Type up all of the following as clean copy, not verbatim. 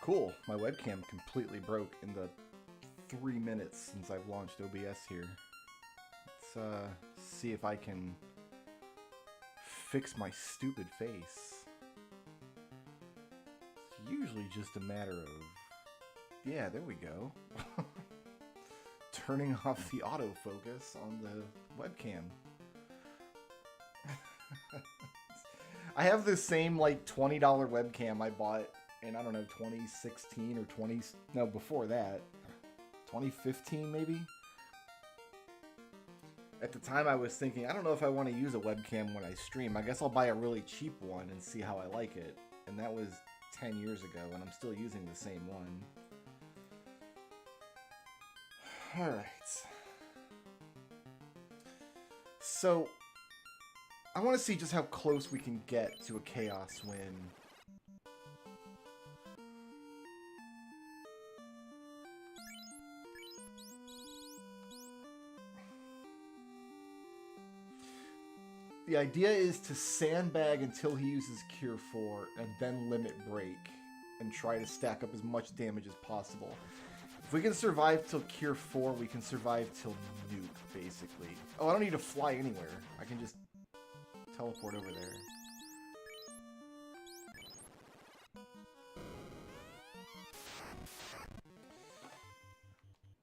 Cool. My webcam completely broke in the 3 minutes since I've launched OBS here. Let's see if I can fix my stupid face. It's usually just a matter of... Yeah, there we go. Turning off the autofocus on the webcam. I have this same like $20 webcam I bought in, I don't know, 2016 or no, before that. 2015 maybe? At the time I was thinking, I don't know if I want to use a webcam when I stream. I guess I'll buy a really cheap one and see how I like it. And that was 10 years ago, and I'm still using the same one. Alright. So, I want to see just how close we can get to a chaos win. The idea is to sandbag until he uses Cure 4 and then limit break and try to stack up as much damage as possible. If we can survive till Cure 4, we can survive till Nuke, basically. Oh, I don't need to fly anywhere. I can just teleport over there.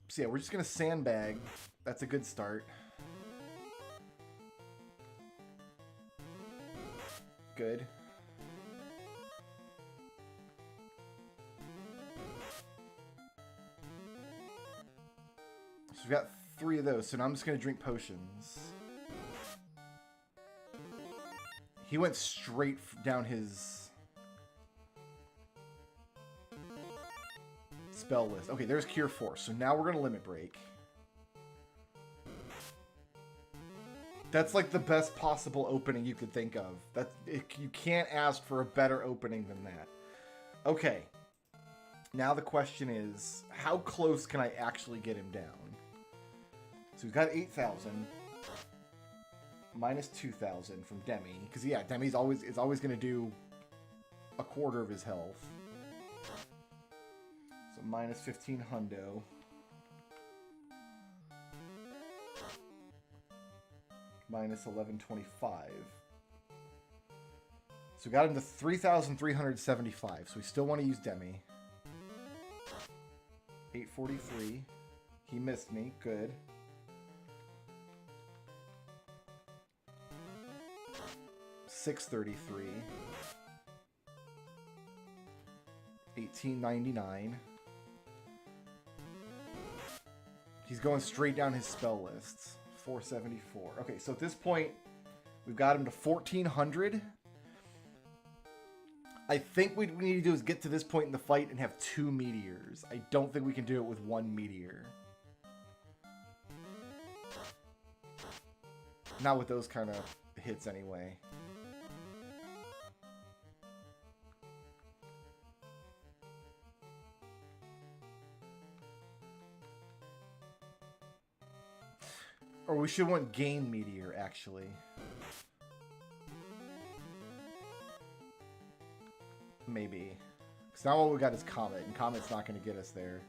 So yeah, we're just gonna sandbag. That's a good start. Good. So we've got 3 of those, so now I'm just gonna drink potions. He went straight down his spell list. Okay, there's Cure 4, so now we're gonna limit break. That's like the best possible opening you could think of. You can't ask for a better opening than that. Okay. Now the question is, how close can I actually get him down? So we've got 8,000. Minus 2,000 from Demi. Because yeah, Demi's always going to do a quarter of his health. So minus 15 hundo. Minus 1125. So we got him to 3,375. So we still want to use Demi. 843. He missed me. Good. $633. 1899. He's going straight down his spell lists. 474. Okay, so at this point, we've got him to 1,400. I think what we need to do is get to this point in the fight and have 2 meteors. I don't think we can do it with 1 meteor. Not with those kind of hits anyway. Or we should want gain meteor, actually. Maybe. Because now all we got is Comet, and Comet's not going to get us there.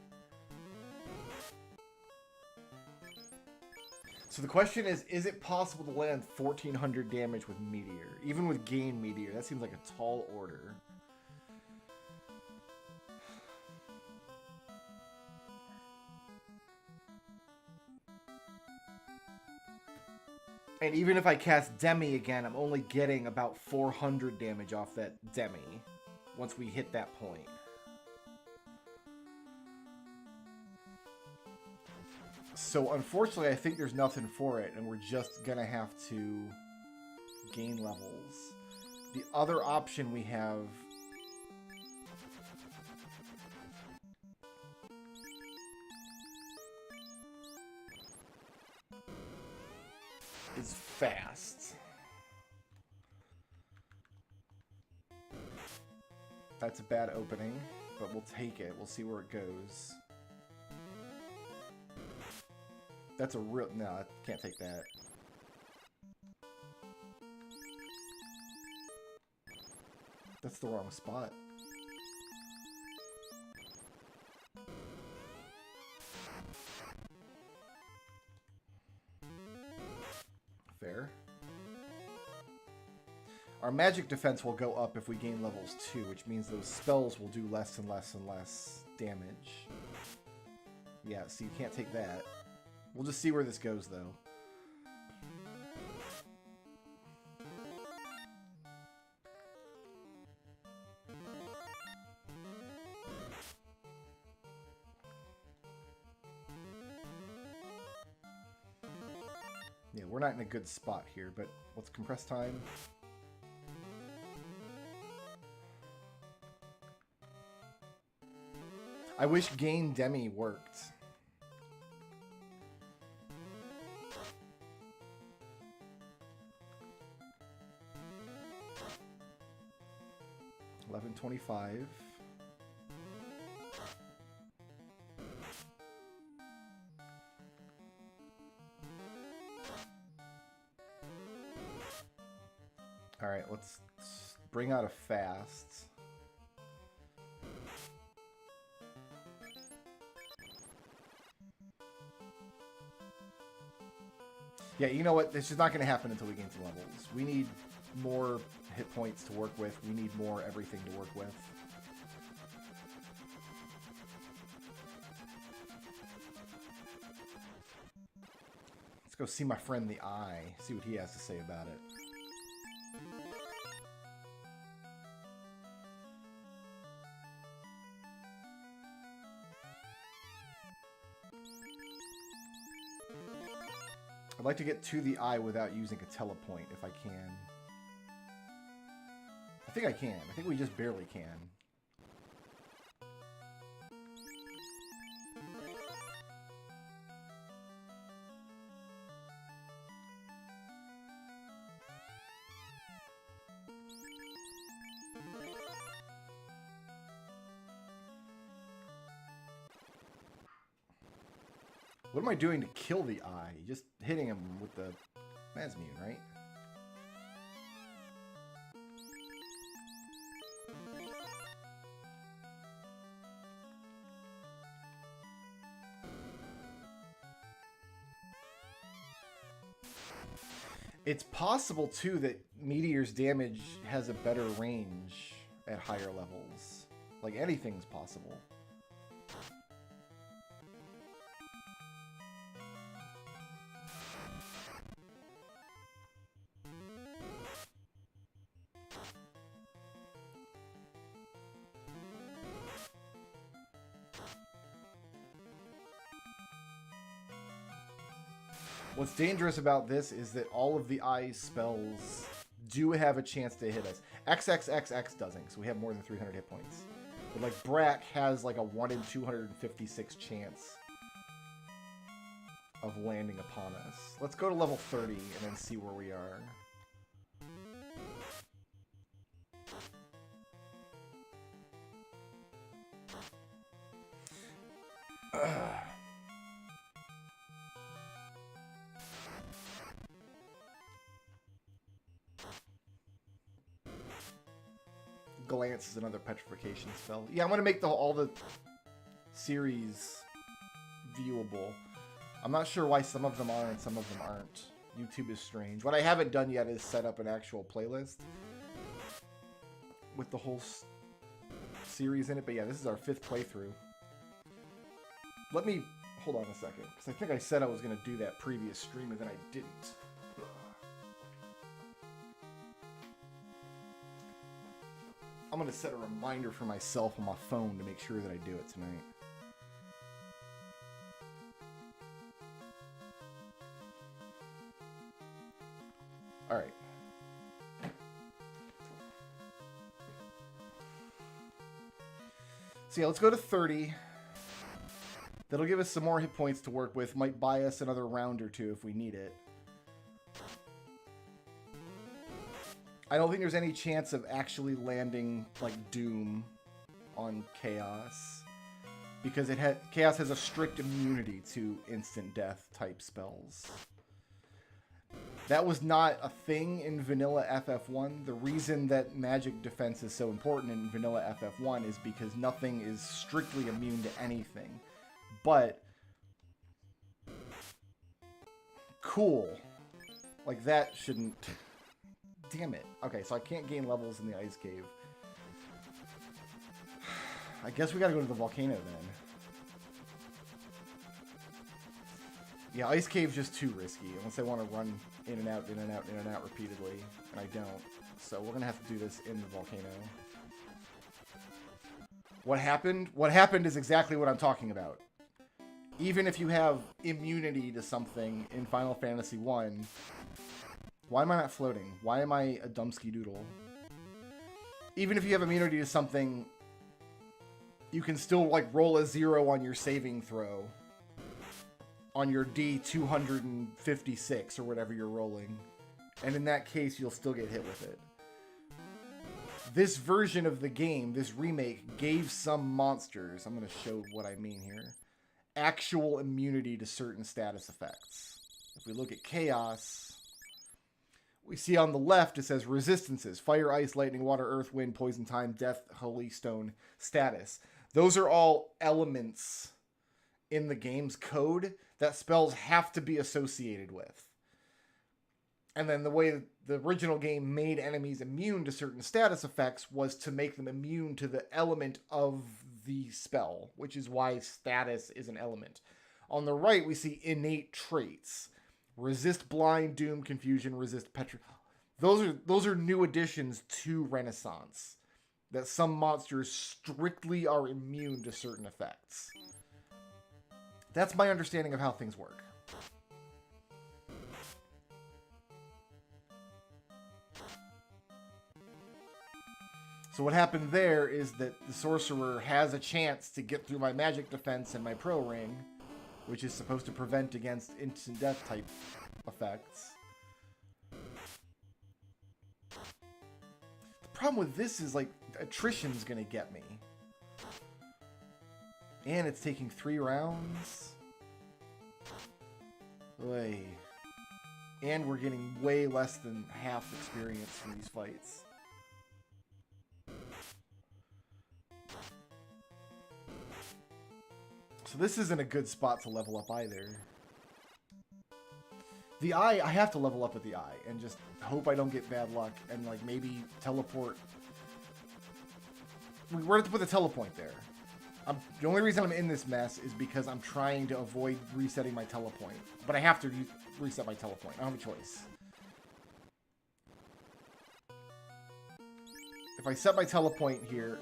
So the question is it possible to land 1,400 damage with meteor? Even with gain meteor, that seems like a tall order. And even if I cast Demi again, I'm only getting about 400 damage off that Demi once we hit that point. So unfortunately, I think there's nothing for it, and we're just gonna have to gain levels. The other option we have is fast. That's a bad opening, but we'll take it. We'll see where it goes. That's a real... No, I can't take that. That's the wrong spot. Our magic defense will go up if we gain levels 2, which means those spells will do less and less and less damage. Yeah, so you can't take that. We'll just see where this goes, though. Yeah, we're not in a good spot here, but let's compress time. I wish Gain Demi worked. $11.25. All right, let's bring out a fast. Yeah, you know what? This is not going to happen until we gain some levels. We need more hit points to work with. We need more everything to work with. Let's go see my friend the Eye, see what he has to say about it. I'd like to get to the Eye without using a telepoint, if I can. I think I can. I think we just barely can. What am I doing to kill the Eye? Just hitting him with the Mazmune, right? It's possible, too, that Meteor's damage has a better range at higher levels. Like, anything's possible. What's dangerous about this is that all of the Eye's spells do have a chance to hit us. XXXX doesn't, so we have more than 300 hit points. But like Brack has like a 1 in 256 chance of landing upon us. Let's go to level 30 and then see where we are. Glance is another petrification spell. Yeah, I'm going to make all the series viewable. I'm not sure why some of them are and some of them aren't. YouTube is strange. What I haven't done yet is set up an actual playlist with the whole series in it. But yeah, this is our 5th playthrough. Let me... hold on a second, because I think I said I was going to do that previous stream and then I didn't. I'm going to set a reminder for myself on my phone to make sure that I do it tonight. Alright. So yeah, let's go to 30. That'll give us some more hit points to work with. Might buy us another round or two if we need it. I don't think there's any chance of actually landing like Doom on Chaos, because Chaos has a strict immunity to instant death type spells. That was not a thing in vanilla FF1. The reason that magic defense is so important in vanilla FF1 is because nothing is strictly immune to anything. But cool. Like, that shouldn't Damn it. Okay, so I can't gain levels in the ice cave. I guess we gotta go to the volcano then. Yeah, ice cave's just too risky, unless I want to run in and out, in and out, in and out repeatedly, and I don't. So we're gonna have to do this in the volcano. What happened? What happened is exactly what I'm talking about. Even if you have immunity to something in Final Fantasy 1, why am I not floating? Why am I a dumpsky doodle? Even if you have immunity to something, you can still like roll a 0 on your saving throw. On your D256 or whatever you're rolling. And in that case, you'll still get hit with it. This version of the game, this remake, gave some monsters, I'm going to show what I mean here, actual immunity to certain status effects. If we look at Chaos, we see on the left it says resistances, fire, ice, lightning, water, earth, wind, poison, time, death, holy stone, status. Those are all elements in the game's code that spells have to be associated with. And then the way the original game made enemies immune to certain status effects was to make them immune to the element of the spell, which is why status is an element. On the right, we see innate traits. Resist blind, doom, confusion, resist petri. Those are new additions to Renaissance. That some monsters strictly are immune to certain effects. That's my understanding of how things work. So what happened there is that the sorcerer has a chance to get through my magic defense and my pro ring, which is supposed to prevent against instant death type effects. The problem with this is like attrition's gonna get me. And it's taking 3 rounds. Oy. And we're getting way less than half experience from these fights. So this isn't a good spot to level up either. The eye, I have to level up with the eye and just hope I don't get bad luck and like maybe teleport. We're going to put the telepoint there. The only reason I'm in this mess is because I'm trying to avoid resetting my telepoint. But I have to reset my telepoint. I don't have a choice. If I set my telepoint here,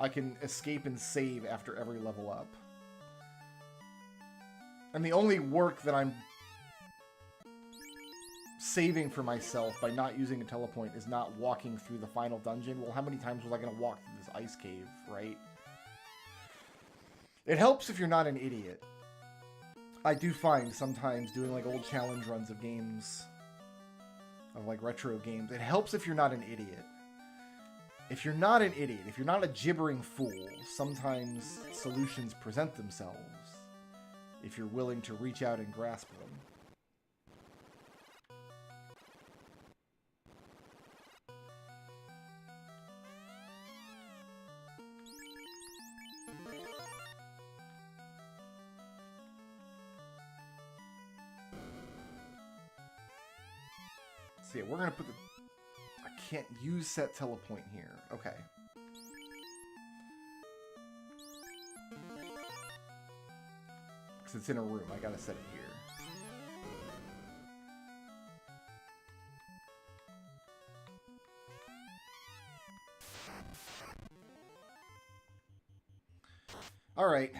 I can escape and save after every level up. And the only work that I'm saving for myself by not using a telepoint is not walking through the final dungeon. Well, how many times was I going to walk through this ice cave, right? It helps if you're not an idiot. I do find sometimes doing like old challenge runs of games, of like retro games, it helps if you're not an idiot. If you're not an idiot, if you're not a gibbering fool, sometimes solutions present themselves if you're willing to reach out and grasp them. So yeah, we're gonna put the... I can't use set telepoint here. Okay. Because it's in a room. I gotta set it here. Alright.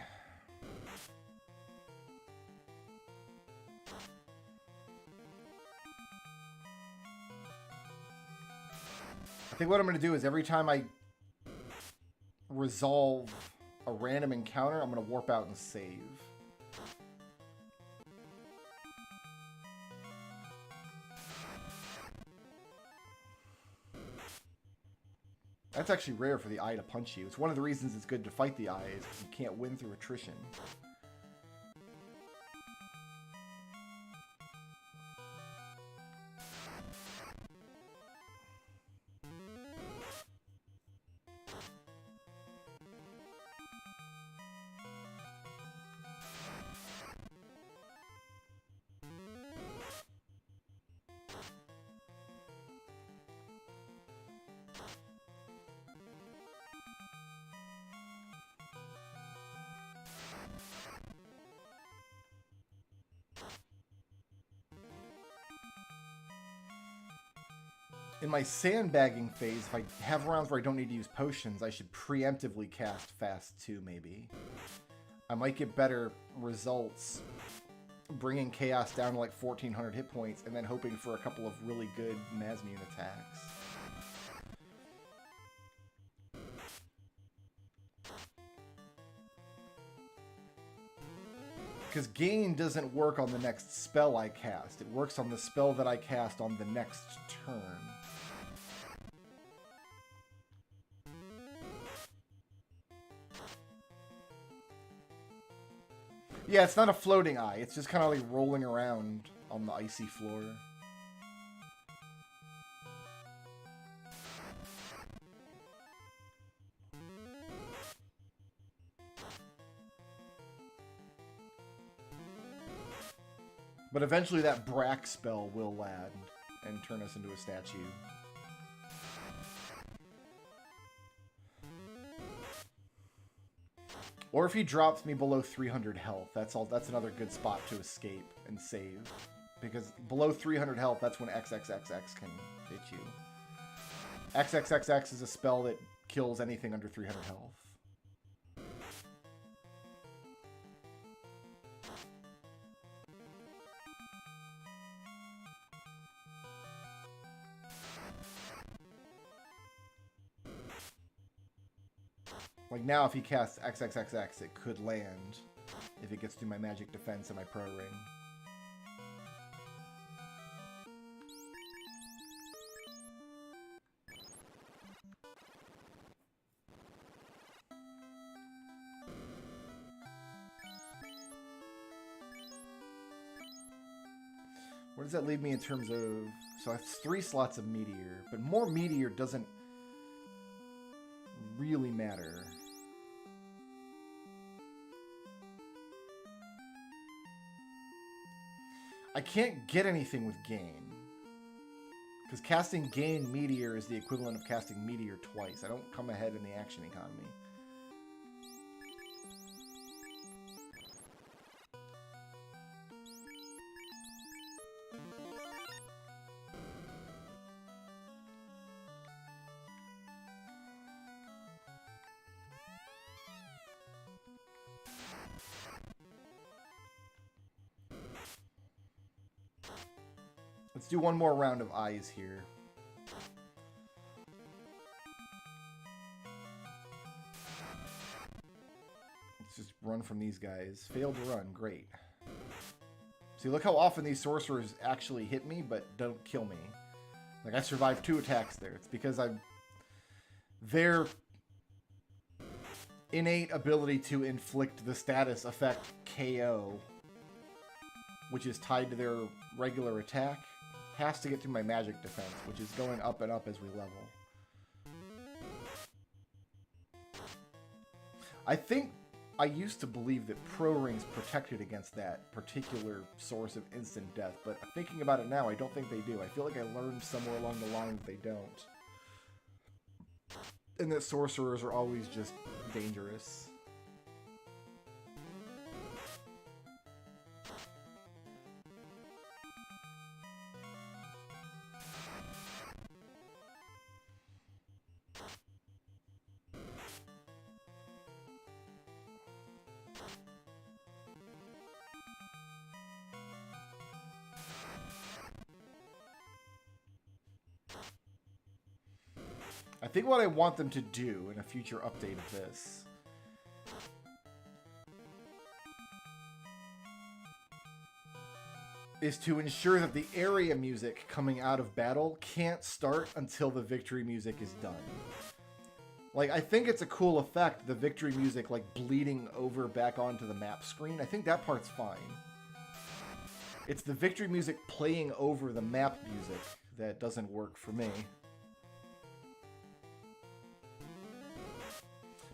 I think what I'm going to do is every time I resolve a random encounter, I'm going to warp out and save. That's actually rare for the eye to punch you. It's one of the reasons it's good to fight the eye is because you can't win through attrition. In my sandbagging phase, if I have rounds where I don't need to use potions, I should preemptively cast Fast 2, maybe. I might get better results bringing Chaos down to like 1,400 hit points and then hoping for a couple of really good Mazmune attacks. Because Gain doesn't work on the next spell I cast. It works on the spell that I cast on the next turn. Yeah, it's not a floating eye. It's just kind of like rolling around on the icy floor. But eventually that Brack spell will land and turn us into a statue. Or if he drops me below 300 health, that's another good spot to escape and save. Because below 300 health, that's when XXXX can hit you. XXXX is a spell that kills anything under 300 health. Like now, if he casts XXXX, it could land if it gets through my magic defense and my pro ring. Where does that leave me in terms of... So I have 3 slots of Meteor, but more Meteor doesn't really matter. I can't get anything with Gain. Because casting Gain Meteor is the equivalent of casting Meteor twice. I don't come ahead in the action economy. Let's do one more round of eyes here. Let's just run from these guys. Failed to run. Great. See, look how often these sorcerers actually hit me, but don't kill me. Like, I survived 2 attacks there. It's because their innate ability to inflict the status effect KO, which is tied to their regular attack, has to get through my magic defense, which is going up and up as we level. I think I used to believe that Pro Rings protected against that particular source of instant death, but thinking about it now, I don't think they do. I feel like I learned somewhere along the line that they don't. And that sorcerers are always just dangerous. I think what I want them to do in a future update of this is to ensure that the area music coming out of battle can't start until the victory music is done. Like, I think it's a cool effect, the victory music, like, bleeding over back onto the map screen. I think that part's fine. It's the victory music playing over the map music that doesn't work for me.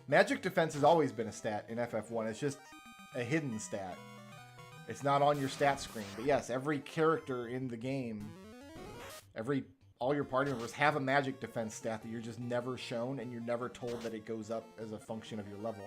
Magic defense has always been a stat in FF1. It's just a hidden stat. It's not on your stat screen. But yes, every character in the game, all your party members have a magic defense stat that you're just never shown, and you're never told that it goes up as a function of your level.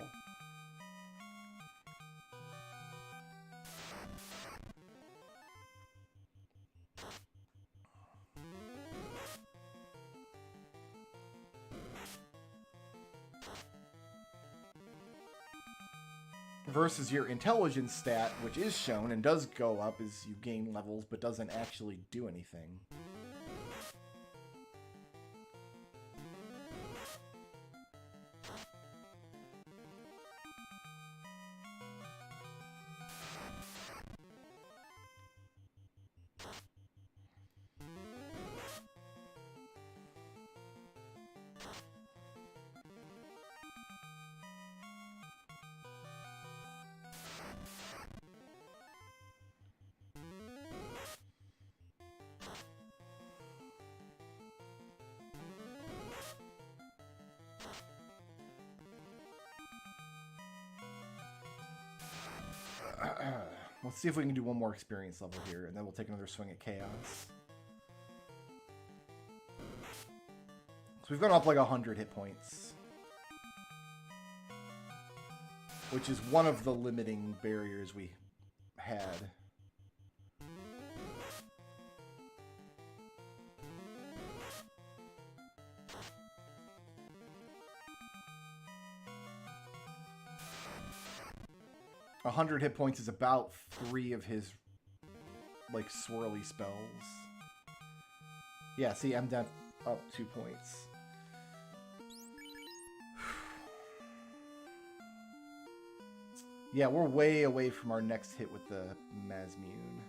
versus your intelligence stat, which is shown and does go up as you gain levels, but doesn't actually do anything. Let's see if we can do one more experience level here, and then we'll take another swing at Chaos. So we've gone up like 100 hit points, which is one of the limiting barriers we had. A 100 hit points is about 3 of his, like, swirly spells. Yeah, see, I'm down up 2 points. Yeah, we're way away from our next hit with the Mazmune.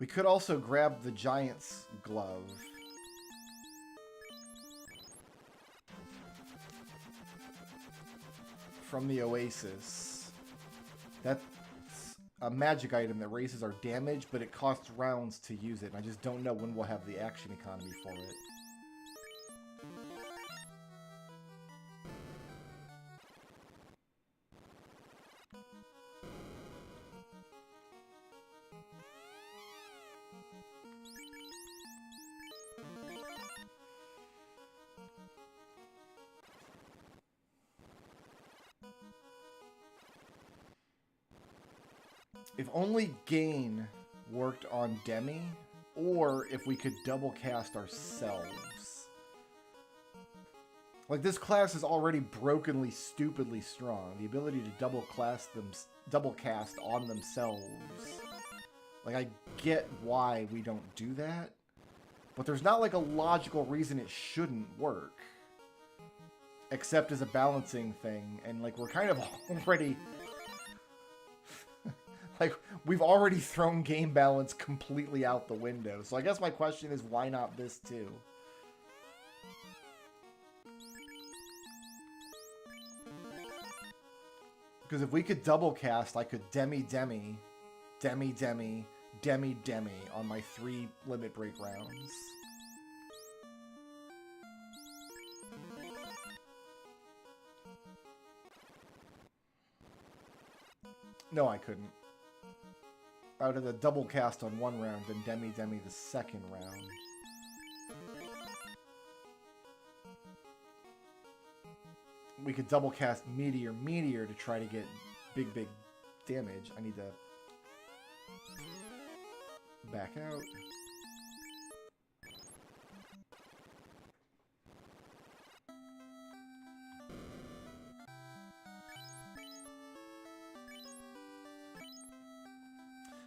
We could also grab the Giant's Glove. From the Oasis. That's a magic item that raises our damage, but it costs rounds to use it, and I just don't know when we'll have the action economy for it. If only Gain worked on Demi, or if we could double cast ourselves. Like, this class is already brokenly, stupidly strong. The ability to double cast on themselves. Like, I get why we don't do that, but there's not like a logical reason it shouldn't work. Except as a balancing thing, and like, we're kind of already... Like, we've already thrown game balance completely out the window. So I guess my question is, why not this too? Because if we could double cast, I could Demi-Demi on my 3 limit break rounds. No, I couldn't. I would have a double cast on 1 round, then Demi-Demi the 2nd round. We could double cast Meteor to try to get big damage. I need to back out.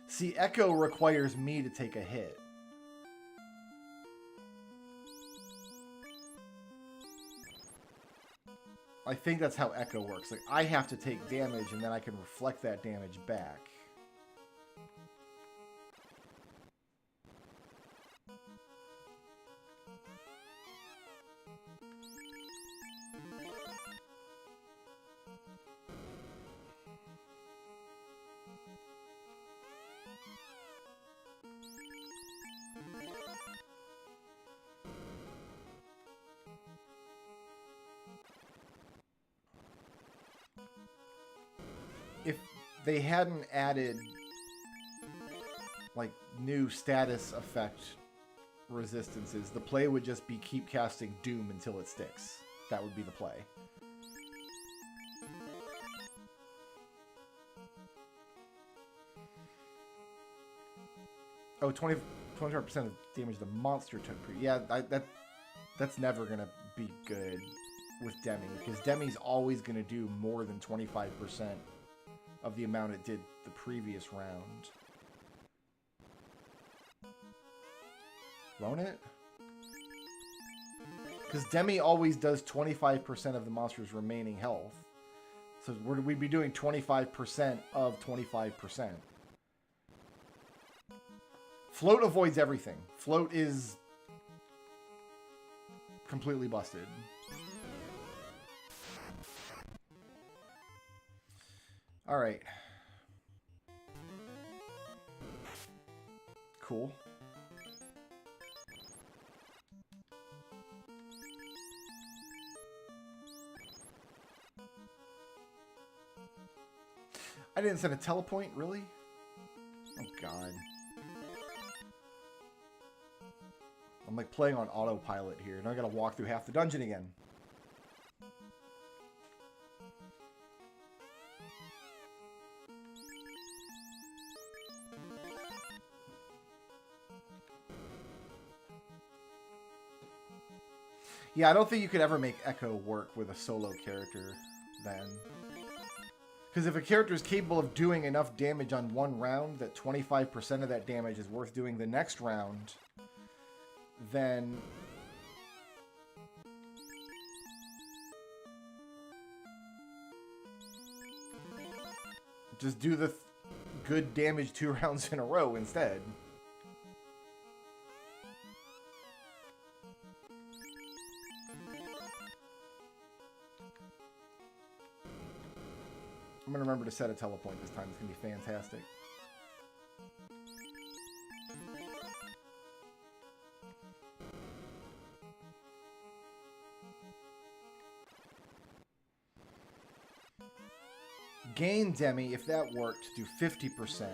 See, Echo requires me to take a hit. I think that's how Echo works. Like, I have to take damage, and then I can reflect that damage back. If they hadn't added, like, new status effect resistances, the play would just be keep casting Doom until it sticks. That would be the play. Oh, 25% of damage the monster took. Yeah, that's never going to be good with Demi, because Demi's always going to do more than 25% of the amount it did the previous round. Won't it? Because Demi always does 25% of the monster's remaining health. So we'd be doing 25% of 25%. Float avoids everything. Float is completely busted. All right. Cool. I didn't set a telepoint, really? Oh, God. I'm like playing on autopilot here, and I gotta walk through half the dungeon again. Yeah, I don't think you could ever make Echo work with a solo character then. Because if a character is capable of doing enough damage on one round that 25% of that damage is worth doing the next round, then just do the good damage 2 rounds in a row instead. I'm going to remember to set a telepoint this time. It's going to be fantastic. Gain Demi, if that worked, do 50%.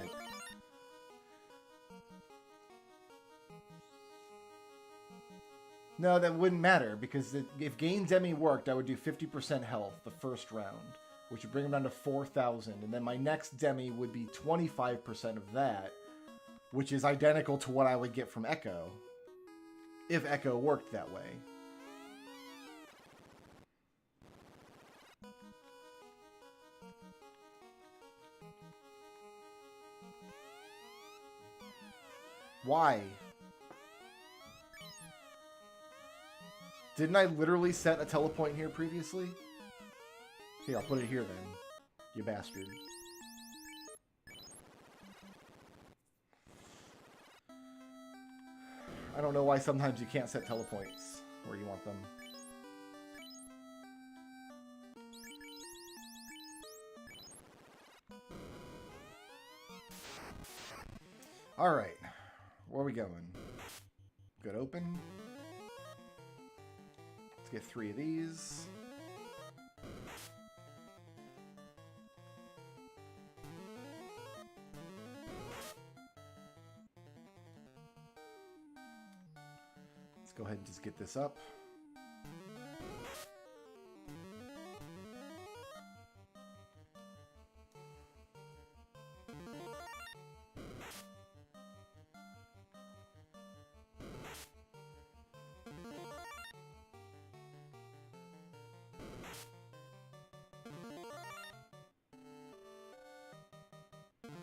No, that wouldn't matter, because if Gain Demi worked, I would do 50% health the first round, which would bring him down to 4,000, and then my next Demi would be 25% of that, which is identical to what I would get from Echo, if Echo worked that way. Why? Didn't I literally set a telepoint here previously? Here, I'll put it here then, you bastard. I don't know why sometimes you can't set telepoints where you want them. Alright, where are we going? Good open. Let's get 3 of these. Let's go ahead and just get this up.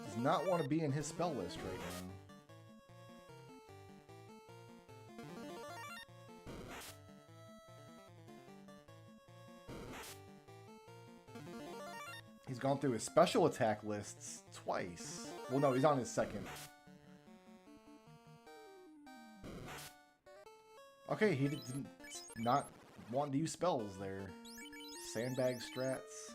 Does not want to be in his spell list right now. He's gone through his special attack lists twice. Well, no, he's on his second. Okay, he did not want to use spells there. Sandbag strats.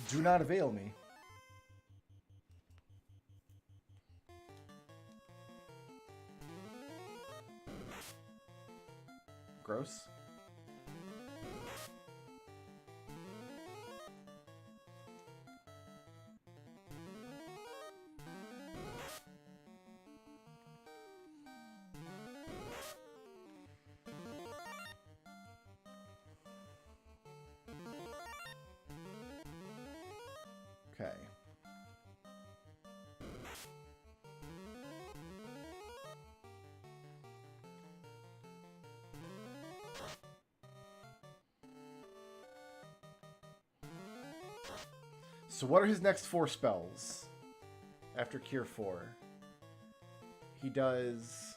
Do not avail me. Gross. Okay. So what are his next 4 spells after Cure 4? He does...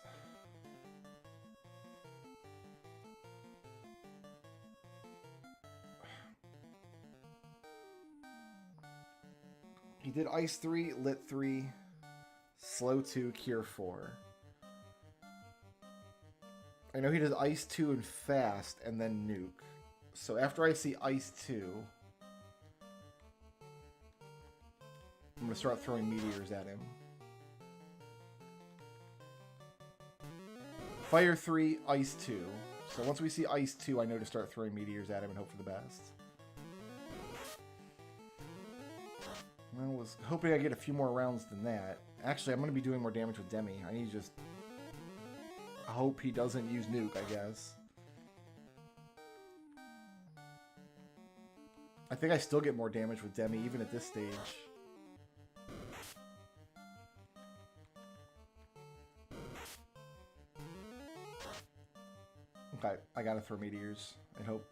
He did Ice 3, Lit 3, Slow 2, Cure 4. I know he does Ice 2 and Fast, and then Nuke. So after I see Ice 2... I'm going to start throwing meteors at him. Fire 3, Ice 2. So once we see Ice 2, I know to start throwing meteors at him and hope for the best. I was hoping I get a few more rounds than that. Actually, I'm going to be doing more damage with Demi. I need to just hope he doesn't use Nuke, I guess. I think I still get more damage with Demi, even at this stage. Okay, I gotta throw meteors and hope.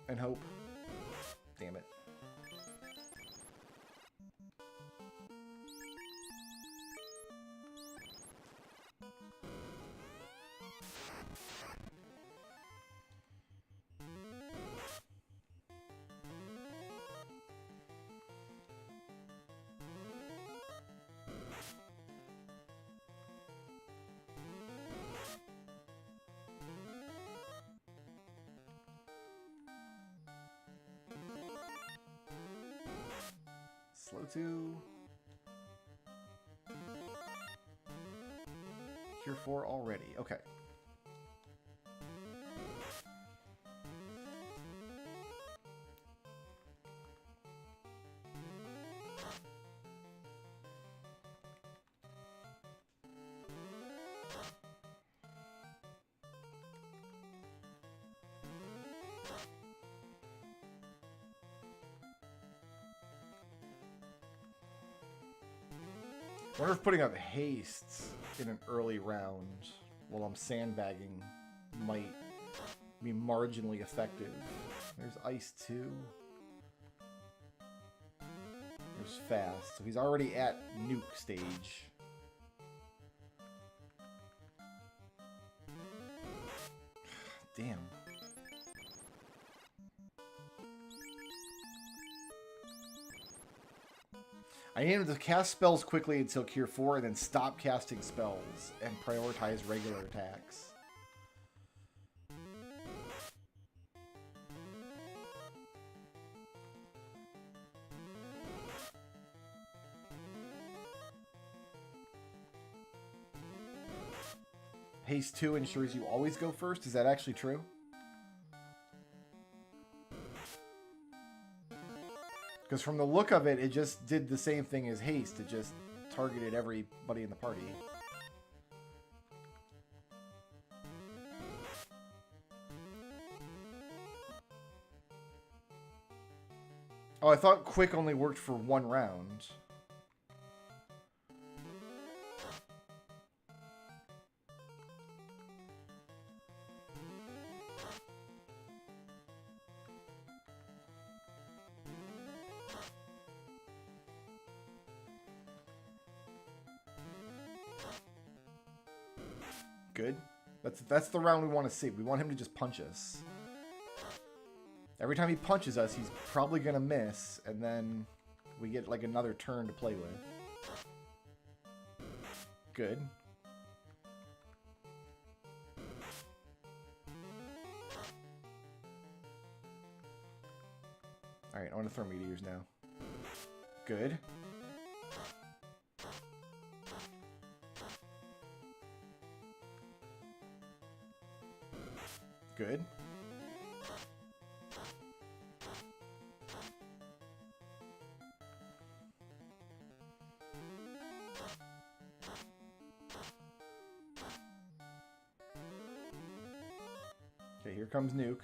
And hope. Damn it. Slow 2. Cure 4 already. Okay. I wonder if putting up haste in an early round while I'm sandbagging might be marginally effective. There's Ice 2. There's Fast. So he's already at Nuke stage. Damn. I need him to cast spells quickly until Cure 4 and then stop casting spells and prioritize regular attacks. Haste 2 ensures you always go first. Is that actually true? Because from the look of it, it just did the same thing as Haste. It just targeted everybody in the party. Oh, I thought Quick only worked for 1 round. Good. That's the round we want to see. We want him to just punch us. Every time he punches us, he's probably going to miss, and then we get like another turn to play with. Good. Alright, I want to throw meteors now. Good. Good. Okay, here comes Nuke.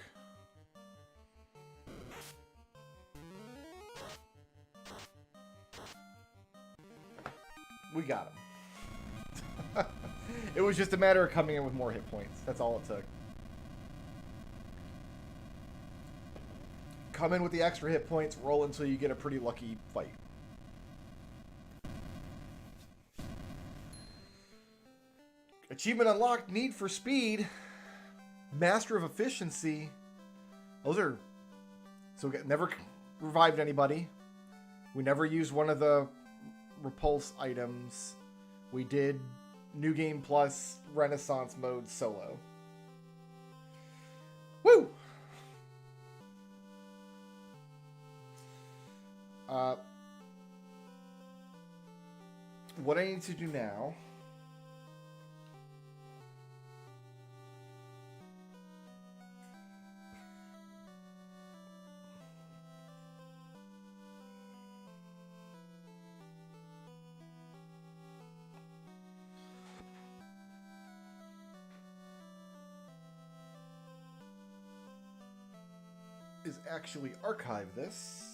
We got him. It was just a matter of coming in with more hit points. That's all it took. Come in with the extra hit points, roll until you get a pretty lucky fight. Achievement unlocked, Need for Speed. Master of Efficiency. Those are... So we never revived anybody. We never used one of the repulse items. We did New Game Plus Renaissance mode solo. Woo! What I need to do now is actually archive this.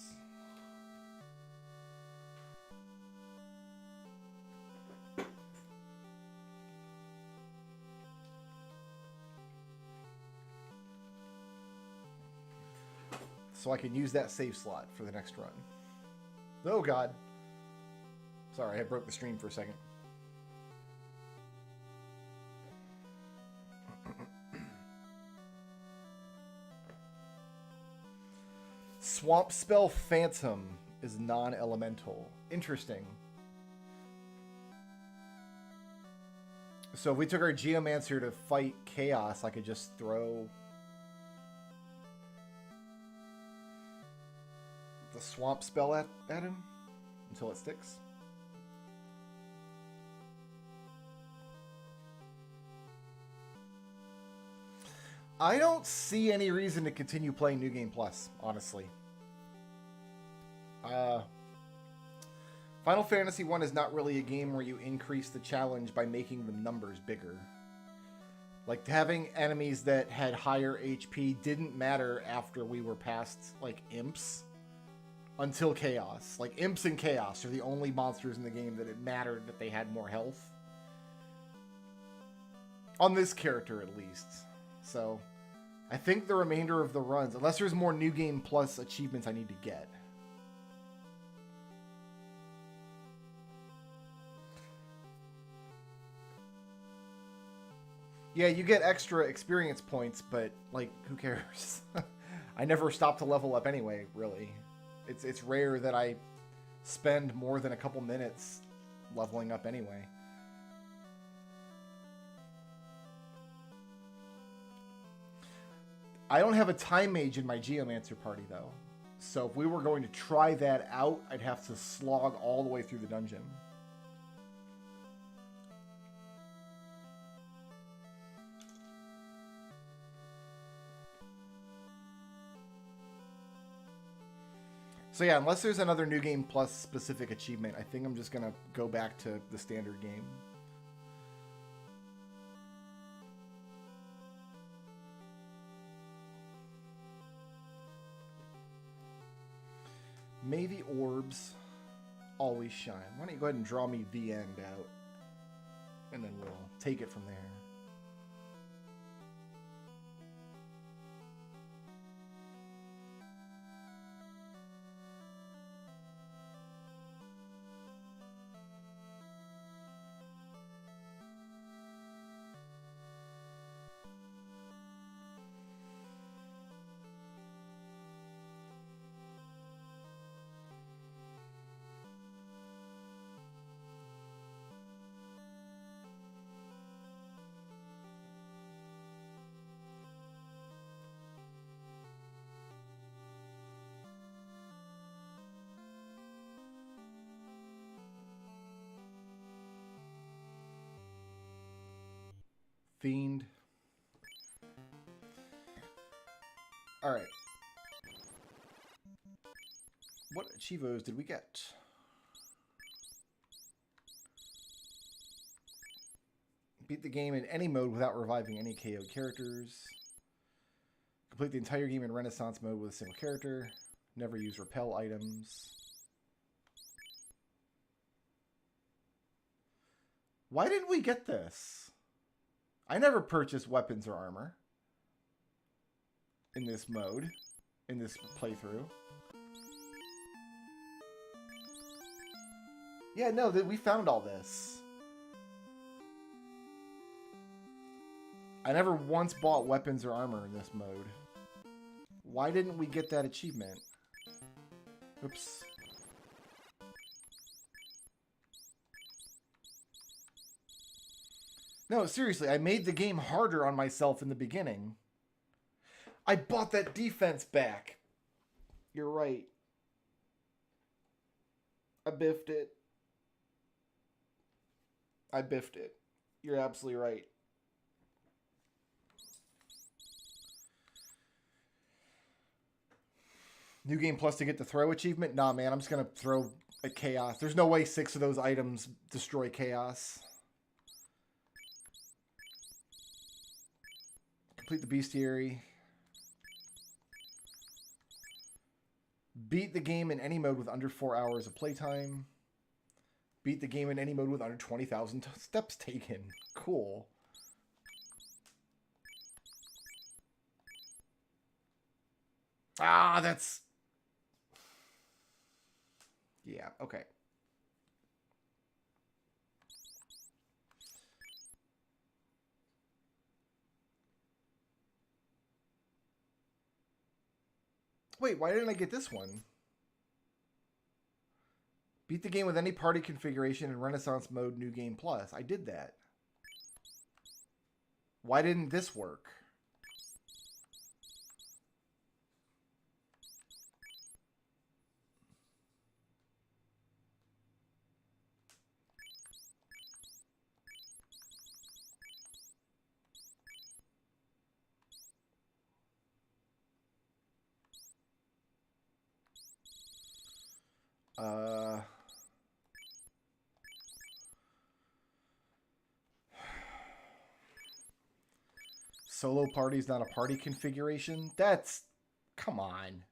So I can use that save slot for the next run. Oh god. Sorry, I broke the stream for a second. Swamp Spell Phantom is non-elemental. Interesting. So if we took our Geomancer to fight Chaos, I could just throw the Swamp Spell at him until it sticks. I don't see any reason to continue playing New Game Plus, honestly. Final Fantasy 1 is not really a game where you increase the challenge by making the numbers bigger. Like, having enemies that had higher HP didn't matter after we were past, like, Imps until Chaos. Like, Imps and Chaos are the only monsters in the game that it mattered that they had more health. On this character, at least. So, I think the remainder of the runs, unless there's more New Game Plus achievements I need to get. Yeah, you get extra experience points, but, like, who cares? I never stop to level up anyway, really. It's rare that I spend more than a couple minutes leveling up anyway. I don't have a time mage in my Geomancer party, though. So if we were going to try that out, I'd have to slog all the way through the dungeon. So yeah, unless there's another New Game Plus specific achievement, I think I'm just going to go back to the standard game. May the orbs always shine. Why don't you go ahead and draw me the end out, and then we'll take it from there. Fiend. Alright. What achievos did we get? Beat the game in any mode without reviving any KO characters. Complete the entire game in Renaissance mode with a single character. Never use repel items. Why didn't we get this? I never purchased weapons or armor in this mode, in this playthrough. Yeah, no, we found all this. I never once bought weapons or armor in this mode. Why didn't we get that achievement? Oops. No, seriously, I made the game harder on myself in the beginning. I bought that defense back. You're right. I biffed it. I biffed it. You're absolutely right. New Game Plus to get the throw achievement? Nah, man, I'm just going to throw a chaos. There's no way 6 of those items destroy chaos. Complete the bestiary. Beat the game in any mode with under 4 hours of playtime. Beat the game in any mode with under 20,000 steps taken. Cool. Ah, that's... Yeah, okay. Wait, why didn't I get this one? Beat the game with any party configuration in Renaissance mode, New Game Plus. I did that. Why didn't this work? Solo party's not a party configuration? That's... Come on.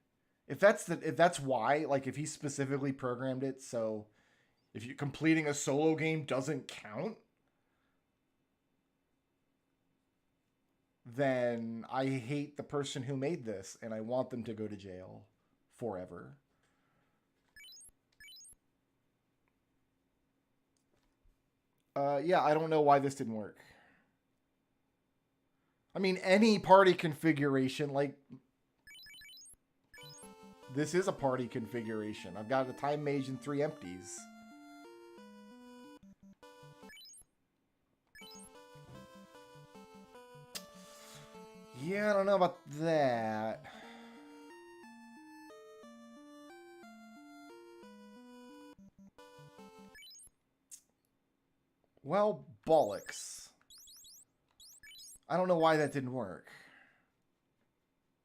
If that's why, like if he specifically programmed it so if you completing a solo game doesn't count, then I hate the person who made this and I want them to go to jail forever. Yeah, I don't know why this didn't work. I mean, any party configuration, like... This is a party configuration. I've got a time mage and 3 empties. Yeah, I don't know about that. Well, bollocks. I don't know why that didn't work.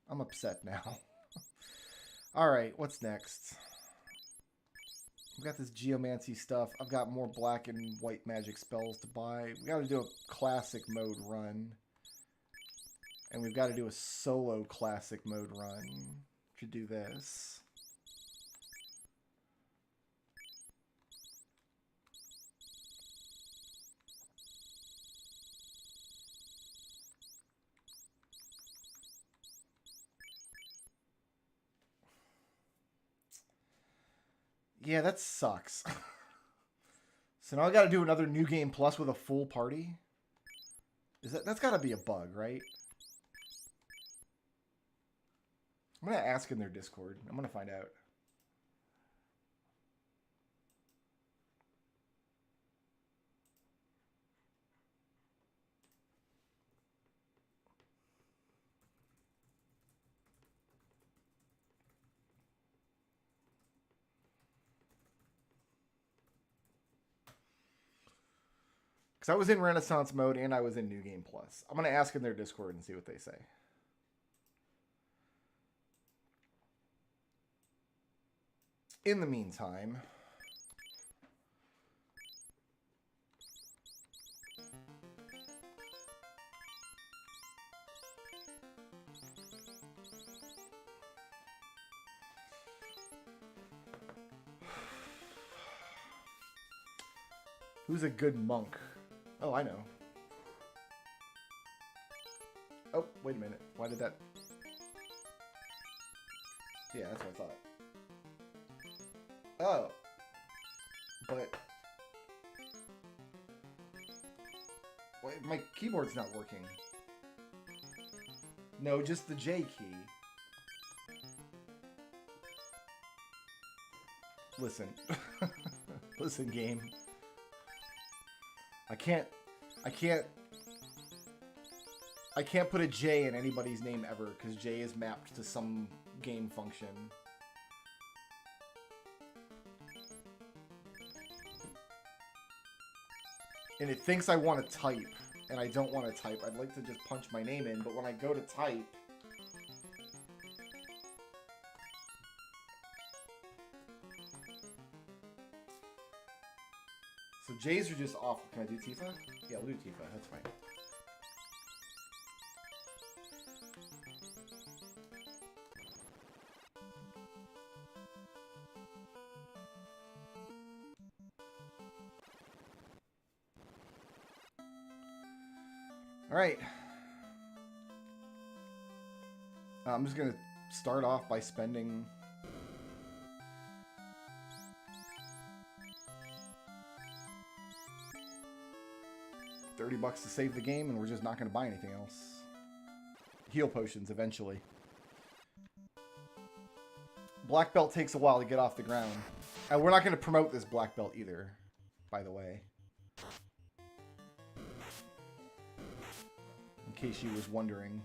I'm upset now. Alright, what's next? We've got this geomancy stuff. I've got more black and white magic spells to buy. We gotta do a classic mode run. And we've got to do a solo classic mode run to do this. Yeah, that sucks. So now I got to do another New Game Plus with a full party? That's got to be a bug, right? I'm going to ask in their Discord. I'm going to find out. Because I was in Renaissance mode and I was in New Game Plus. I'm going to ask in their Discord and see what they say. In the meantime... Who's a good monk? Oh, I know. Oh, wait a minute. Why did that... Yeah, that's what I thought. Oh. But... Wait, my keyboard's not working. No, just the J key. Listen. Listen, game. I can't put a J in anybody's name ever, because J is mapped to some game function. And it thinks I want to type, and I don't want to type. I'd like to just punch my name in, but when I go to type... So J's are just off. Can I do Tifa? Yeah, we'll do Tifa. That's fine. Alright. I'm just going to start off by spending... $30 to save the game, and we're just not going to buy anything else. Heal potions, eventually. Black belt takes a while to get off the ground. And we're not going to promote this black belt either, by the way. In case you was wondering.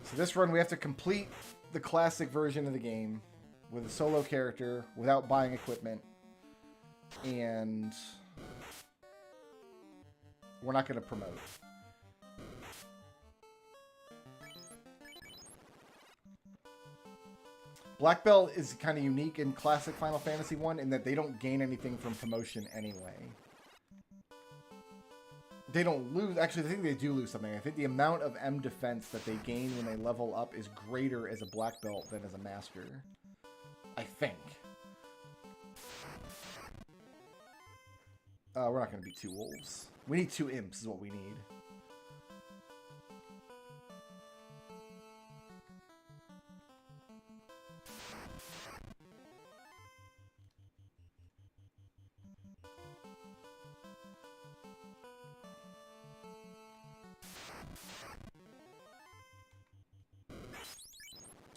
So this run, we have to complete the classic version of the game with a solo character, without buying equipment. And we're not going to promote. Black Belt is kind of unique in classic Final Fantasy 1 in that they don't gain anything from promotion anyway. They don't lose... Actually, I think they do lose something. I think the amount of M defense that they gain when they level up is greater as a Black Belt than as a Master. I think. We're not going to be 2 wolves. We need 2 imps is what we need.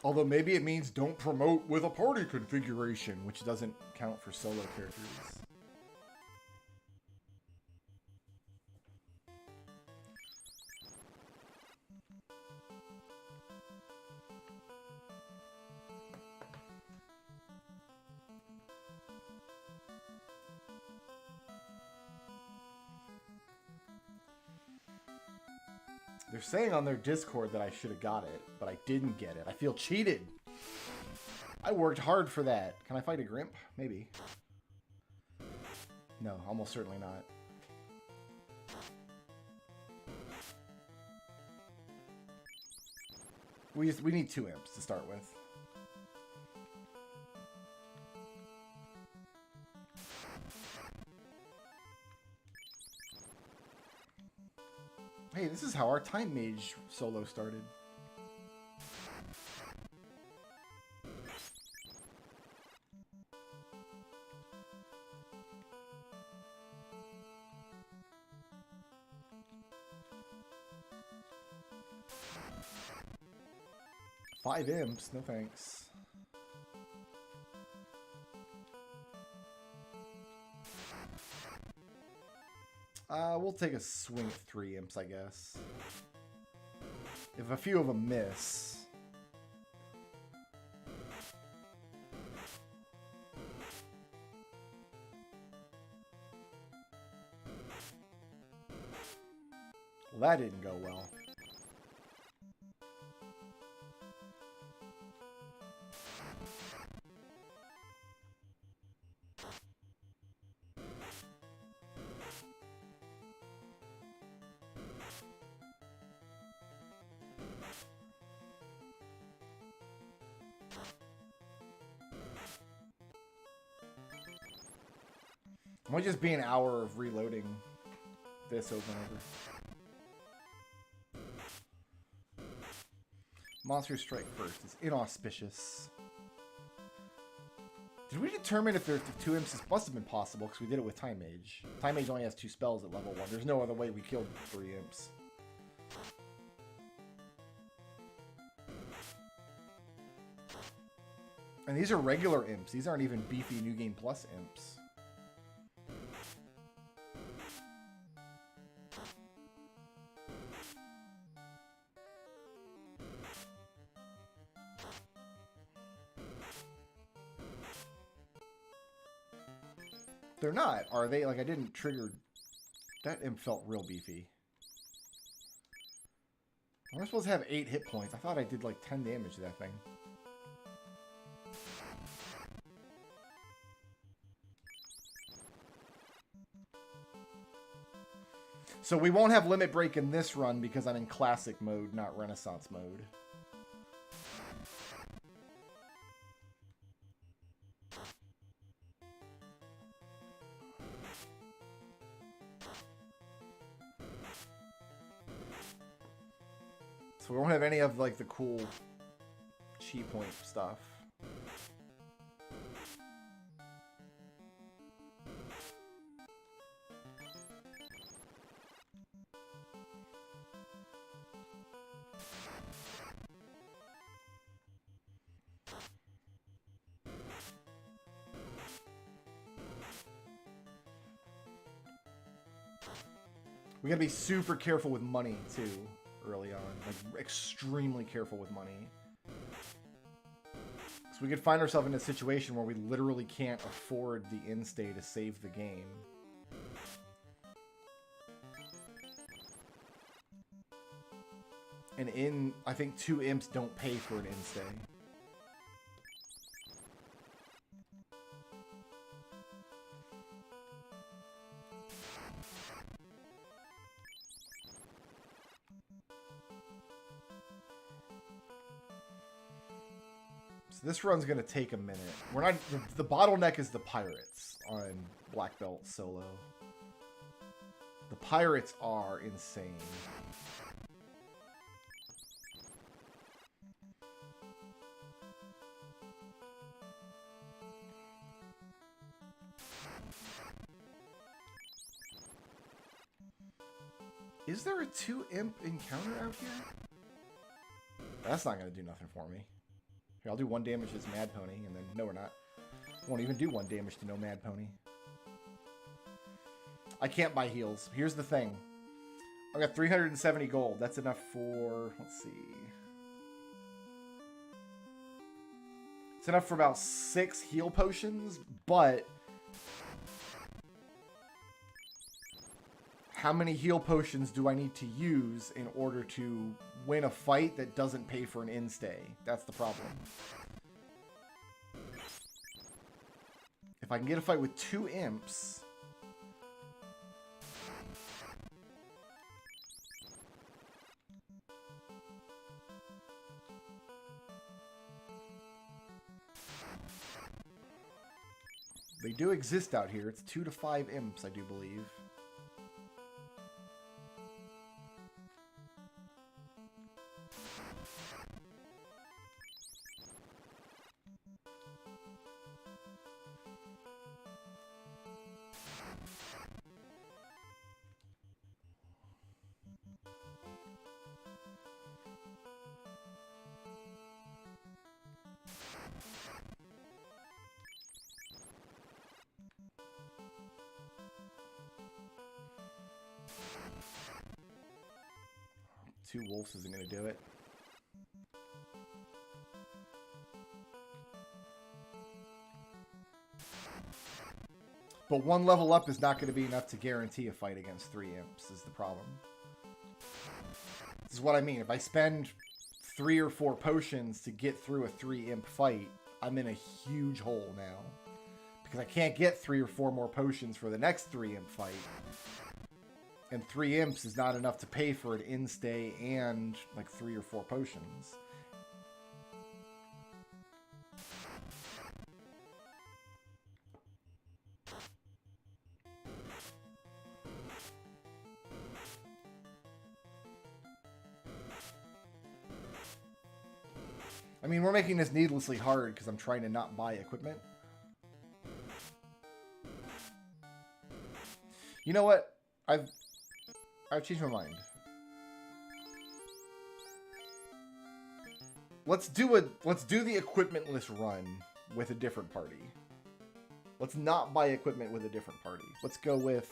Although maybe it means don't promote with a party configuration, which doesn't count for solo characters. They're saying on their Discord that I should have got it, but I didn't get it. I feel cheated. I worked hard for that. Can I fight a Grimp? Maybe. No, almost certainly not. We need 2 imps to start with. Hey, this is how our Time Mage solo started. Five imps, no thanks. We'll take a swing at 3 imps, I guess. If a few of them miss. Well, that didn't go well. It might just be an hour of reloading this over and over. Monster strike first. It's inauspicious. Did we determine if there's 2 imps? This must have been possible because we did it with Time Mage. Time Mage only has 2 spells at level 1. There's no other way we killed 3 imps. And these are regular imps. These aren't even beefy New Game Plus imps. They're not, are they? Like, I didn't trigger... That imp felt real beefy. Am I supposed to have 8 hit points? I thought I did like 10 damage to that thing. So we won't have Limit Break in this run because I'm in Classic mode, not Renaissance mode. So we won't have any of, like, the cool chi point stuff. We gotta be super careful with money, too. Early on, like extremely careful with money. So we could find ourselves in a situation where we literally can't afford the in-stay to save the game. And I think 2 imps don't pay for an in-stay. This run's gonna take a minute. We're not. The bottleneck is the pirates on Black Belt solo. The pirates are insane. Is there a 2 imp encounter out here? That's not gonna do nothing for me. Here, I'll do 1 damage to this Mad Pony, and then... No, we're not. Won't even do 1 damage to no Mad Pony. I can't buy heals. Here's the thing. I've got 370 gold. That's enough for... Let's see. It's enough for about 6 heal potions, but... How many heal potions do I need to use in order to win a fight that doesn't pay for an in-stay? That's the problem. If I can get a fight with 2 imps... They do exist out here. It's 2 to 5 imps, I do believe. Two wolves isn't going to do it. But 1 level up is not going to be enough to guarantee a fight against 3 imps, is the problem. This is what I mean. If I spend 3 or 4 potions to get through a 3 imp fight, I'm in a huge hole now. Because I can't get 3 or 4 more potions for the next 3 imp fight. And 3 imps is not enough to pay for an in-stay and like 3 or 4 potions. I mean, we're making this needlessly hard because I'm trying to not buy equipment. You know what? I've changed my mind. Let's do the equipmentless run with a different party. Let's not buy equipment with a different party. Let's go with...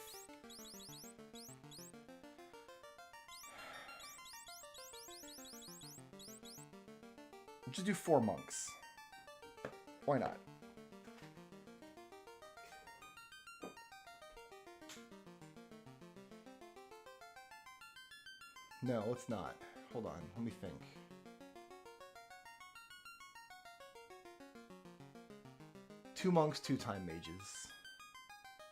Let's just do 4 monks. Why not? No, let's not. Hold on, let me think. Two monks, 2 time mages.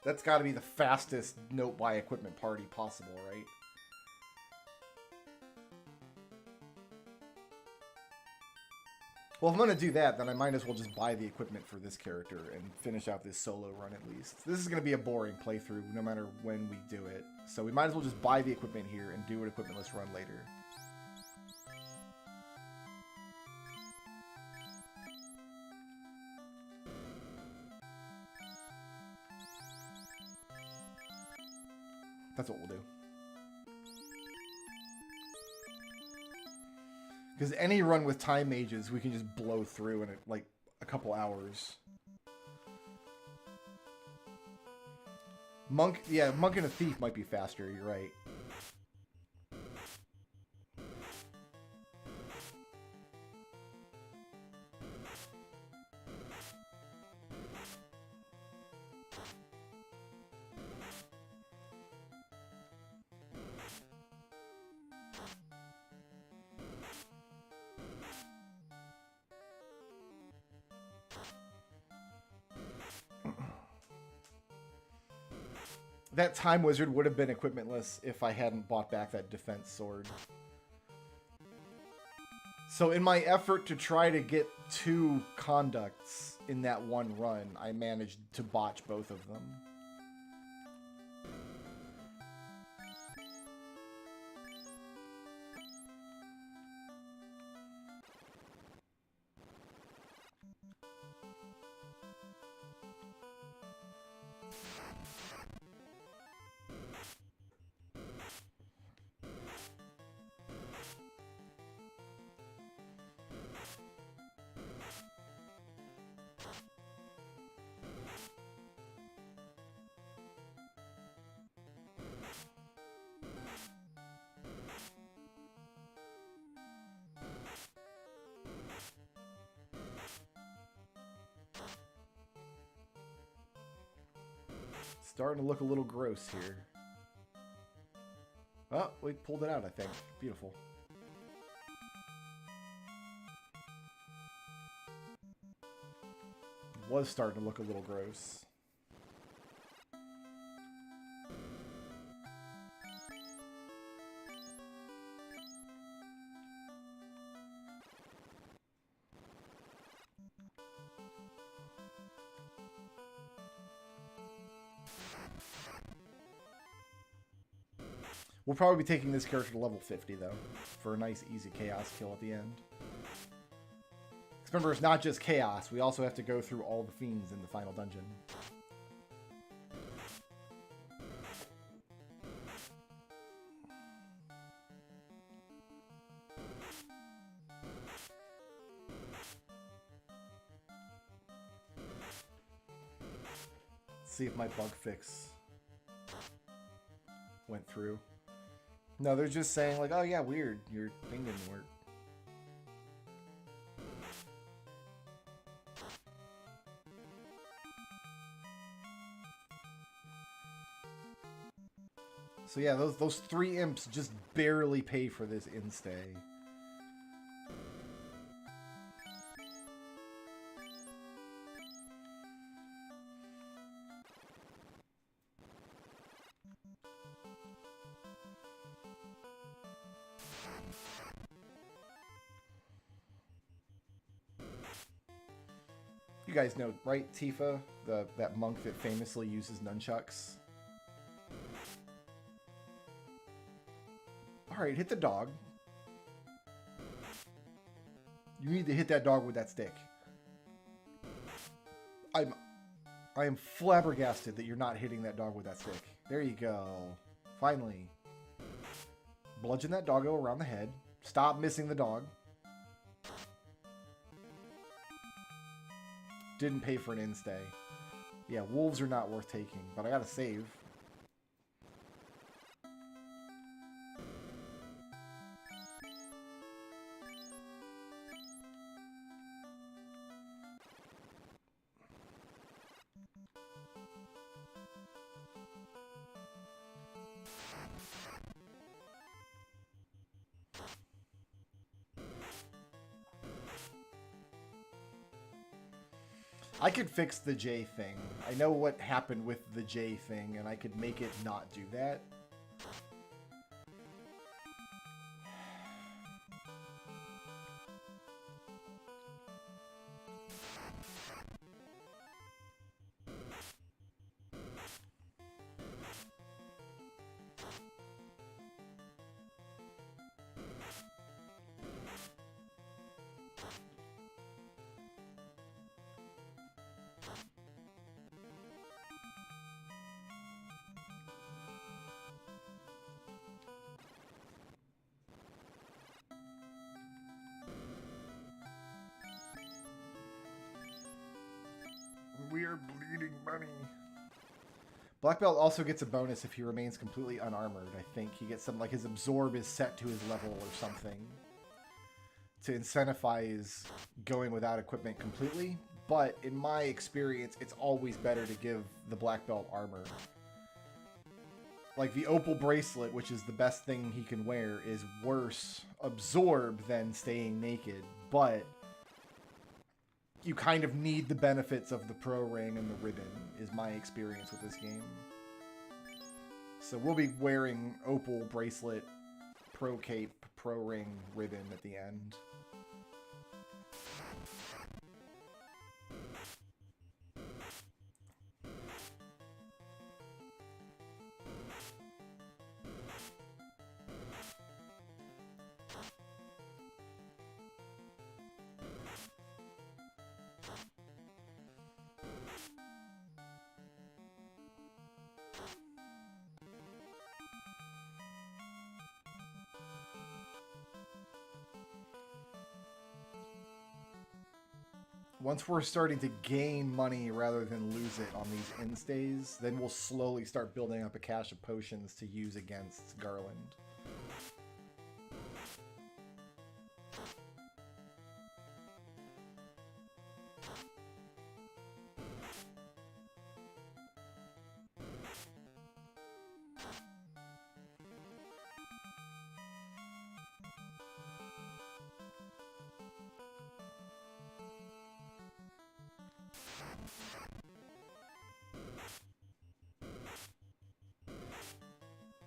That's got to be the fastest note buy equipment party possible, right? Well, if I'm going to do that, then I might as well just buy the equipment for this character and finish out this solo run at least. This is going to be a boring playthrough no matter when we do it. So we might as well just buy the equipment here and do an equipmentless run later. That's what we'll do. Because any run with time mages, we can just blow through in like a couple hours. Monk, yeah, monk and a thief might be faster, you're right. That time wizard would have been equipmentless if I hadn't bought back that defense sword. So in my effort to try to get 2 conducts in that one run, I managed to botch both of them. Starting to look a little gross here. Oh, we pulled it out, I think. Beautiful. It was starting to look a little gross. We'll probably be taking this character to level 50, though, for a nice, easy chaos kill at the end. Because remember, it's not just chaos. We also have to go through all the fiends in the final dungeon. Let's see if my bug fix went through. No, they're just saying like, oh yeah, weird, your thing didn't work. So yeah, those 3 imps just barely pay for this instay. You guys know, right, Tifa? That monk that famously uses nunchucks. Alright, hit the dog. You need to hit that dog with that stick. I am flabbergasted that you're not hitting that dog with that stick. There you go. Finally. Bludgeon that doggo around the head. Stop missing the dog. Didn't pay for an instay. Yeah, wolves are not worth taking, but I gotta save. I could fix the J thing. I know what happened with the J thing, and I could make it not do that. We're bleeding money. Black belt also gets a bonus if he remains completely unarmored. I think he gets something like his absorb is set to his level or something to incentivize going without equipment completely. But in my experience, it's always better to give the black belt armor. Like the opal bracelet, which is the best thing he can wear, is worse absorb than staying naked. But you kind of need the benefits of the pro ring and the ribbon, is my experience with this game. So we'll be wearing opal bracelet, pro cape, pro ring, ribbon at the end. Once we're starting to gain money rather than lose it on these instays, then we'll slowly start building up a cache of potions to use against Garland.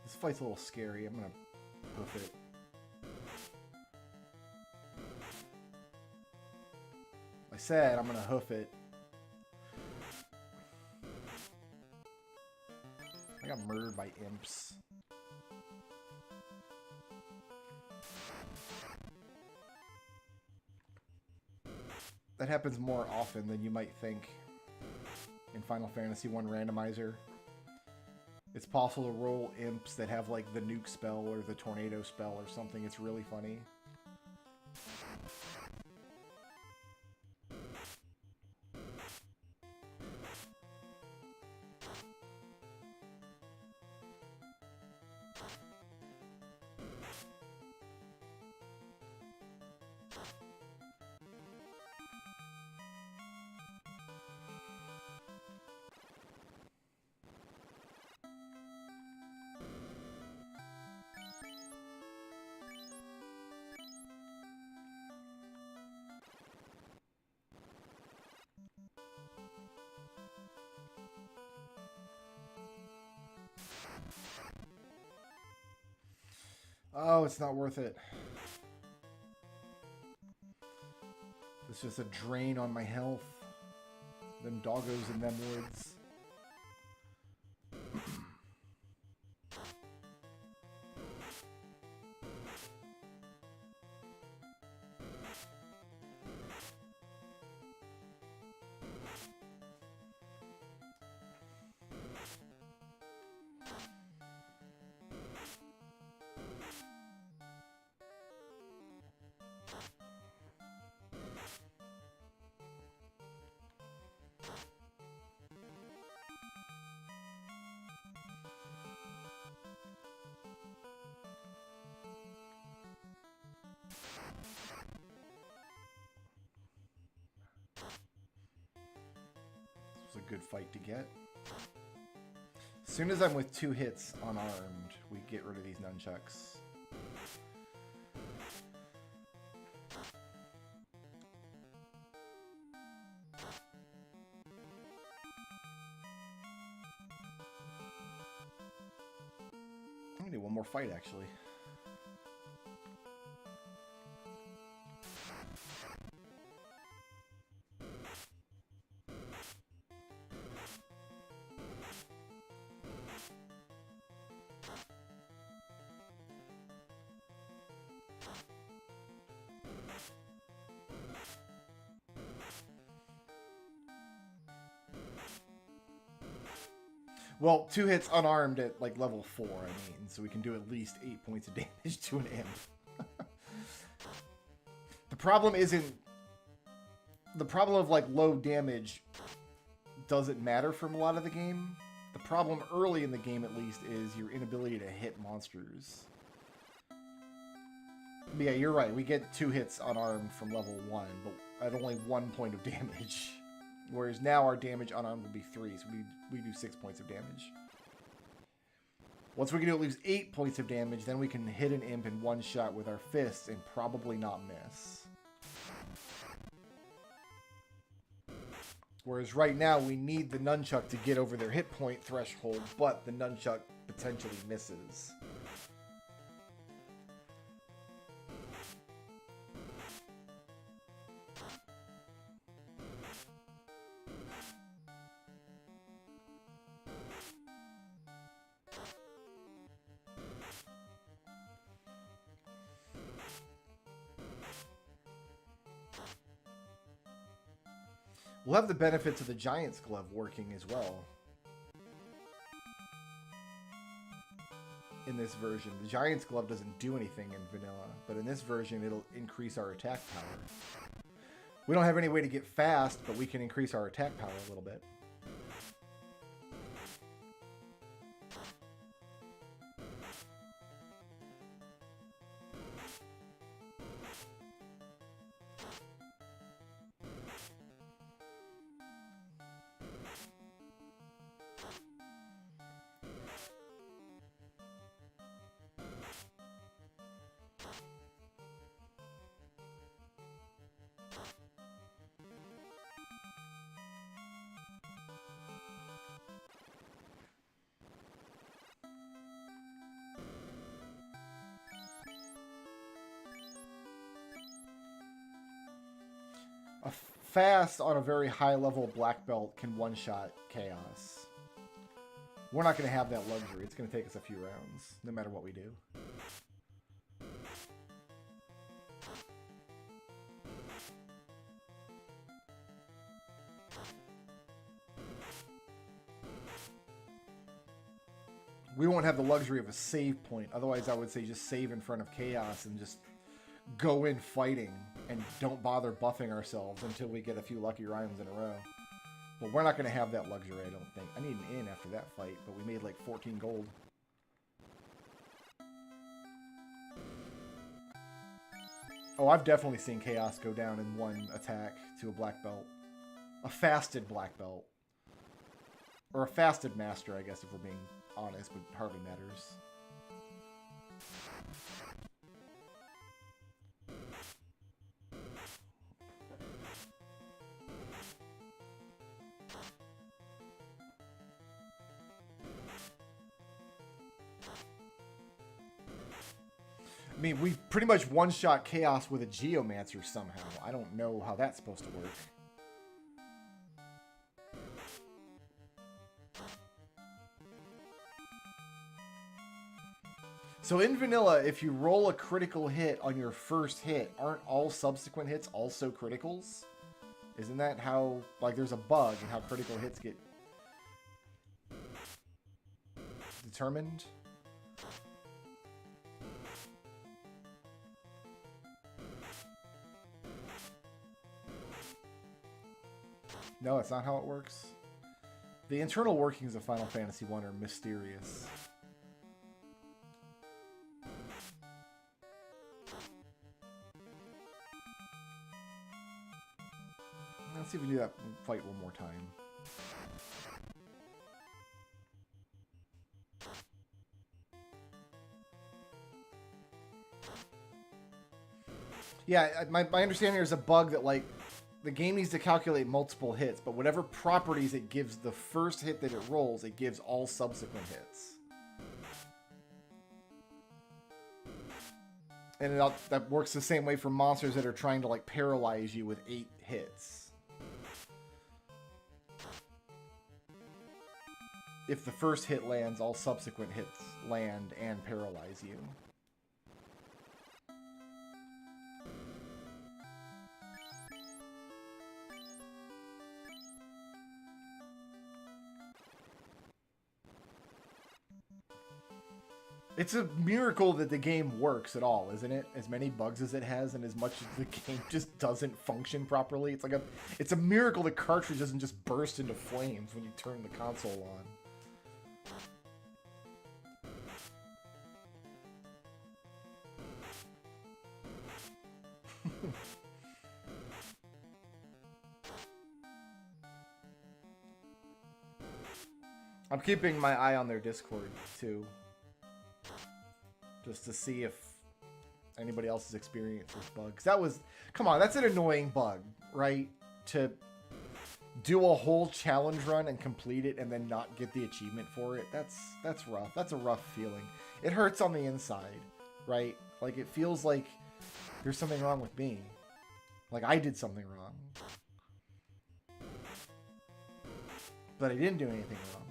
This fight's a little scary. I'm gonna hoof it. I said I'm gonna hoof it. I got murdered by imps. That happens more often than you might think in Final Fantasy 1 randomizer. It's possible to roll imps that have like the nuke spell or the tornado spell or something. It's really funny. Oh, it's not worth it. It's just a drain on my health. Them doggos in them woods. a good fight to get. As soon as I'm with 2 hits unarmed, we get rid of these nunchucks. I'm gonna do one more fight, actually. Well, 2 hits unarmed at like level 4, I mean, so we can do at least 8 points of damage to an imp. The problem isn't... The problem of like low damage doesn't matter from a lot of the game. The problem early in the game, at least, is your inability to hit monsters. But yeah, you're right. We get 2 hits unarmed from level 1, but at only 1 point of damage. Whereas now our damage unarmed will be 3, so we do 6 points of damage. Once we can do at least 8 points of damage, then we can hit an imp in one shot with our fists and probably not miss. Whereas right now we need the nunchuck to get over their hit point threshold, but the nunchuck potentially misses. We'll have the benefits of the Giant's Glove working as well. In this version. The Giant's Glove doesn't do anything in vanilla, but in this version it'll increase our attack power. We don't have any way to get fast, but we can increase our attack power a little bit. A fast on a very high level black belt can one-shot chaos. We're not going to have that luxury. It's going to take us a few rounds, no matter what we do. We won't have the luxury of a save point. Otherwise, I would say just save in front of chaos and just go in fighting and don't bother buffing ourselves until we get a few lucky rounds in a row. But we're not going to have that luxury, I don't think. I need an in after that fight, but we made like 14 gold. Oh, I've definitely seen chaos go down in one attack to a black belt. A fasted black belt. Or a fasted master, I guess, if we're being honest, but hardly matters. I mean, we pretty much one-shot Chaos with a Geomancer somehow. I don't know how that's supposed to work. So in vanilla, if you roll a critical hit on your first hit, aren't all subsequent hits also criticals? Isn't that how, like, there's a bug in how critical hits get determined? No, that's not how it works. The internal workings of Final Fantasy I are mysterious. Let's see if we can do that fight one more time. Yeah, my understanding is a bug that, like, the game needs to calculate multiple hits, but whatever properties it gives the first hit that it rolls, it gives all subsequent hits. And that works the same way for monsters that are trying to, like, paralyze you with 8 hits. If the first hit lands, all subsequent hits land and paralyze you. It's a miracle that the game works at all, isn't it? As many bugs as it has, and as much as the game just doesn't function properly. It's a miracle the cartridge doesn't just burst into flames when you turn the console on. I'm keeping my eye on their Discord, too. Just to see if anybody else has experienced this bug. 'Cause that was... Come on, that's an annoying bug, right? To do a whole challenge run and complete it and then not get the achievement for it. That's rough. That's a rough feeling. It hurts on the inside, right? Like, it feels like there's something wrong with me. Like, I did something wrong. But I didn't do anything wrong.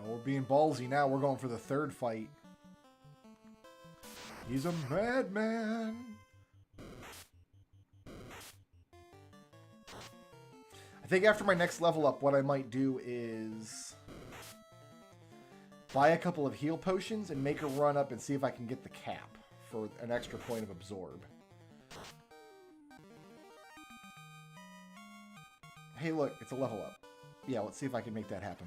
We're being ballsy now. We're going for the third fight. He's a madman. I think after my next level up, what I might do is buy a couple of heal potions and make a run up and see if I can get the cap for an extra point of absorb. Hey, look, it's a level up. Yeah, let's see if I can make that happen.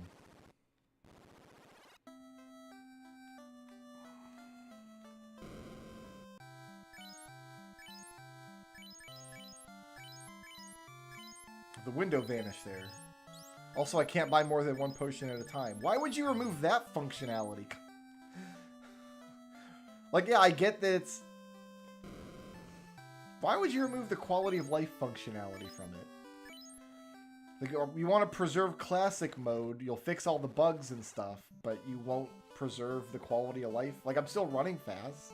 The window vanished there. Also, I can't buy more than one potion at a time. Why would you remove that functionality? Like, yeah, I get that it's... Why would you remove the quality of life functionality from it? Like, you want to preserve classic mode, you'll fix all the bugs and stuff, but you won't preserve the quality of life? Like, I'm still running fast.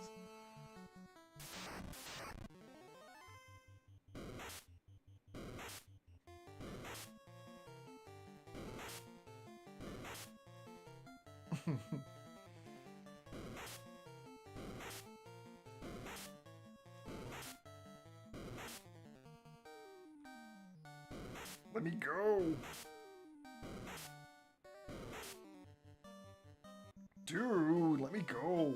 Let me go. Dude, let me go.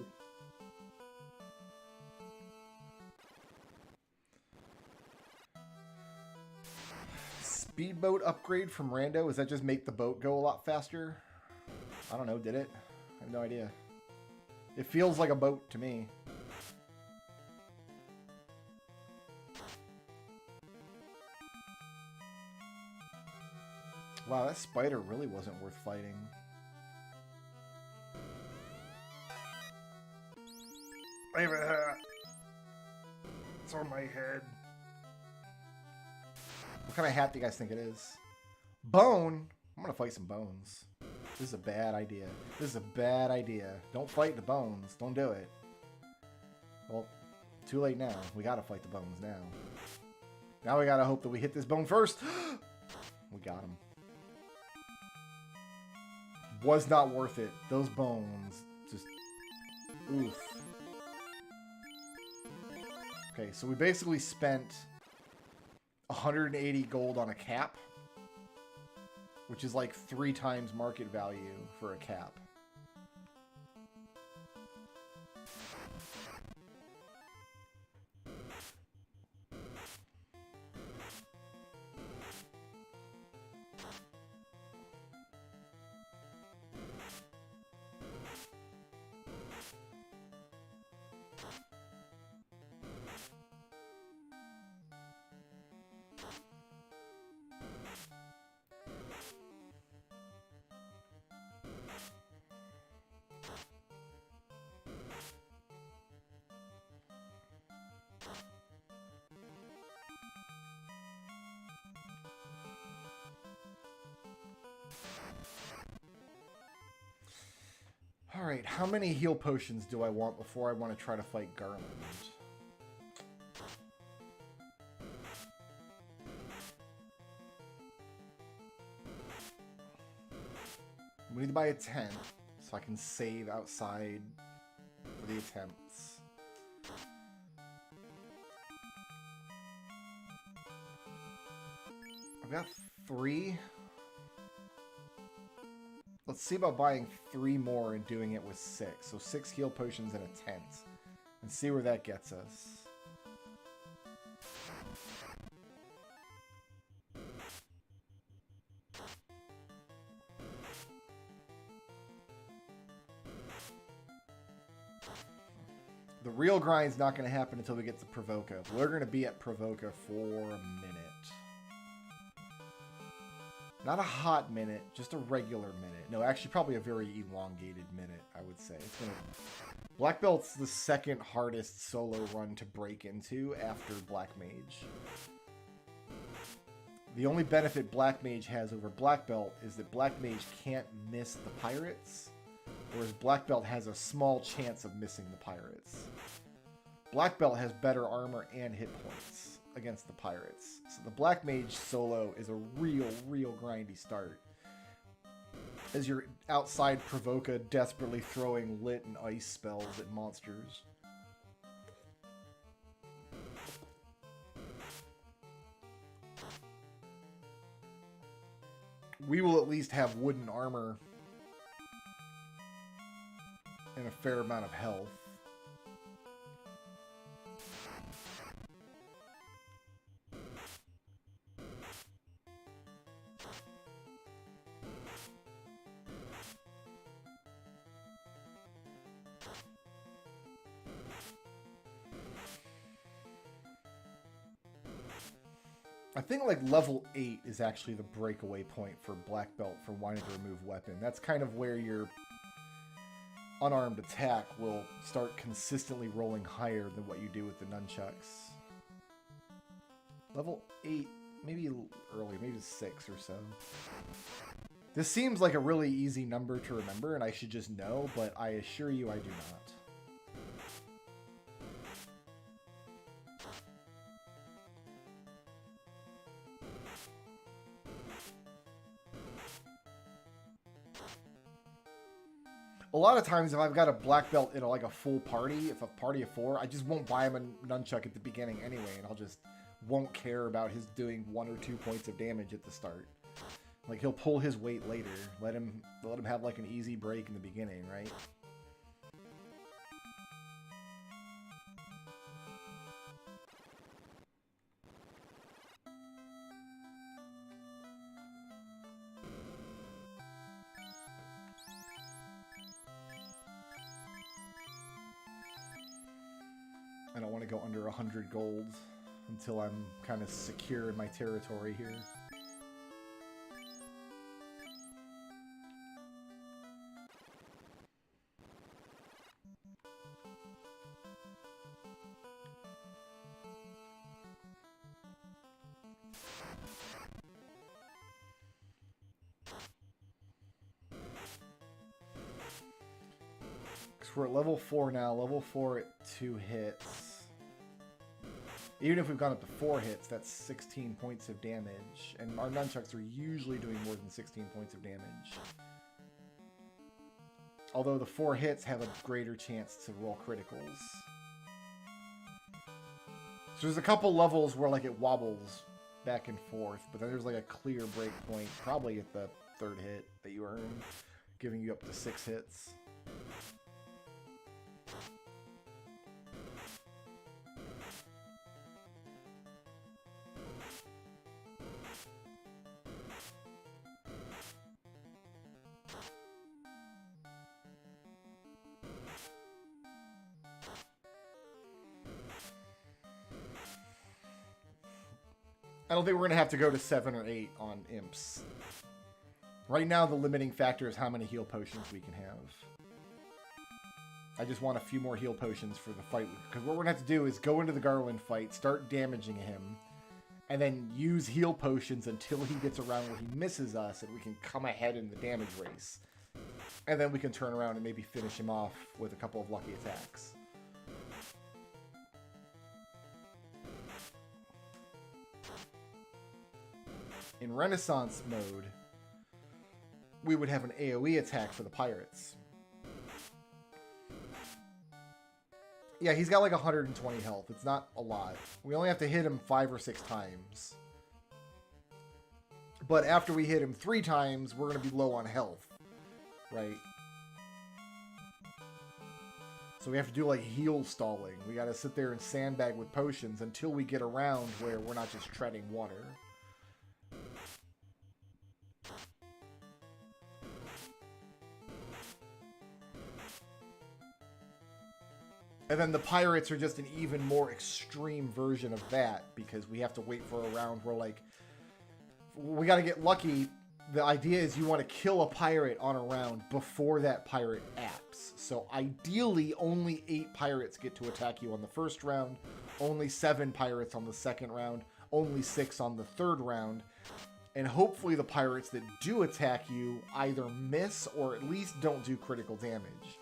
Speedboat upgrade from Rando? Does that just make the boat go a lot faster? I don't know, did it? I have no idea. It feels like a boat to me. Wow, that spider really wasn't worth fighting. I have a hat. It's on my head. What kind of hat do you guys think it is? Bone? I'm gonna fight some bones. This is a bad idea. This is a bad idea. Don't fight the bones. Don't do it. Well, too late now. We gotta fight the bones now. Now we gotta hope that we hit this bone first. We got him. Was not worth it. Those bones just... Oof. Okay, so we basically spent 180 gold on a cap, which is like 3 times market value for a cap. Alright, how many heal potions do I want before I want to try to fight Garland? We need to buy a tent so I can save outside for the attempts. I've got 3. Let's see about buying 3 more and doing it with 6. So 6 heal potions and a tent. And see where that gets us. The real grind's not going to happen until we get to Provoca. We're going to be at Provoca for a minute. Not a hot minute, just a regular minute. No, actually probably a very elongated minute, I would say. It's gonna... Black Belt's the second hardest solo run to break into after Black Mage. The only benefit Black Mage has over Black Belt is that Black Mage can't miss the pirates, whereas Black Belt has a small chance of missing the pirates. Black Belt has better armor and hit points against the pirates. So the Black Mage solo is a real grindy start. As you're outside Provoca desperately throwing lit and ice spells at monsters. We will at least have wooden armor and a fair amount of health. I think like level 8 is actually the breakaway point for Black Belt for wanting to remove weapon. That's kind of where your unarmed attack will start consistently rolling higher than what you do with the nunchucks. Level 8, maybe early, maybe 6 or so. This seems like a really easy number to remember and I should just know, but I assure you I do not. A lot of times if I've got a black belt in like a full party, if a party of 4, I just won't buy him a nunchuck at the beginning anyway, and I'll just won't care about his doing 1 or 2 points of damage at the start. Like he'll pull his weight later. Let him have like an easy break in the beginning, right? I don't want to go under 100 gold until I'm kind of secure in my territory here. Because we're at level 4 now. Level 4 at 2 hits. Even if we've gone up to 4 hits, that's 16 points of damage. And our nunchucks are usually doing more than 16 points of damage. Although the 4 hits have a greater chance to roll criticals. So there's a couple levels where like it wobbles back and forth, but then there's like a clear break point, probably at the 3rd hit that you earn, giving you up to 6 hits. I don't think we're going to have to go to 7 or 8 on imps. Right now, the limiting factor is how many heal potions we can have. I just want a few more heal potions for the fight. Because what we're going to have to do is go into the Garland fight, start damaging him, and then use heal potions until he gets around where he misses us, and we can come ahead in the damage race. And then we can turn around and maybe finish him off with a couple of lucky attacks. In Renaissance mode, we would have an AoE attack for the pirates. Yeah, he's got like 120 health. It's not a lot. We only have to hit him 5 or 6 times. But after we hit him 3 times, we're going to be low on health. Right? So we have to do like heal stalling. We got to sit there and sandbag with potions until we get around where we're not just treading water. And then the pirates are just an even more extreme version of that, because we have to wait for a round where, like, we got to get lucky. The idea is you want to kill a pirate on a round before that pirate apps. So ideally, only 8 pirates get to attack you on the first round, only 7 pirates on the second round, only 6 on the third round, and hopefully the pirates that do attack you either miss or at least don't do critical damage.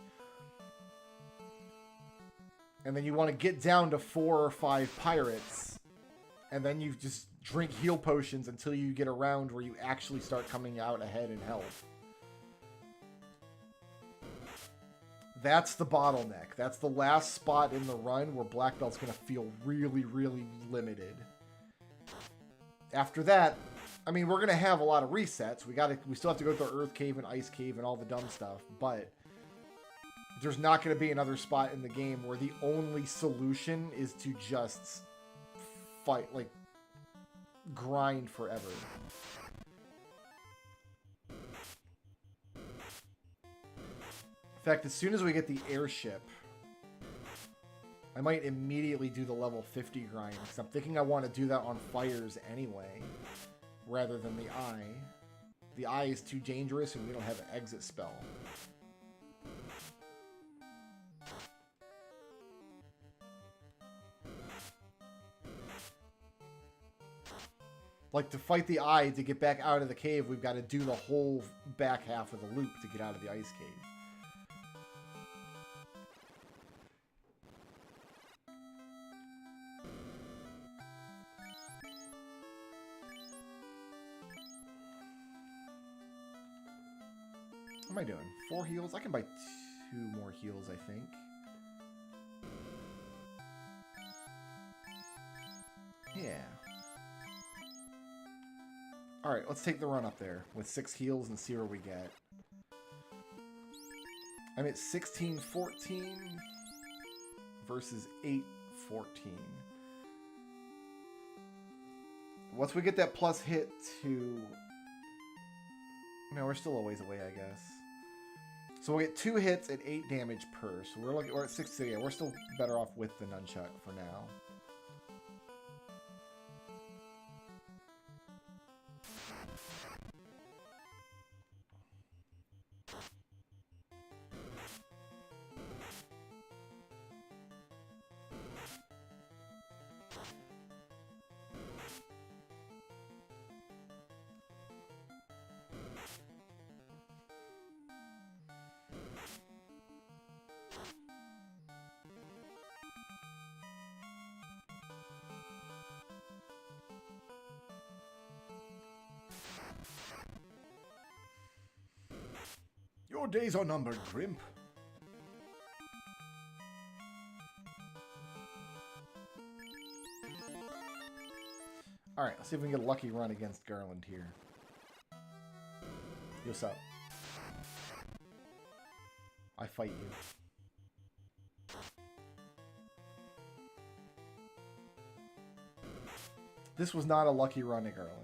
And then you want to get down to 4 or 5 pirates, and then you just drink heal potions until you get around where you actually start coming out ahead in health. That's the bottleneck. That's the last spot in the run where Black Belt's going to feel really, really limited. After that, I mean, we're going to have a lot of resets. We still have to go through Earth Cave and Ice Cave and all the dumb stuff, but there's not going to be another spot in the game where the only solution is to just fight, like, grind forever. In fact, as soon as we get the airship, I might immediately do the level 50 grind, because I'm thinking I want to do that on fires anyway, rather than the eye. The eye is too dangerous and we don't have an exit spell. Like, to fight the eye, to get back out of the cave, we've got to do the whole back half of the loop to get out of the ice cave. What am I doing? 4 heals? I can buy 2 more heals, I think. Yeah. Alright, let's take the run up there with 6 heals and see where we get. I'm at 16-14 versus 8-14. Once we get that plus hit to... No, we're still a ways away, I guess. So we'll get 2 hits at 8 damage per. So we're at 6. So yeah, we're still better off with the nunchuck for now. Your days are numbered, Grimp. Alright, let's see if we can get a lucky run against Garland here. Yo, sup? I fight you. This was not a lucky run at Garland.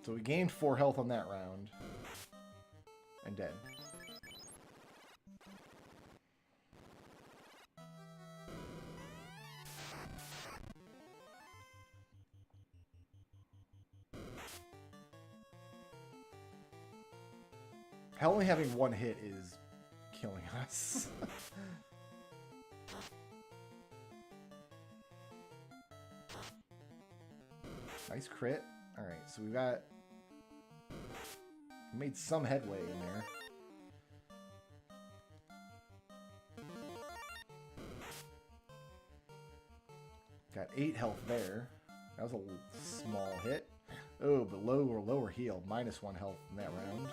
So we gained 4 health on that round. And dead. Only having one hit is killing us. Nice crit. Alright, so we made some headway in there. Got 8 health there. That was a small hit. Oh, but lower heal. -1 health in that round.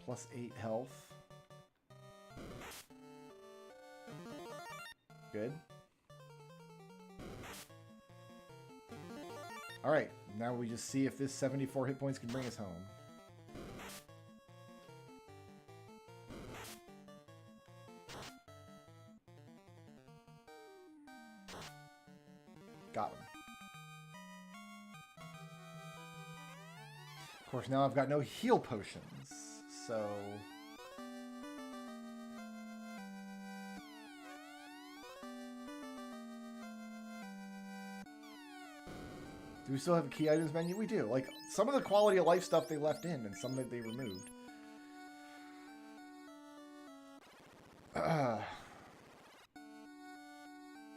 Plus 8 health. Good. Alright, now we just see if this 74 hit points can bring us home. Got him. Of course, now I've got no heal potions, so... Do we still have a key items menu? We do. Like, some of the quality of life stuff they left in, and some that they removed.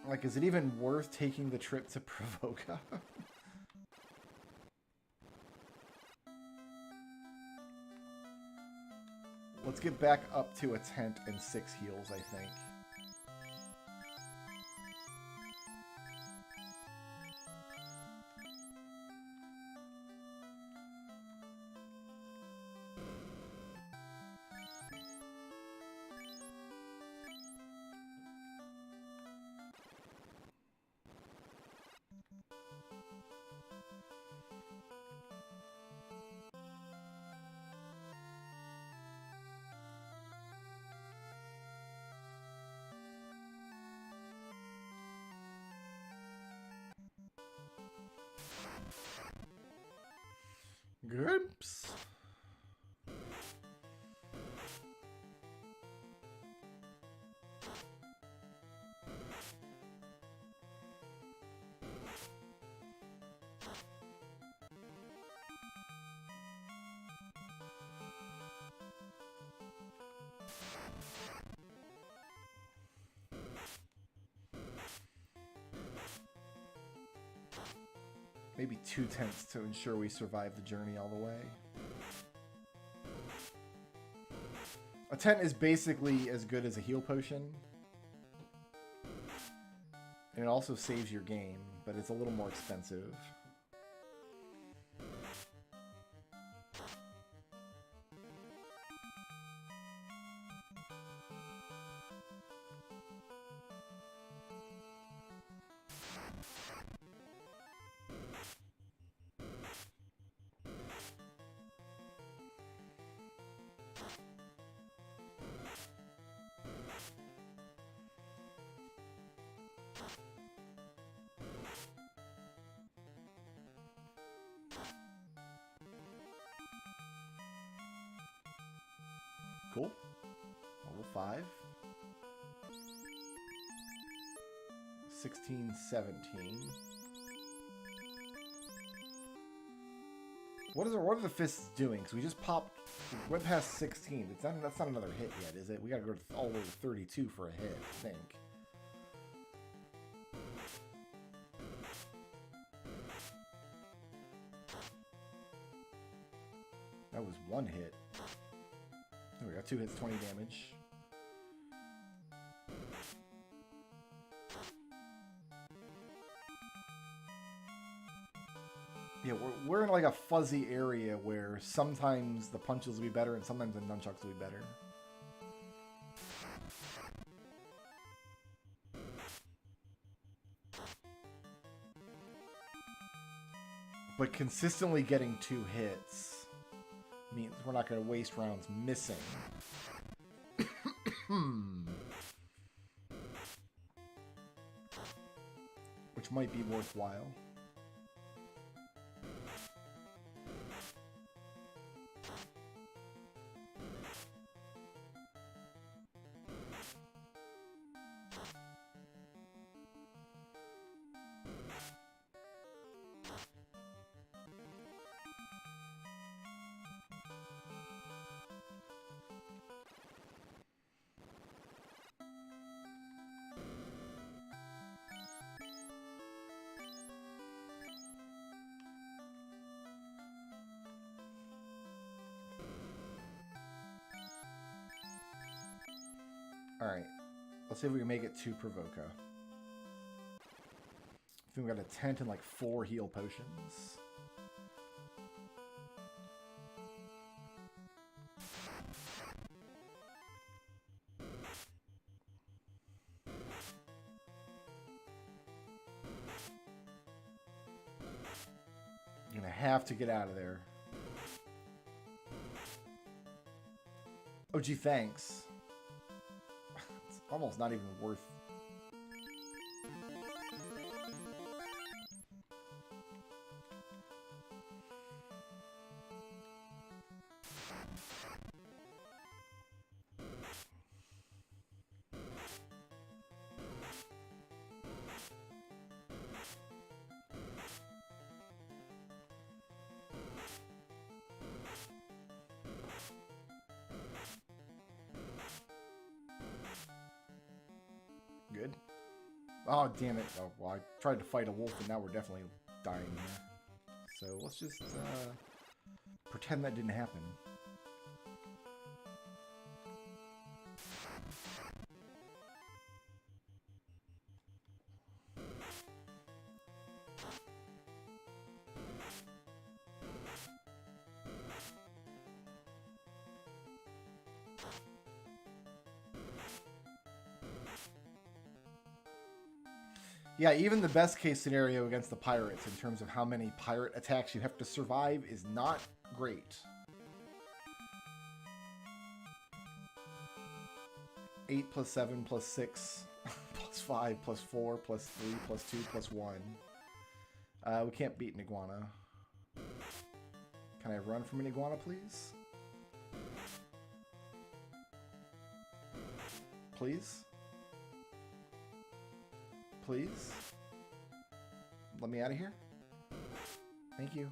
Like, is it even worth taking the trip to Pravoka? Let's get back up to a tent and 6 heals, I think. Grimps. Maybe 2 tents to ensure we survive the journey all the way. A tent is basically as good as a heal potion. And it also saves your game, but it's a little more expensive. Cool. Level 5. 16, 17. What are the fists doing? Because we just popped, went past 16. That's not another hit yet, is it? We gotta go all the way to 32 for a hit, I think. That was 1 hit. There we go, 2 hits, 20 damage. Yeah, we're in like a fuzzy area where sometimes the punches will be better and sometimes the nunchucks will be better. But consistently getting 2 hits means we're not going to waste rounds missing. Which might be worthwhile. Alright. Let's see if we can make it to Provoca. I think we got a tent and like 4 heal potions. You're gonna have to get out of there. Oh gee, thanks. It's almost not even worth. Good. Oh, damn it. Oh, well, I tried to fight a wolf, and now we're definitely dying here. So let's just pretend that didn't happen. Yeah, even the best case scenario against the pirates in terms of how many pirate attacks you have to survive is not great. 8 plus 7 plus 6 plus 5 plus 4 plus 3 plus 2 plus 1. We can't beat an iguana. Can I run from an iguana, please? Please? Please? Let me out of here? Thank you.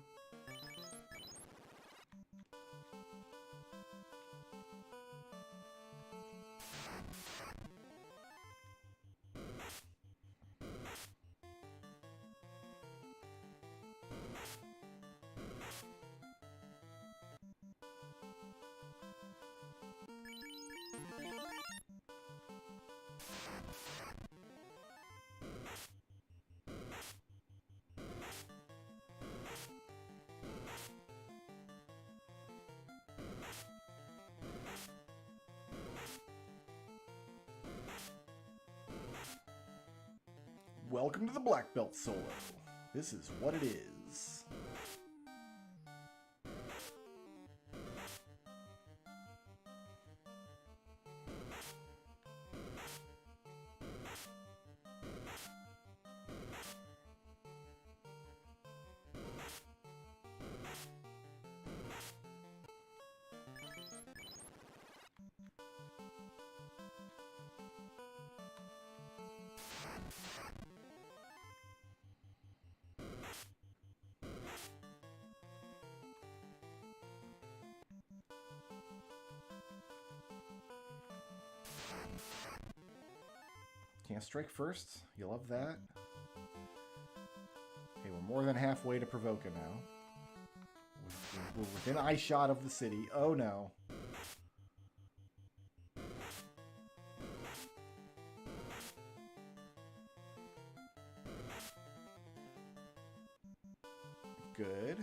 Welcome to the Black Belt Solo. This is what it is. Can't strike first. You love that. Okay, we're more than halfway to Provoca now. We're within eye shot of the city. Oh no. Good.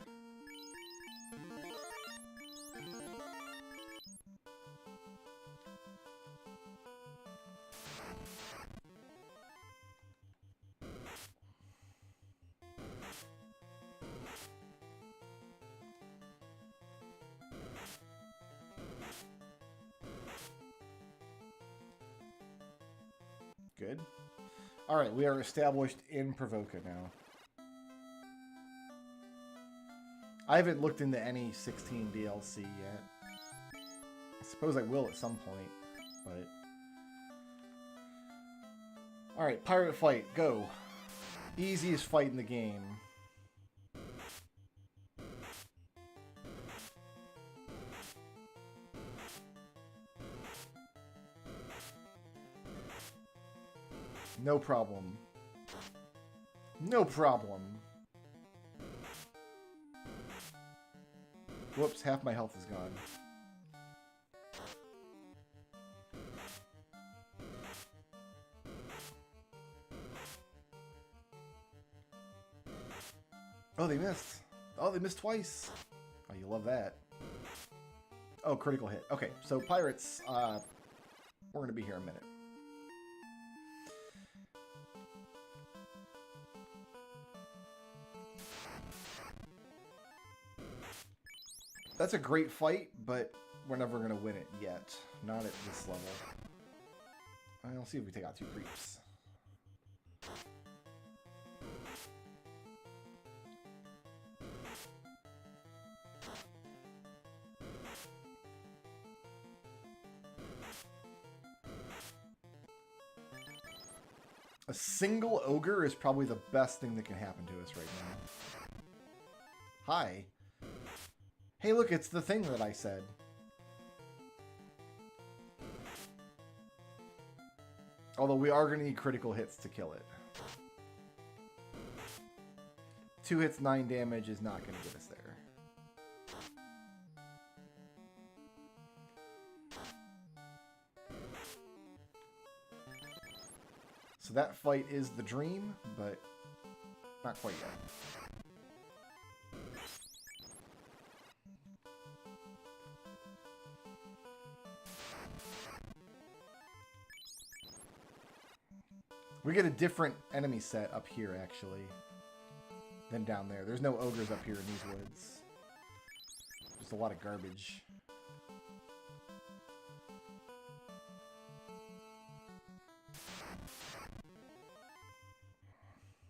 Good. Alright, we are established in Provoca now. I haven't looked into any 16 DLC yet. I suppose I will at some point, but... Alright, pirate fight, go. Easiest fight in the game. No problem. No problem. Whoops, half my health is gone. Oh, they missed. Oh, they missed twice. Oh, you love that. Oh, critical hit. Okay, so pirates, we're going to be here a minute. That's a great fight, but we're never going to win it yet. Not at this level. I'll see if we take out 2 creeps. A single ogre is probably the best thing that can happen to us right now. Hi. Hey, look, it's the thing that I said. Although we are going to need critical hits to kill it. 2 hits, 9 damage is not going to get us there. So that fight is the dream, but not quite yet. We get a different enemy set up here, actually, than down there. There's no ogres up here in these woods. Just a lot of garbage.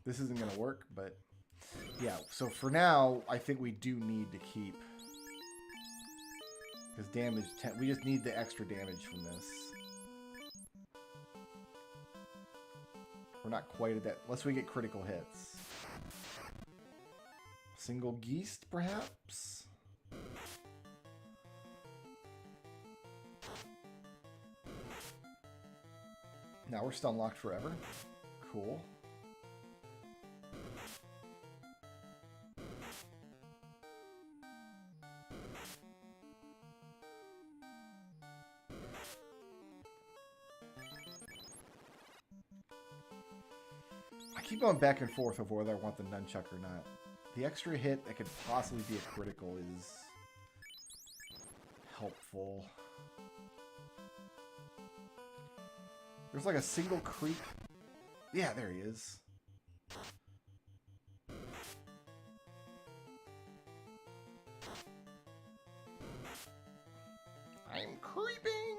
This isn't going to work, but yeah. So for now, I think we do need to keep. Because damage, we just need the extra damage from this. We're not quite at that, unless we get critical hits. Single geist, perhaps? Now we're still unlocked forever. Cool. I keep going back and forth over whether I want the nunchuck or not. The extra hit that could possibly be a critical is helpful. There's like a single creep. Yeah, there he is. I'm creeping!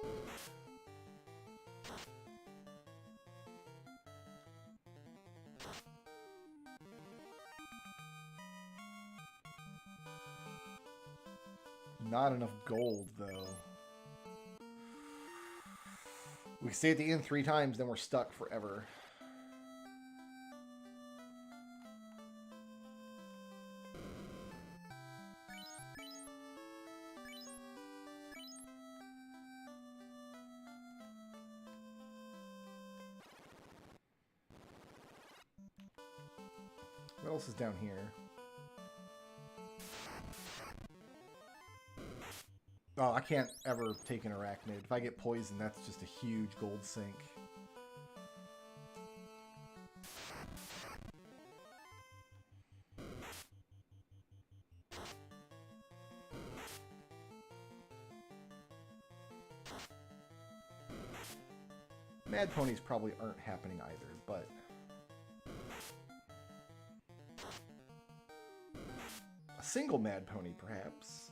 Not enough gold, though. We can stay at the inn 3 times, then we're stuck forever. What else is down here? Oh, I can't ever take an arachnid. If I get poisoned, that's just a huge gold sink. Mad ponies probably aren't happening either, but... a single mad pony, perhaps.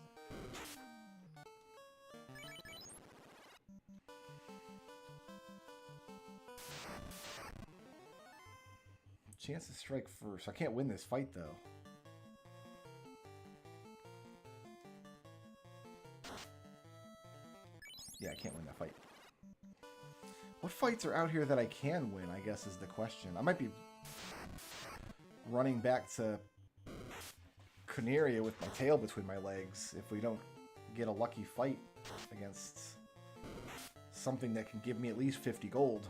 Chance to strike first. I can't win this fight, though. Yeah, I can't win that fight. What fights are out here that I can win, I guess, is the question. I might be running back to Canaria with my tail between my legs if we don't get a lucky fight against something that can give me at least 50 gold.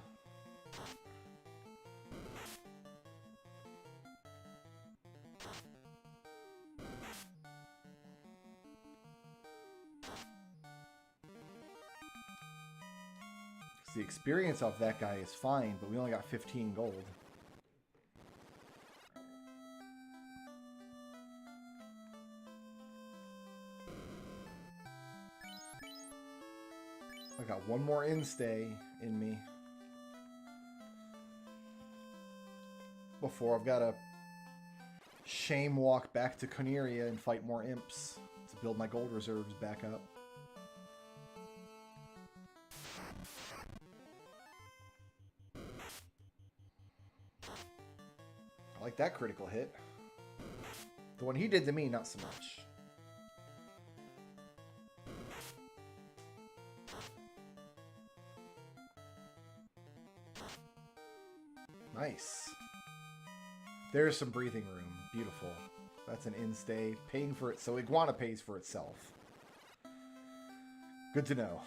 The experience off that guy is fine, but we only got 15 gold. got one more instay in me before I've got to shame walk back to Coneria and fight more imps to build my gold reserves back up. I like that critical hit. The one he did to me, not so much. Nice. There's some breathing room. Beautiful. That's an instay. Paying for it. So Iguana pays for itself. Good to know.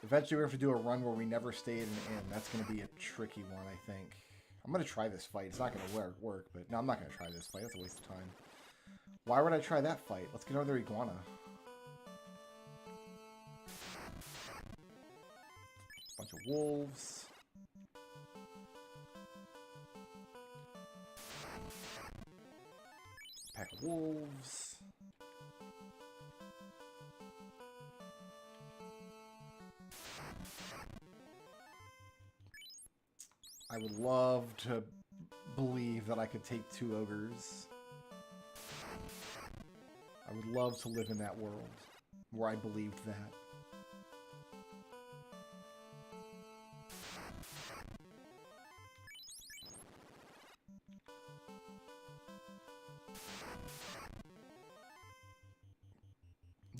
Eventually we're going to have to do a run where we never stay in an inn. That's going to be a tricky one, I think. I'm going to try this fight. It's not going to work, but no, I'm not going to try this fight. That's a waste of time. Why would I try that fight? Let's get another Iguana. Bunch of wolves. Pack of wolves. I would love to believe that I could take 2 ogres. I would love to live in that world where I believed that.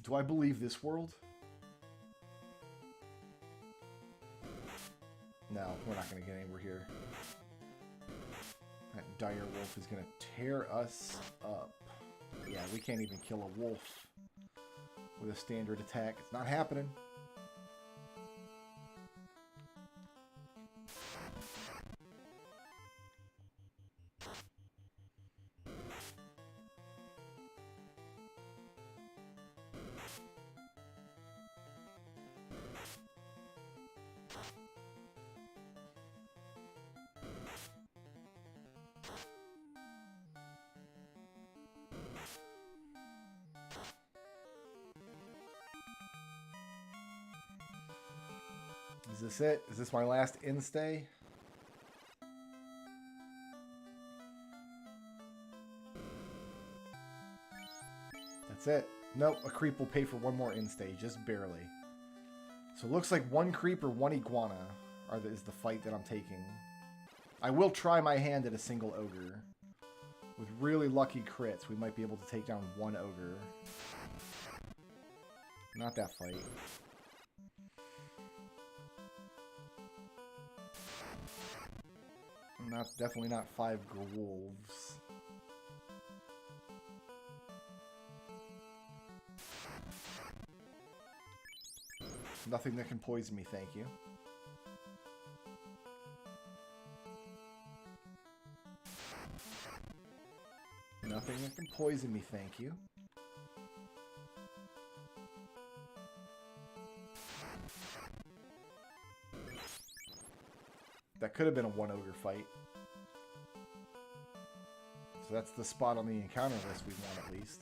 Do I believe this world? No, we're not going to get anywhere here. That dire wolf is going to tear us up. Yeah, we can't even kill a wolf with a standard attack. It's not happening. Is this it? Is this my last instay? That's it. Nope, a creep will pay for one more instay, just barely. So it looks like 1 creep or 1 iguana is the fight that I'm taking. I will try my hand at a single ogre. With really lucky crits, we might be able to take down 1 ogre. Not that fight. Definitely not 5 wolves. Nothing that can poison me, thank you. Nothing that can poison me, thank you. That could have been a 1 ogre fight. So that's the spot on the encounter list we want, at least.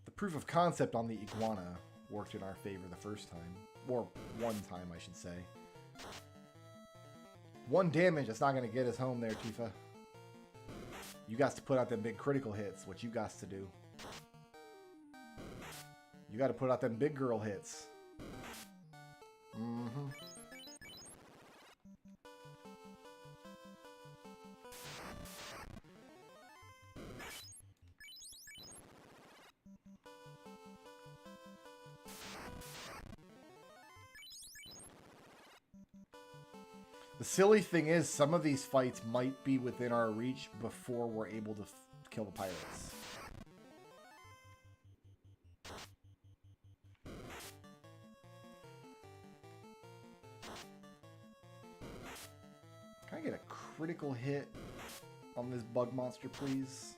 The proof of concept on the iguana worked in our favor the first time. Or 1 time, I should say. 1 damage, that's not going to get us home there, Tifa. You got to put out them big critical hits, what you got to do. You got to put out them big girl hits. Mm-hmm. The silly thing is, some of these fights might be within our reach before we're able to kill the pirates. Can I get a critical hit on this bug monster, please?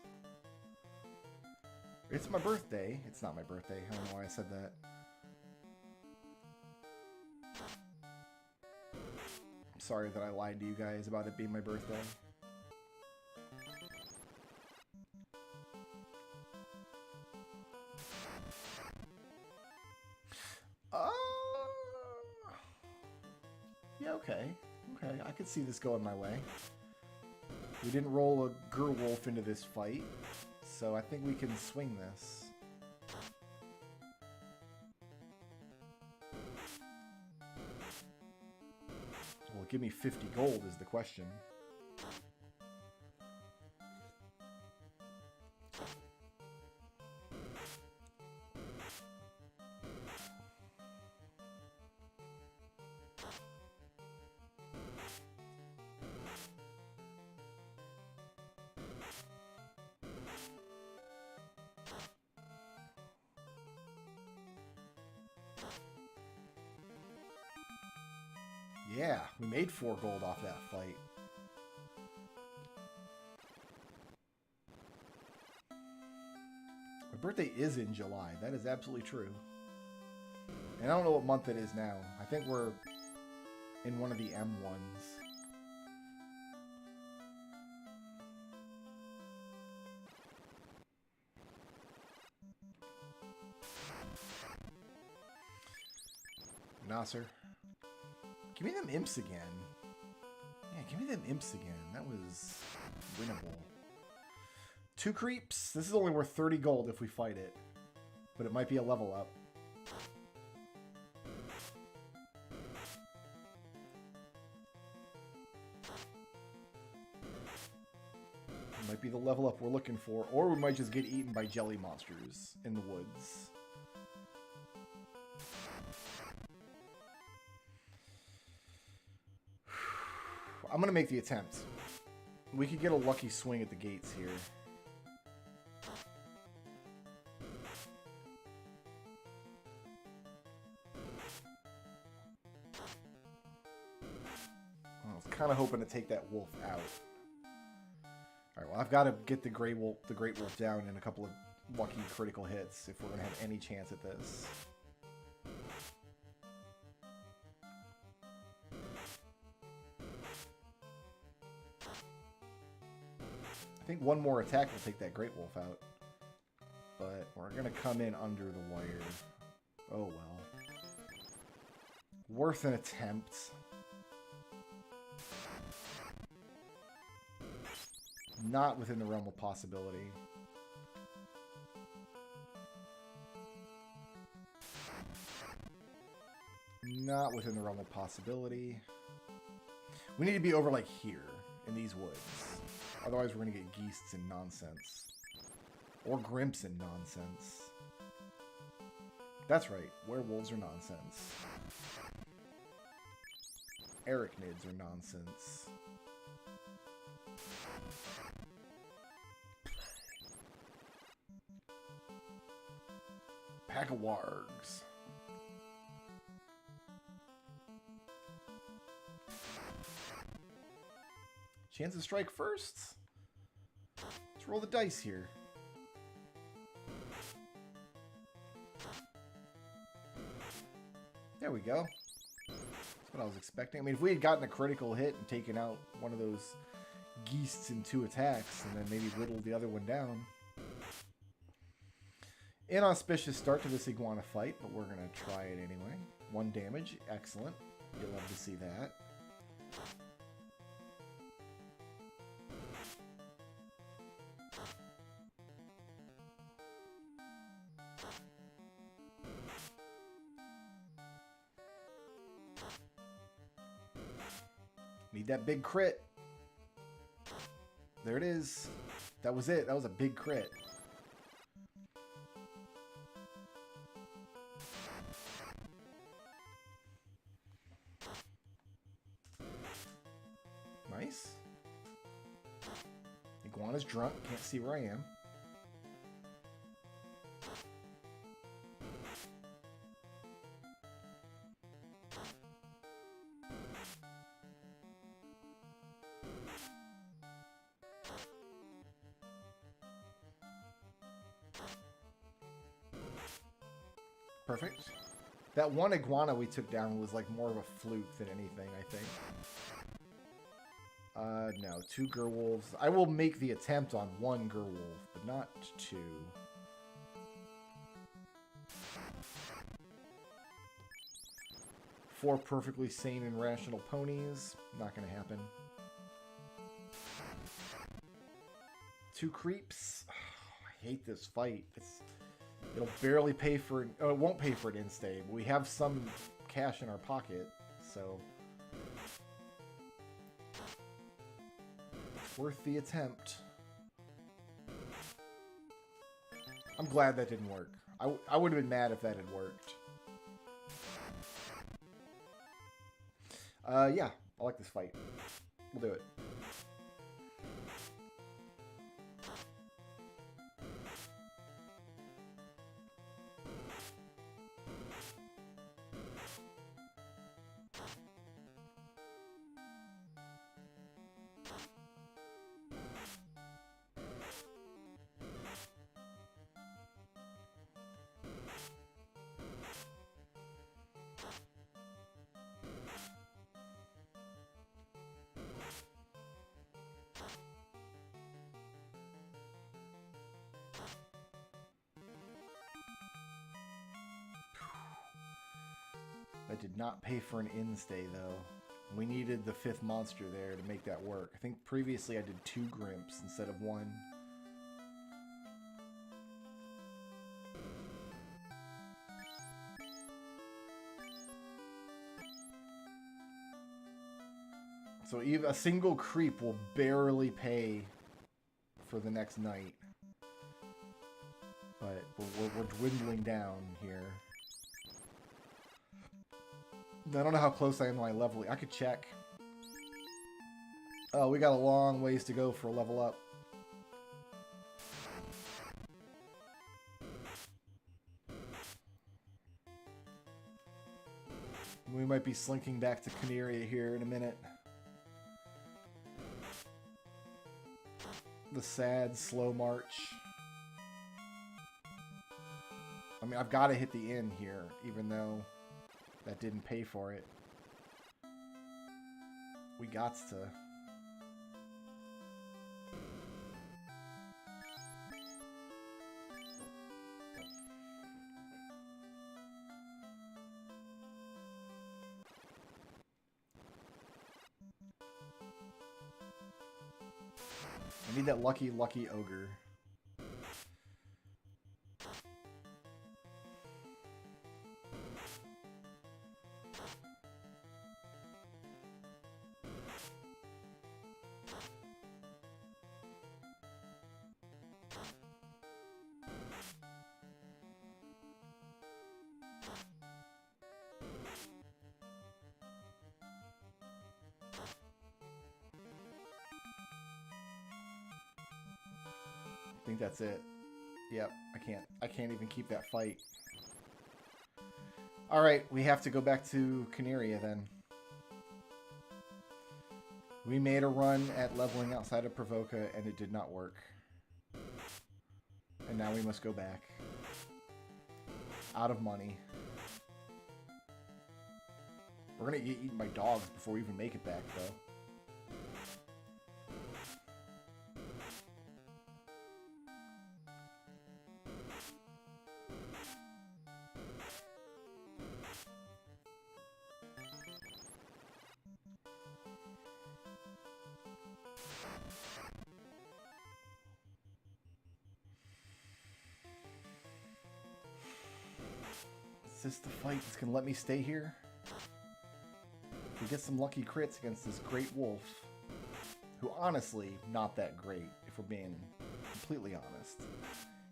It's my birthday. It's not my birthday. I don't know why I said that. I'm sorry that I lied to you guys about it being my birthday. Yeah, okay. Okay, I could see this going my way. We didn't roll a Gerwolf into this fight, so I think we can swing this. Well, give me 50 gold is the question. Yeah, we made 4 gold off that fight. My birthday is in July. That is absolutely true. And I don't know what month it is now. I think we're in one of the M1s. Nasser. Give me them imps again. Yeah, give me them imps again. That was winnable. 2 creeps. This is only worth 30 gold if we fight it. But it might be a level up. It might be the level up we're looking for. Or we might just get eaten by jelly monsters in the woods. I'm going to make the attempt. We could get a lucky swing at the gates here. I was kind of hoping to take that wolf out. Alright, well, I've got to get the Great Wolf down in a couple of lucky critical hits if we're going to have any chance at this. I think one more attack will take that Great Wolf out. But we're going to come in under the wire. Oh well. Worth an attempt. Not within the realm of possibility. Not within the realm of possibility. We need to be over like here in these woods. Otherwise we're going to get geests and nonsense. Or grimps and nonsense. That's right. Werewolves are nonsense. Arachnids are nonsense. Pack of wargs. Chance to strike first? Let's roll the dice here. There we go. That's what I was expecting. I mean, if we had gotten a critical hit and taken out one of those geests in 2 attacks, and then maybe whittled the other one down. Inauspicious start to this iguana fight, but we're going to try it anyway. 1 damage. Excellent. You'll love to see that. Need that big crit. There it is. That was it. That was a big crit. Nice. Iguana's drunk. Can't see where I am. Perfect. That one iguana we took down was like more of a fluke than anything, I think. No, 2 Gerwolves. I will make the attempt on 1 Gerwolf, but not 2. 4 perfectly sane and rational ponies. Not gonna happen. 2 creeps. Oh, I hate this fight. It'll barely pay for... Oh, it won't pay for an instay, but we have some cash in our pocket, so... It's worth the attempt. I'm glad that didn't work. I would have been mad if that had worked. Yeah, I like this fight. We'll do it. That did not pay for an instay, though. We needed the 5th monster there to make that work. I think previously I did 2 Grimps instead of 1. So even a single creep will barely pay for the next night. But we're dwindling down here. I don't know how close I am to my leveling. I could check. Oh, we got a long ways to go for a level up. We might be slinking back to Canaria here in a minute. The sad, slow march. I mean, I've got to hit the inn here, even though that didn't pay for it. We gots to. I need that lucky ogre. I think that's it. Yep, I can't even keep that fight. Alright, we have to go back to Canaria then. We made a run at leveling outside of Provoca and it did not work. And now we must go back. Out of money. We're gonna get eaten by dogs before we even make it back though. Is this the fight that's gonna let me stay here? If we get some lucky crits against this great wolf, who honestly, not that great, if we're being completely honest.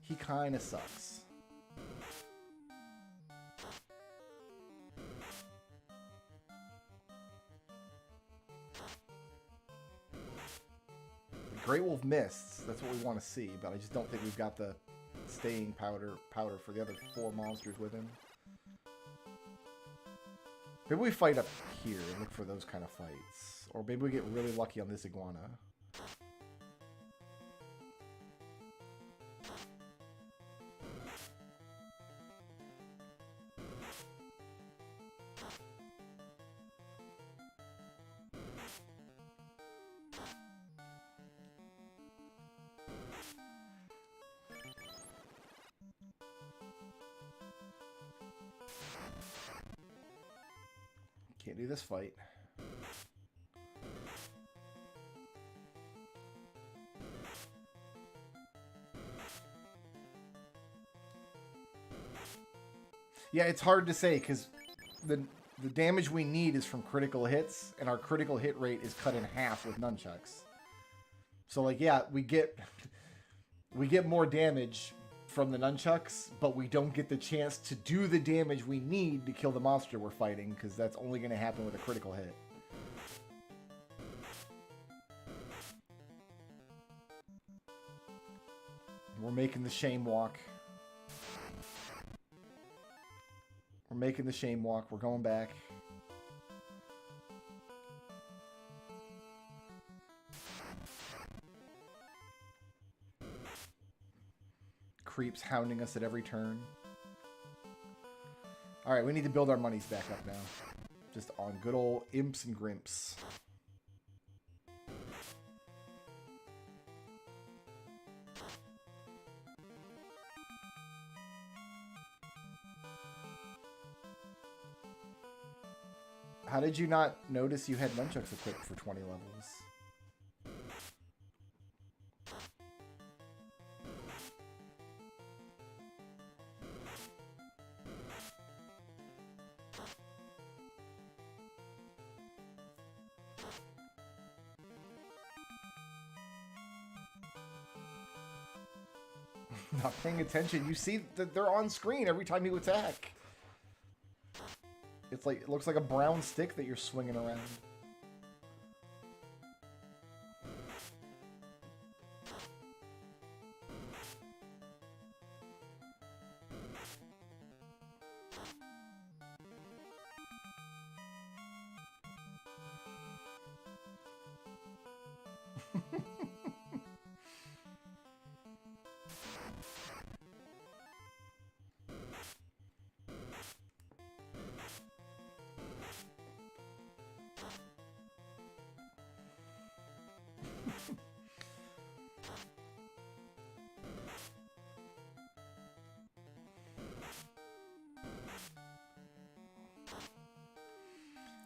He kinda sucks. The Great Wolf missed, that's what we want to see, but I just don't think we've got the staying powder for the other 4 monsters with him. Maybe we fight up here and look for those kind of fights. Or maybe we get really lucky on this iguana. Can't do this fight. Yeah, it's hard to say because the damage we need is from critical hits, and our critical hit rate is cut in half with nunchucks. So like, yeah, we get more damage from the nunchucks, but we don't get the chance to do the damage we need to kill the monster we're fighting, because that's only going to happen with a critical hit. We're making the shame walk. We're making the shame walk. We're going back. Creeps hounding us at every turn. Alright, we need to build our monies back up now. Just on good old imps and grimps. How did you not notice you had nunchucks equipped for 20 levels? Not paying attention. You see that they're on screen every time you attack. It's like, it looks like a brown stick that you're swinging around.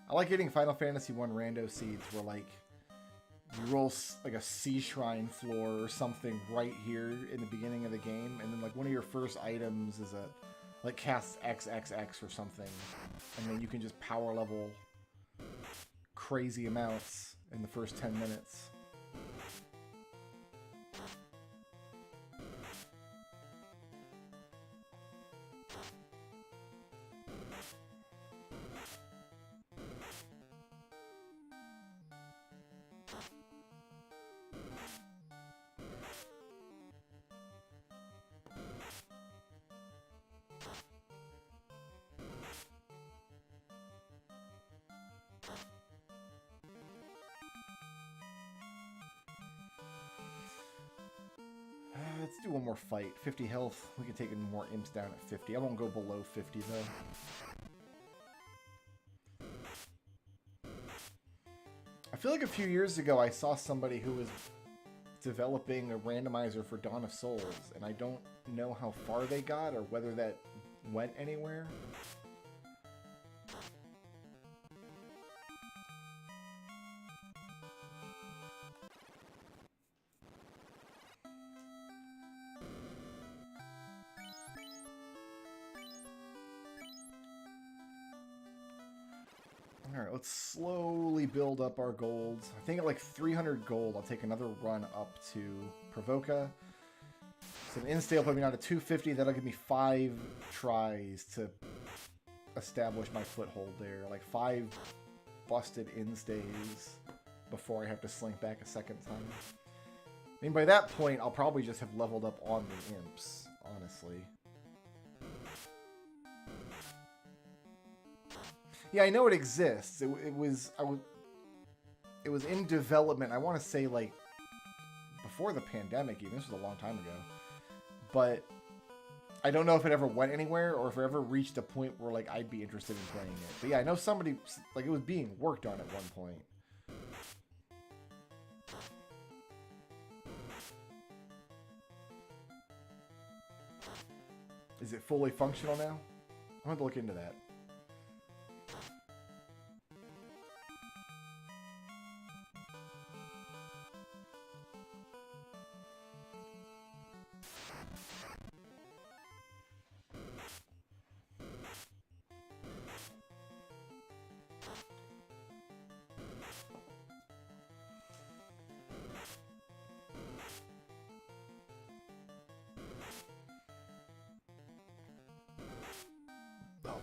I like getting Final Fantasy 1 rando seeds where, like, you roll like a sea shrine floor or something right here in the beginning of the game, and then like one of your first items is a like cast XXX or something, and then you can just power level crazy amounts in the first 10 minutes. Let's do one more fight. 50 health. We can take more imps down at 50. I won't go below 50 though. I feel like a few years ago I saw somebody who was developing a randomizer for Dawn of Souls, and I don't know how far they got or whether that went anywhere. Alright, let's slowly build up our golds. I think at like 300 gold, I'll take another run up to Provoca. So an in-stay will put me down to 250. That'll give me 5 tries to establish my foothold there. Like 5 busted in-stays before I have to slink back a second time. I mean, by that point, I'll probably just have leveled up on the imps, honestly. Yeah, I know it exists. It was in development. I want to say like before the pandemic. Even this was a long time ago. But I don't know if it ever went anywhere or if it ever reached a point where like I'd be interested in playing it. But yeah, I know somebody like it was being worked on at one point. Is it fully functional now? I'm going to look into that.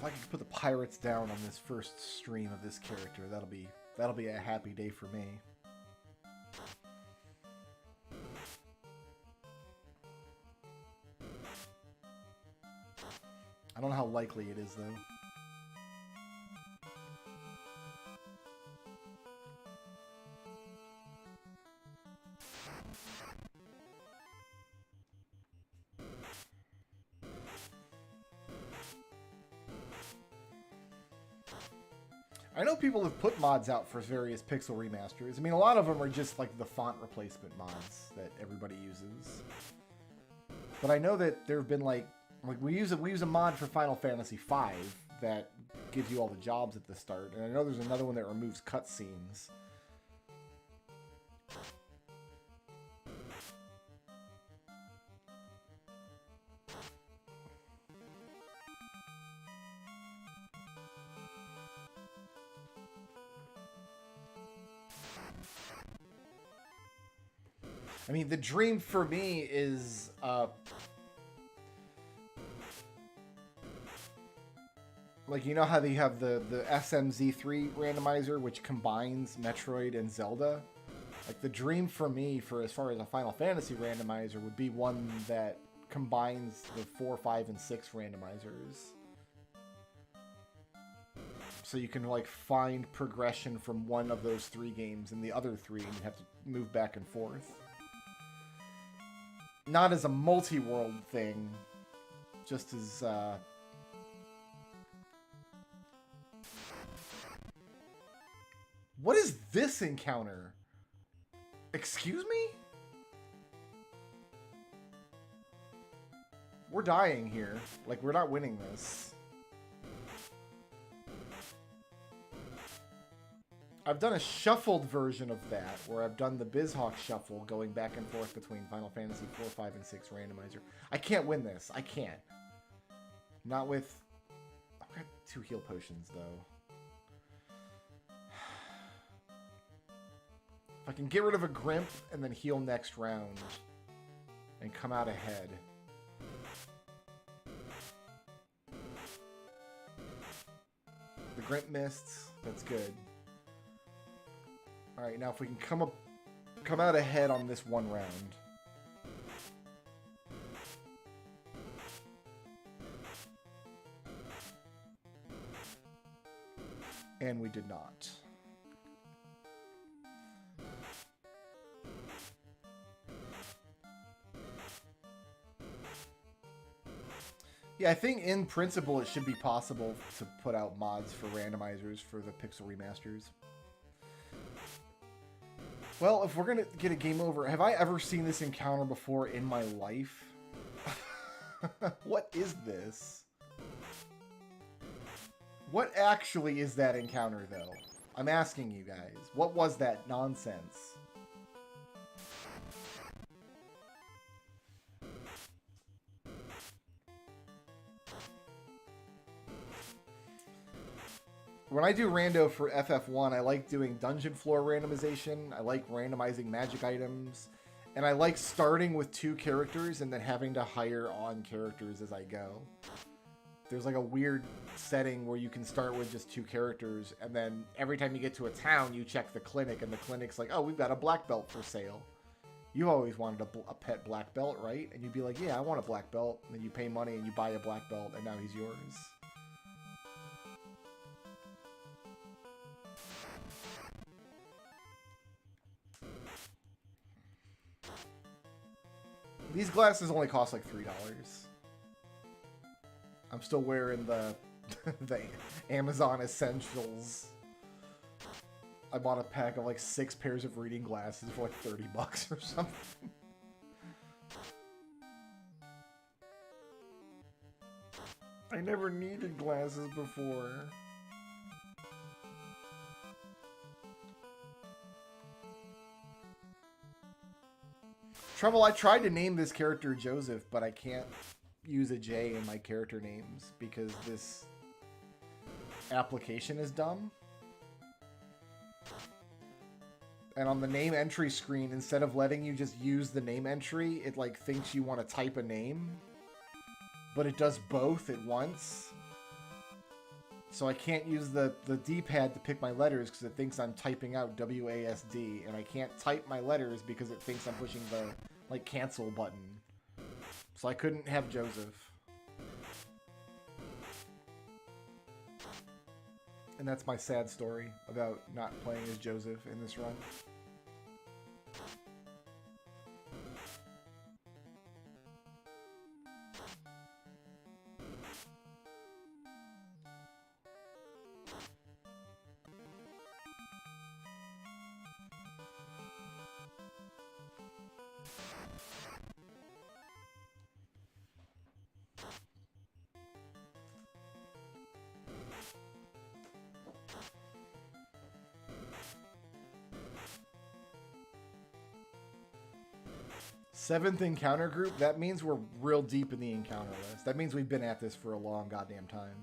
if I could put the pirates down on this first stream of this character, that'll be a happy day for me. I don't know how likely it is, though. I know people have put mods out for various pixel remasters. I mean, a lot of them are just like the font replacement mods that everybody uses. But I know that there have been like we use a mod for Final Fantasy V that gives you all the jobs at the start, and I know there's another one that removes cutscenes. I mean, the dream for me is like, you know how they have the SMZ3 randomizer, which combines Metroid and Zelda? Like, the dream for me, for as far as a Final Fantasy randomizer, would be one that combines the 4, 5, and 6 randomizers. So you can, like, find progression from one of those 3 games in the other 3, and you have to move back and forth. Not as a multi-world thing, just as, What is this encounter? Excuse me? We're dying here. Like, we're not winning this. I've done a shuffled version of that, where I've done the BizHawk shuffle, going back and forth between Final Fantasy 4, 5, and 6 randomizer. I can't win this. I can't. Not with... I've got 2 heal potions, though. If I can get rid of a Grimp and then heal next round and come out ahead. The Grimp missed. That's good. All right, now if we can come out ahead on this one round. And we did not. Yeah, I think in principle it should be possible to put out mods for randomizers for the pixel remasters. Well, if we're going to get a game over, have I ever seen this encounter before in my life? What is this? What actually is that encounter, though? I'm asking you guys. What was that nonsense? When I do rando for FF1, I like doing dungeon floor randomization, I like randomizing magic items, and I like starting with 2 characters and then having to hire on characters as I go. There's like a weird setting where you can start with just 2 characters, and then every time you get to a town, you check the clinic, and the clinic's like, oh, we've got a black belt for sale. You always wanted a pet black belt, right? And you'd be like, yeah, I want a black belt. And then you pay money and you buy a black belt, and now he's yours. These glasses only cost like $3. I'm still wearing the the Amazon Essentials. I bought a pack of like 6 pairs of reading glasses for like $30 or something. I never needed glasses before. Trouble, I tried to name this character Joseph, but I can't use a J in my character names because this application is dumb. And on the name entry screen, instead of letting you just use the name entry, it like thinks you want to type a name, but it does both at once. So I can't use the D-pad to pick my letters because it thinks I'm typing out WASD, and I can't type my letters because it thinks I'm pushing the, like, cancel button. So I couldn't have Joseph. And that's my sad story about not playing as Joseph in this run. Seventh encounter group, that means we're real deep in the encounter list. That means we've been at this for a long goddamn time.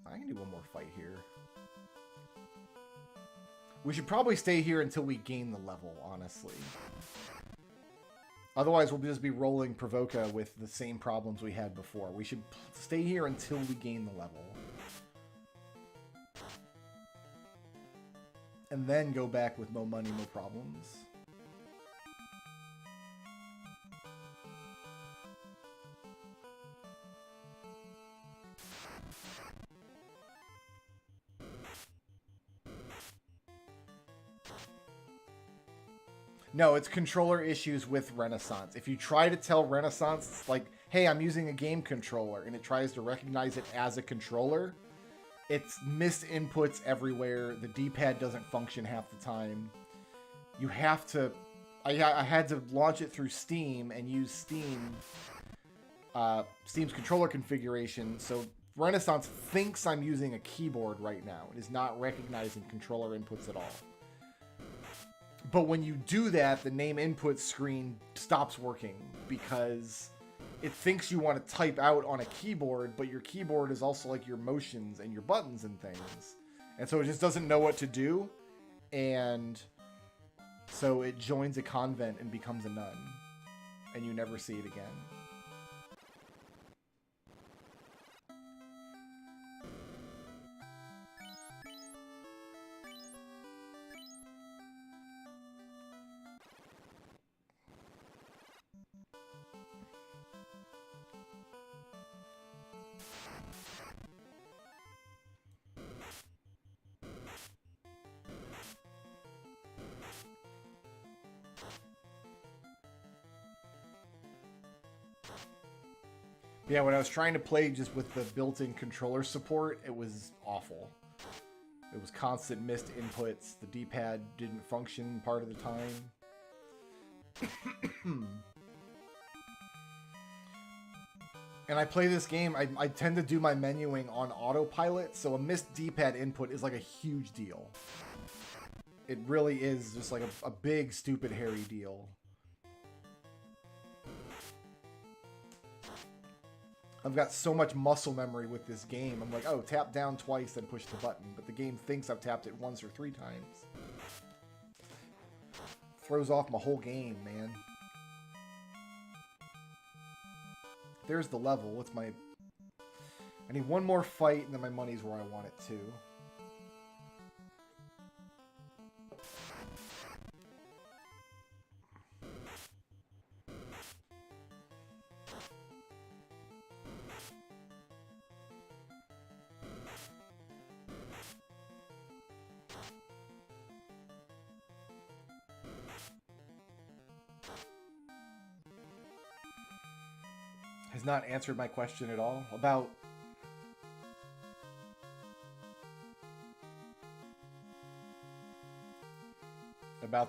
I can do one more fight here. We should probably stay here until we gain the level, honestly. Otherwise, we'll just be rolling Provoca with the same problems we had before. We should stay here until we gain the level. And then go back with no money, no problems. No, it's controller issues with Renaissance. If you try to tell Renaissance, like, hey, I'm using a game controller, and it tries to recognize it as a controller, it's missed inputs everywhere. The D-pad doesn't function half the time. You have to... I had to launch it through Steam and use Steam's controller configuration, so Renaissance thinks I'm using a keyboard right now. It is not recognizing controller inputs at all. But when you do that, the name input screen stops working because it thinks you want to type out on a keyboard, but your keyboard is also like your motions and your buttons and things. And so it just doesn't know what to do. And so it joins a convent and becomes a nun. And you never see it again. Yeah, when I was trying to play just with the built-in controller support, it was awful. It was constant missed inputs. The D-pad didn't function part of the time. And I play this game, I tend to do my menuing on autopilot, so a missed D-pad input is like a huge deal. It really is just like a big, stupid, hairy deal. I've got so much muscle memory with this game. I'm like, oh, tap down twice, then push the button. But the game thinks I've tapped it once or 3 times. Throws off my whole game, man. There's the level. What's my... I need one more fight, and then my money's where I want it to. Has not answered my question at all about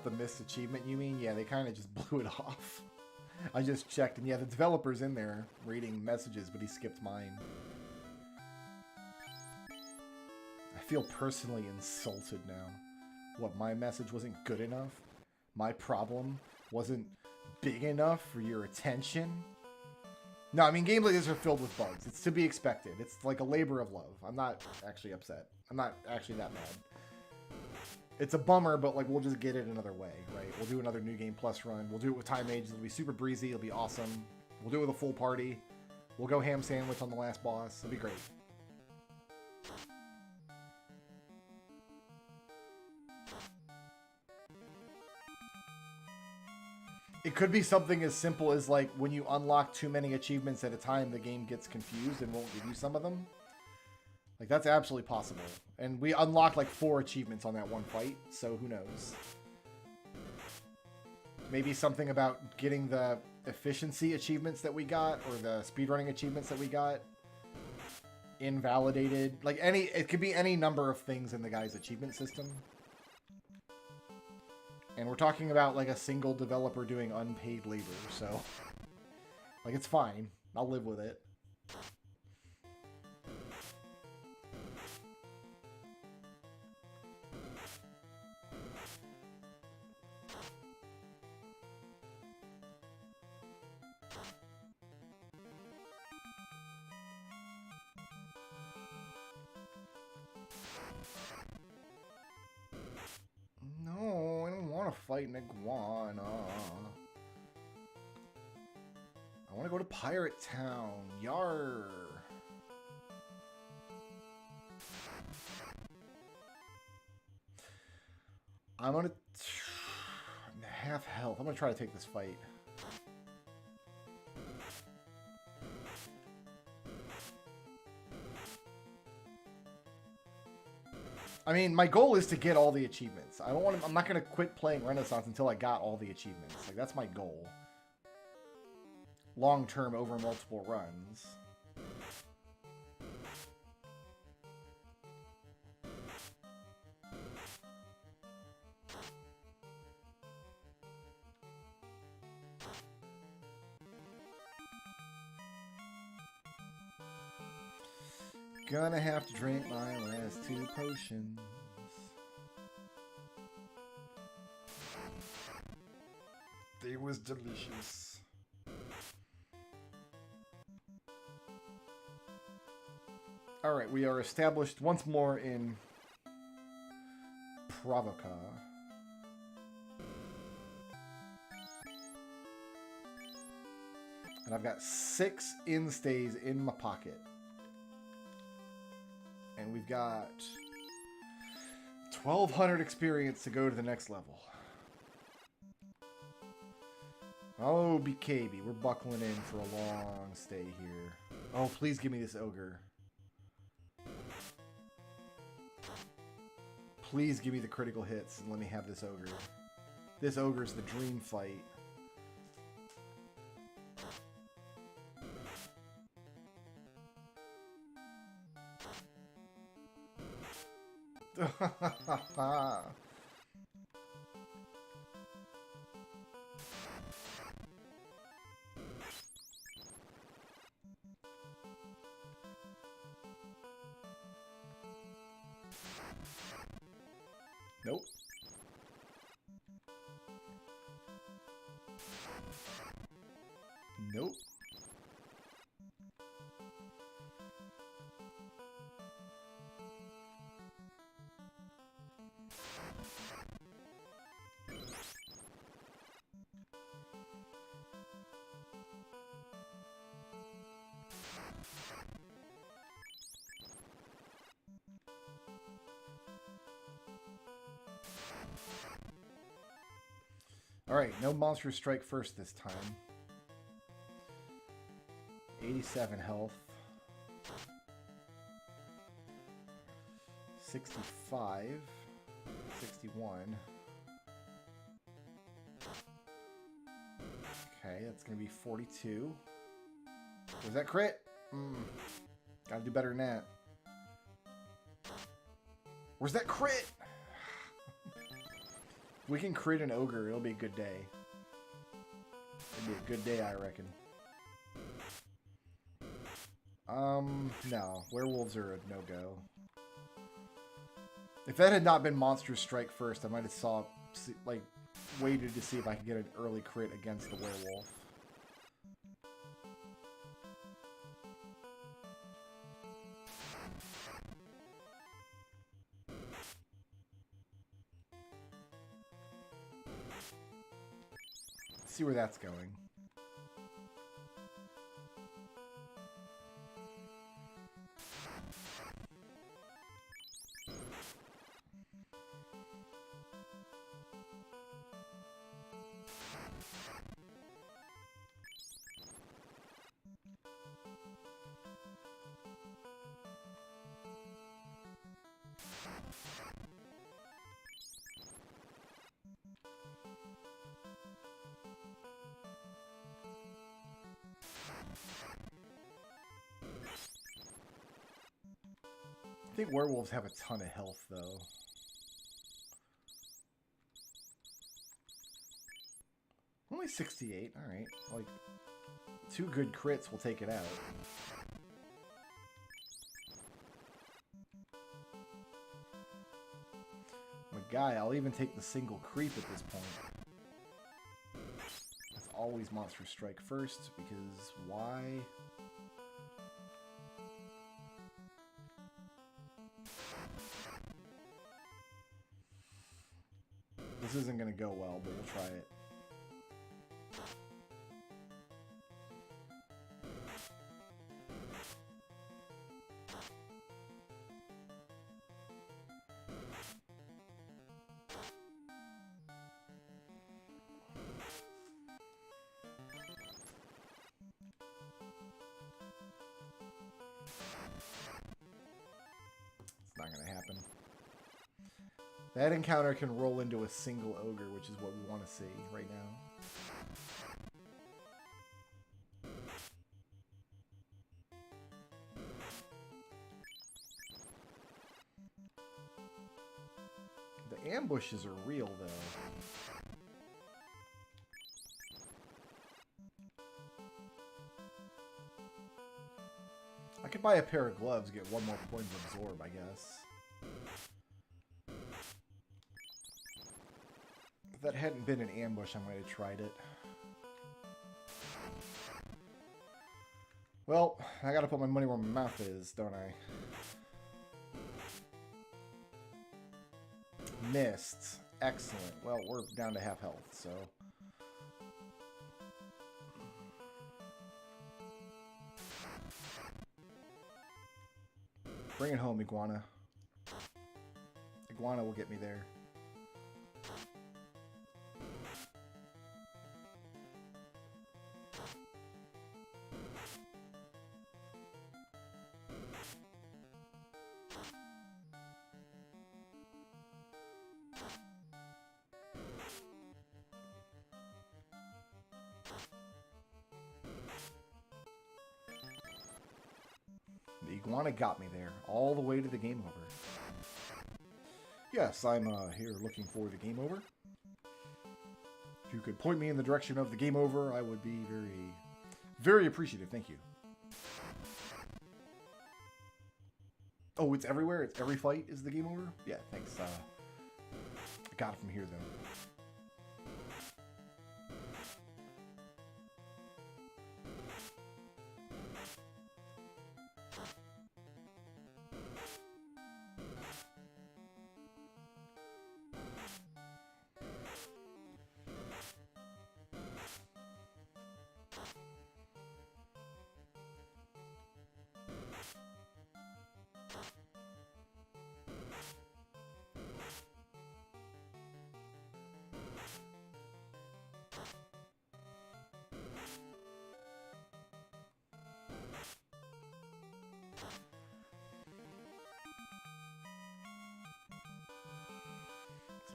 the missed achievement, you mean? Yeah, they kind of just blew it off. I just checked, and yeah, the developer's in there reading messages, but he skipped mine. I feel personally insulted now. What, my message wasn't good enough? My problem wasn't big enough for your attention? No, I mean, games like this are filled with bugs. It's to be expected. It's like a labor of love. I'm not actually upset. I'm not actually that mad. It's a bummer, but like we'll just get it another way, right? We'll do another New Game Plus run. We'll do it with Time Age. It'll be super breezy. It'll be awesome. We'll do it with a full party. We'll go ham sandwich on the last boss. It'll be great. It could be something as simple as like when you unlock too many achievements at a time, the game gets confused and won't give you some of them. Like that's absolutely possible. And we unlocked like 4 achievements on that one fight, so who knows? Maybe something about getting the efficiency achievements that we got or the speedrunning achievements that we got invalidated. Like it could be any number of things in the guy's achievement system. And we're talking about like a single developer doing unpaid labor, so like it's fine. I'll live with it. No, I don't want to fight an iguana. I want to go to Pirate Town. Yar. I'm gonna half health. I'm gonna try to take this fight. I mean, my goal is to get all the achievements. I don't want to, I'm not going to quit playing Renaissance until I got all the achievements. Like, that's my goal. Long term over multiple runs. Gonna have to drink my last 2 potions. They was delicious. Alright, we are established once more in Provoca. And I've got 6 instays in my pocket. And we've got 1,200 experience to go to the next level. Oh, BKB, we're buckling in for a long stay here. Oh, please give me this ogre. Please give me the critical hits and let me have this ogre. This ogre's the dream fight. Nope. Nope. Alright, no monster strike first this time. 87 health. 65. 61. Okay, that's going to be 42. Was that crit? Gotta do better than that. Where's that crit? If we can crit an ogre, it'll be a good day. It'll be a good day, I reckon. No. Werewolves are a no-go. If that had not been Monster Strike first, I might have waited to see if I could get an early crit against the werewolf. see where that's going. I think werewolves have a ton of health, though. Only 68. All right. Like, 2 good crits will take it out. I'm a guy. I'll even take the single creep at this point. That's always monster strike first, because why? This isn't going to go well, but we'll try it. It's not going to happen. That encounter can roll into a single ogre, which is what we want to see right now. The ambushes are real, though. I could buy a pair of gloves, get 1 more point of absorb, I guess. If that hadn't been an ambush, I might have tried it. Well, I gotta put my money where my mouth is, don't I? Missed. Excellent. Well, we're down to half health, so... Bring it home, Iguana. Iguana will get me there. The iguana got me there, all the way to the game over. Yes, I'm here looking for the game over. If you could point me in the direction of the game over, I would be very, very appreciative. Thank you. Oh, it's everywhere? It's every fight is the game over? Yeah, thanks. I got it from here, though.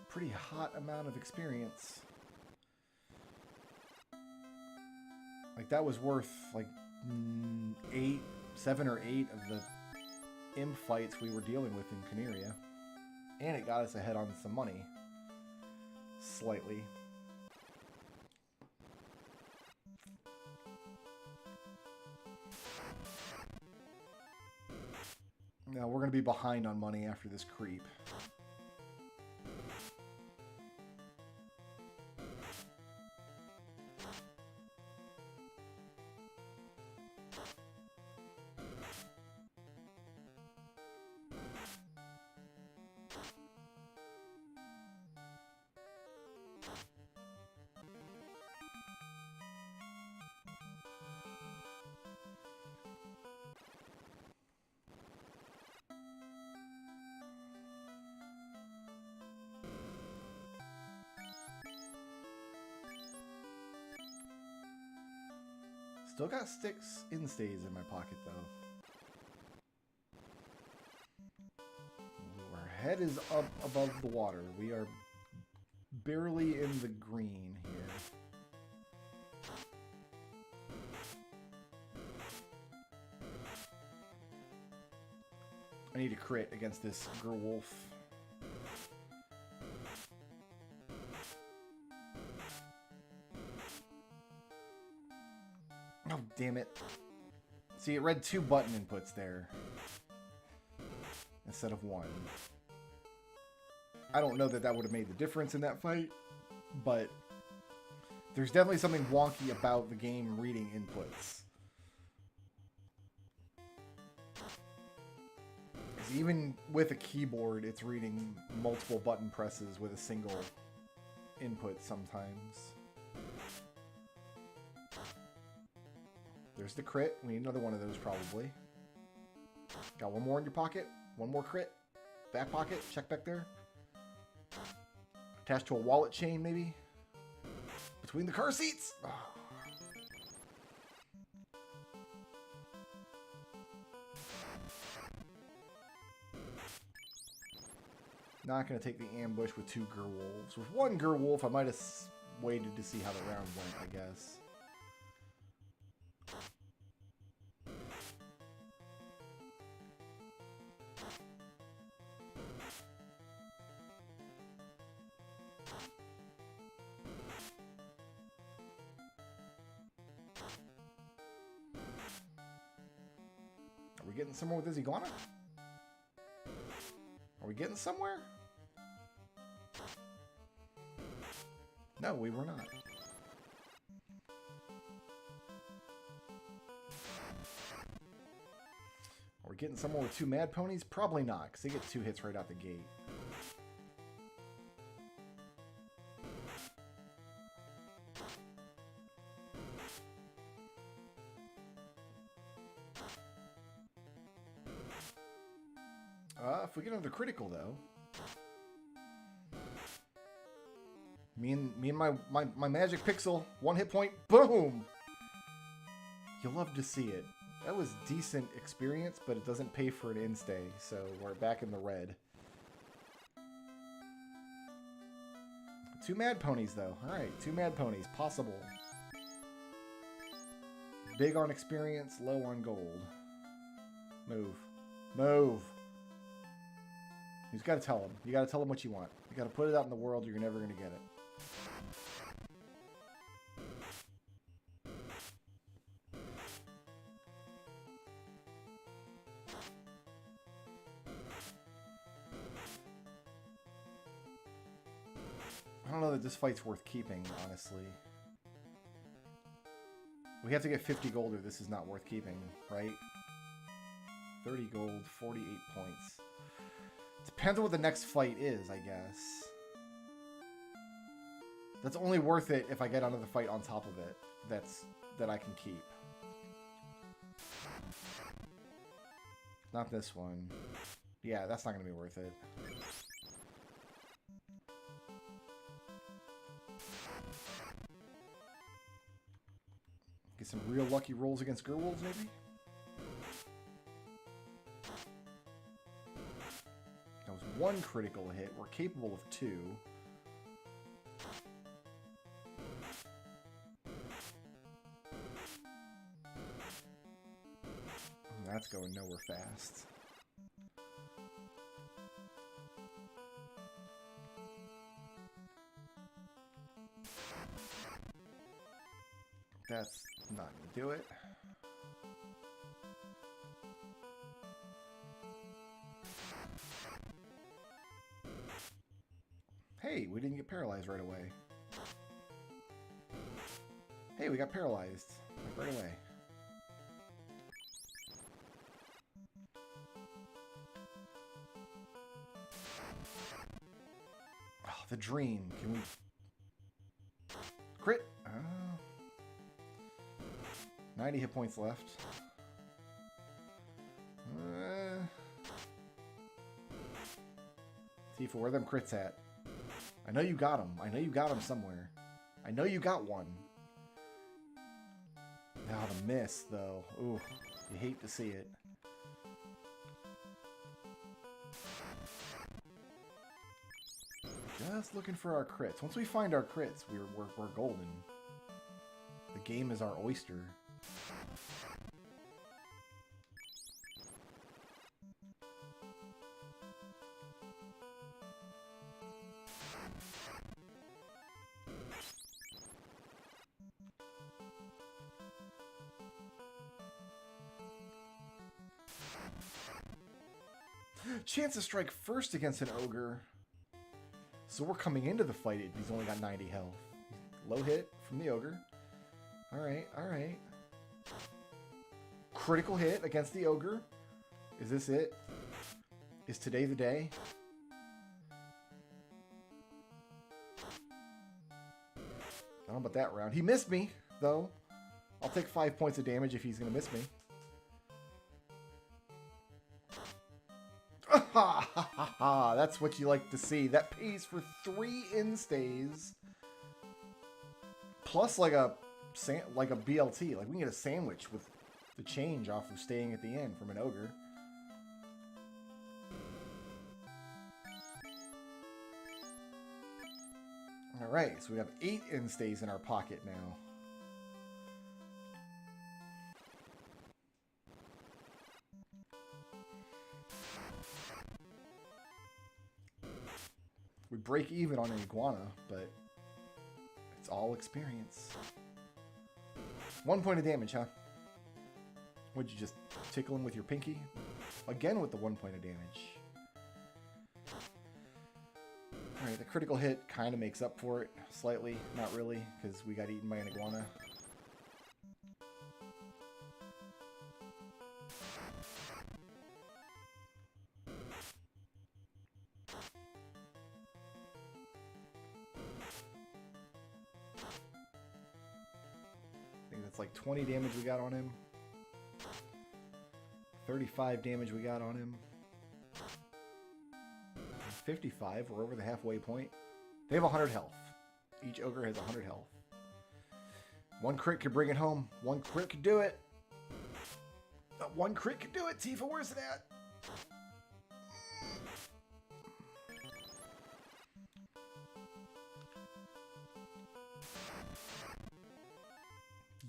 Pretty hot amount of experience. Like, that was worth like 7 or 8 of the imp fights we were dealing with in Caneria. And it got us ahead on some money. Slightly. Now we're going to be behind on money after this creep. Still got 6 instays in my pocket, though. Our head is up above the water. We are barely in the green here. I need a crit against this Gerwolf. Oh, damn it. See, it read 2 button inputs there instead of 1. I don't know that that would have made the difference in that fight, but there's definitely something wonky about the game reading inputs. Even with a keyboard, it's reading multiple button presses with a single input sometimes. There's the crit. We need another one of those probably. Got one more in your pocket. One more crit. Back pocket. Check back there. Attached to a wallet chain maybe. Between the car seats. Oh. Not going to take the ambush with 2 Gerwolves. With 1 Gerwolf, I might have waited to see how the round went, I guess. Are we getting somewhere with this iguana? Are we getting somewhere? No, we were not. Are we getting somewhere with 2 mad ponies? Probably not, because they get 2 hits right out the gate. If we get another critical, though. Me and my magic pixel, 1 hit point, boom! You'll love to see it. That was decent experience, but it doesn't pay for an instay, so we're back in the red. 2 mad ponies, though. Alright, 2 mad ponies, possible. Big on experience, low on gold. Move. Move! You just gotta tell them. You gotta tell them what you want. You gotta put it out in the world, or you're never gonna get it. I don't know that this fight's worth keeping, honestly. We have to get 50 gold or this is not worth keeping, right? 30 gold, 48 points. Depends on what the next fight is, I guess. That's only worth it if I get another fight on top of it. That I can keep. Not this one. Yeah, that's not going to be worth it. Get some real lucky rolls against Gerwolves, maybe? That was 1 critical hit. We're capable of 2. That's going nowhere fast. That's not going to do it. Hey, we didn't get paralyzed right away. Hey, we got paralyzed. Like right away. Oh, the dream. Can we... Crit? 90 hit points left. Tifa, where are them crits at? I know you got them. I know you got them somewhere. I know you got one. Oh, the miss, though. Ooh, you hate to see it. Just looking for our crits. Once we find our crits, we're golden. The game is our oyster. Chance to strike first against an ogre. So we're coming into the fight. He's only got 90 health. Low hit from the ogre. Alright, alright. Critical hit against the ogre. Is this it? Is today the day? I don't know about that round. He missed me, though. I'll take 5 points of damage if he's going to miss me. Ha ha ha ha! That's what you like to see. That pays for 3 instays. Plus like a BLT. Like we can get a sandwich with the change off of staying at the end from an ogre. Alright, so we have 8 instays in our pocket now. We break even on an iguana, but it's all experience. 1 point of damage, huh? Would you just tickle him with your pinky? Again with the 1 point of damage. Alright, the critical hit kind of makes up for it. Slightly. Not really, because we got eaten by an iguana. It's like 20 damage we got on him. 35 damage we got on him. 55, we're over the halfway point. They have 100 health. Each ogre has 100 health. 1 crit could bring it home. 1 crit could do it. 1 crit could do it. Tifa, where's it at?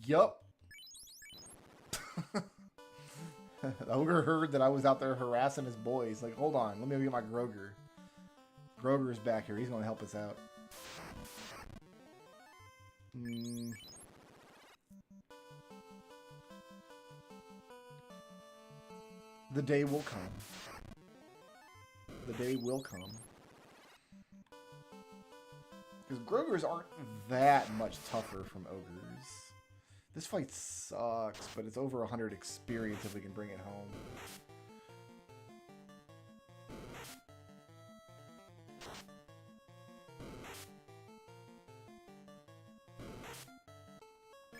Yup. The ogre heard that I was out there harassing his boys. Like, hold on, let me go get my Groger. Groger's back here. He's going to help us out. The day will come. The day will come. Because Grogers aren't that much tougher from ogres. This fight sucks, but it's over 100 experience if we can bring it home.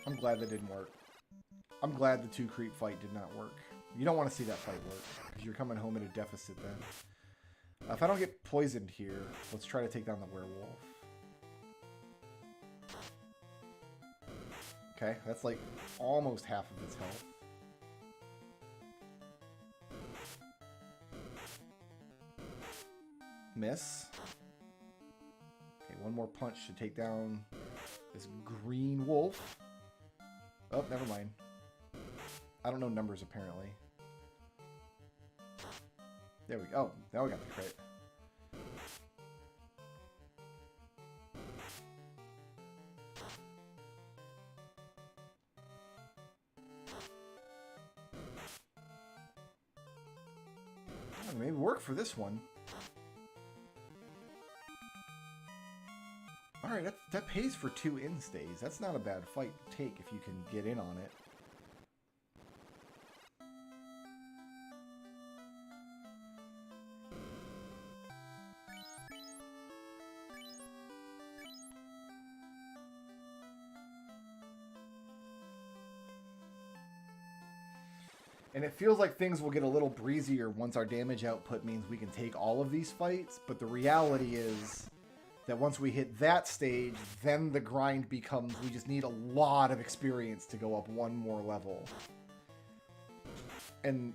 I'm glad that didn't work. I'm glad the 2 creep fight did not work. You don't want to see that fight work, because you're coming home at a deficit then. If I don't get poisoned here, let's try to take down the werewolf. Okay, that's like almost half of its health. Miss. Okay, 1 more punch should take down this green wolf. Oh, never mind. I don't know numbers apparently. There we go. Oh, now we got the crit. Maybe work for this one. Alright, that pays for 2 instays. That's not a bad fight to take if you can get in on it. And it feels like things will get a little breezier once our damage output means we can take all of these fights, but the reality is that once we hit that stage, then the grind becomes we just need a lot of experience to go up one more level. And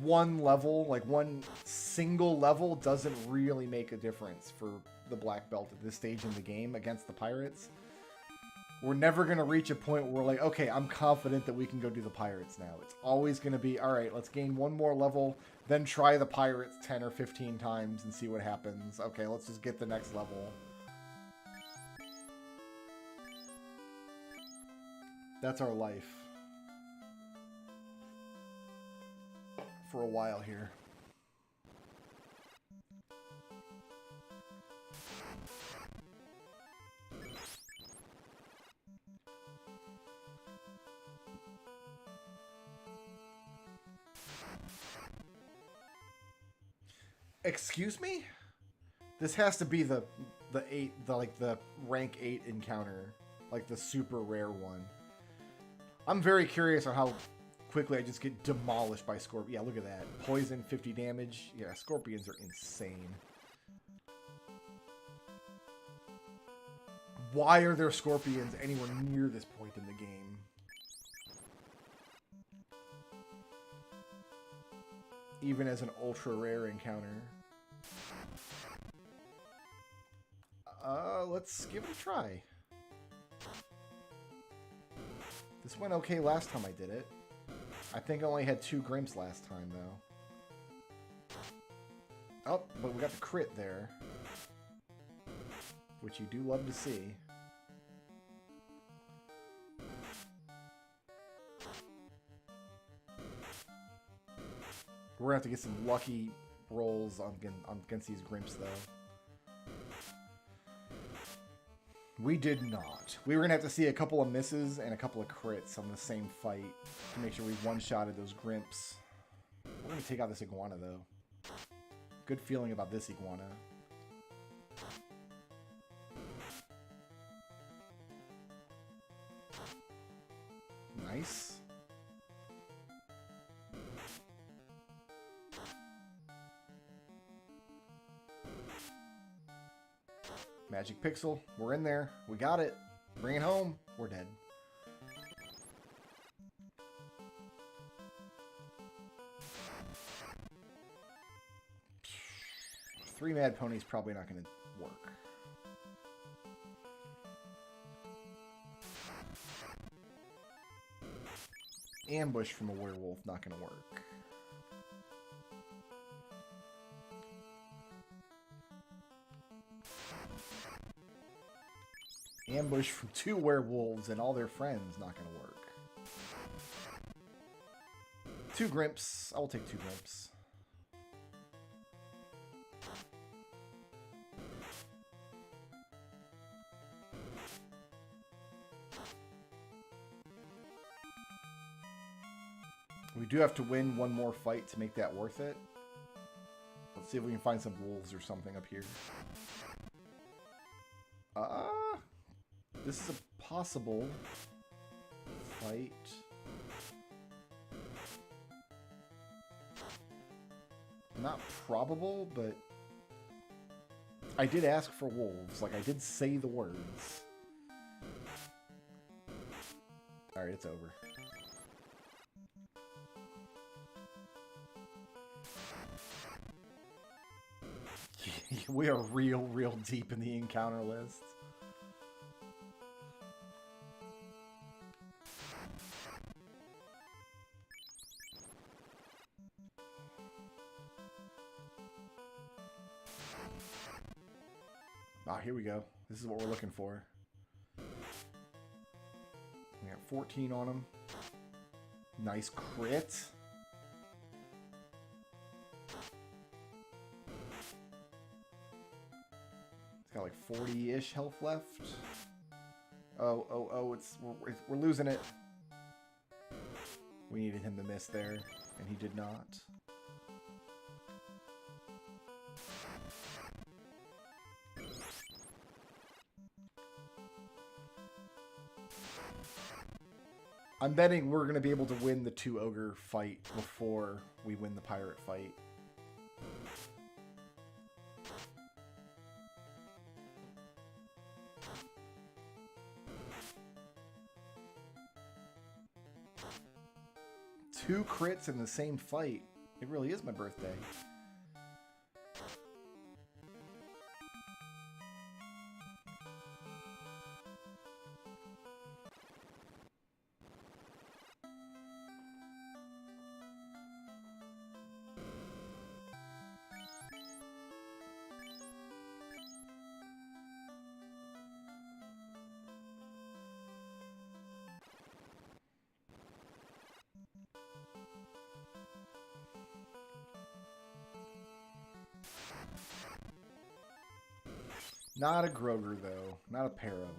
one level, like one single level, doesn't really make a difference for the black belt at this stage in the game against the pirates. We're never going to reach a point where we're like, okay, I'm confident that we can go do the pirates now. It's always going to be, all right, let's gain one more level, then try the pirates 10 or 15 times and see what happens. Okay, let's just get the next level. That's our life. For a while here. Excuse me? This has to be the rank 8 encounter, like the super rare one. I'm very curious on how quickly I just get demolished by scorpions. Yeah, look at that. Poison, 50 damage. Yeah, scorpions are insane. Why are there scorpions anywhere near this point in the game? Even as an ultra rare encounter. Let's give it a try. This went okay last time I did it. I think I only had 2 Grimps last time, though. Oh, but we got the crit there. Which you do love to see. We're going to have to get some lucky rolls against these Grimps, though. We did not. We were going to have to see a couple of misses and a couple of crits on the same fight to make sure we one-shotted those Grimps. We're going to take out this iguana, though. Good feeling about this iguana. Nice. Magic Pixel. We're in there. We got it. Bring it home. We're dead. Three Mad Ponies probably not going to work. Ambush from a werewolf, not going to work. Ambush from 2 werewolves and all their friends, not going to work. 2 Grimps. I will take 2 Grimps. We do have to win one more fight to make that worth it. Let's see if we can find some wolves or something up here. This is a possible fight. Not probable, but I did ask for wolves. Like, I did say the words. Alright, it's over. We are real deep in the encounter list. Ah, here we go. This is what we're looking for. We got 14 on him. Nice crit. It's got like 40-ish health left. Oh, we're losing it. We needed him to miss there, and he did not. I'm betting we're going to be able to win the 2 ogre fight before we win the pirate fight. 2 crits in the same fight. It really is my birthday. Not a Groger, though. Not a pair of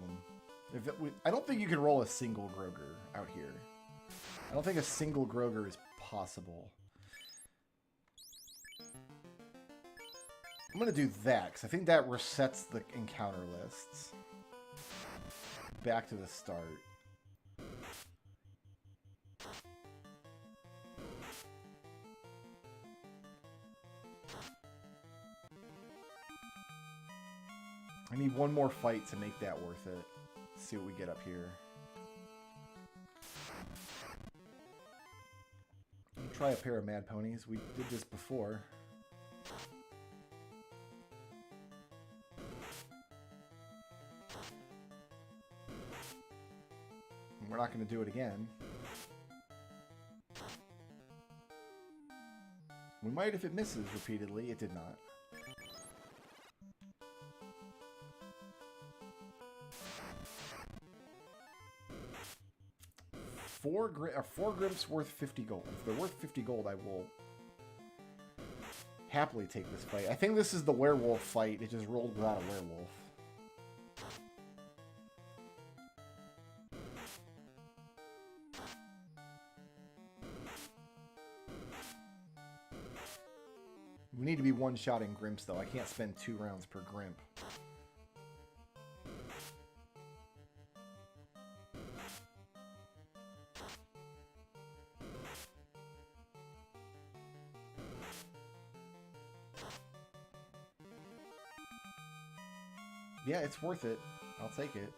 them. I don't think you can roll a single Groger out here. I don't think a single Groger is possible. I'm going to do that, because I think that resets the encounter lists. Back to the start. I need one more fight to make that worth it. Let's see what we get up here. Try a pair of Mad Ponies. We did this before. We're not going to do it again. We might if it misses repeatedly. It did not. Four Grimps worth 50 gold. If they're worth 50 gold, I will happily take this fight. I think this is the werewolf fight. It just rolled without a werewolf. We need to be one-shotting Grimps, though. I can't spend 2 rounds per Grimp. Yeah, it's worth it. I'll take it.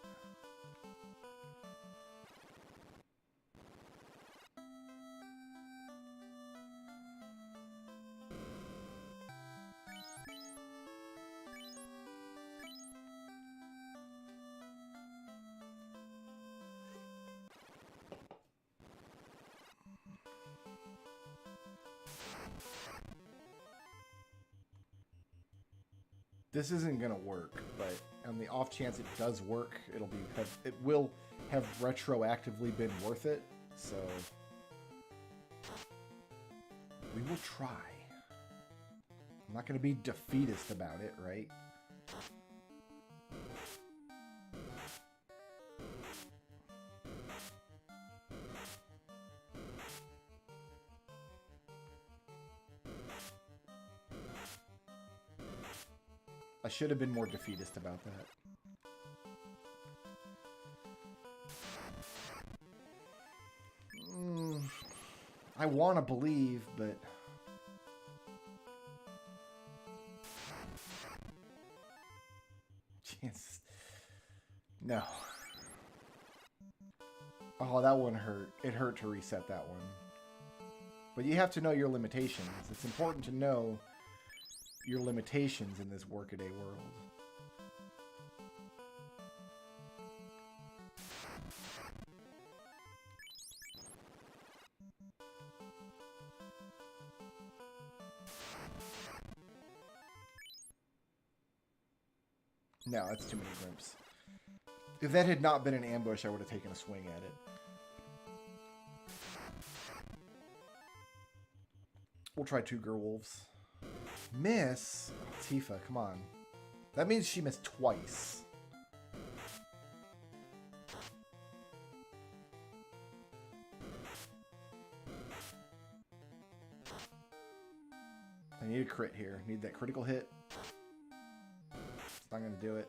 This isn't gonna work, but on the off chance it does work, it will have retroactively been worth it. So we will try. I'm not gonna be defeatist about it, right? I should have been more defeatist about that. I want to believe, but... Chance. No. Oh, that one hurt. It hurt to reset that one. But you have to know your limitations. It's important to know your limitations in this workaday world. No, that's too many Grimps. If that had not been an ambush, I would have taken a swing at it. We'll try 2 Gerwolves. Miss? Oh, Tifa, come on. That means she missed twice. I need a crit here. Need that critical hit. It's not going to do it.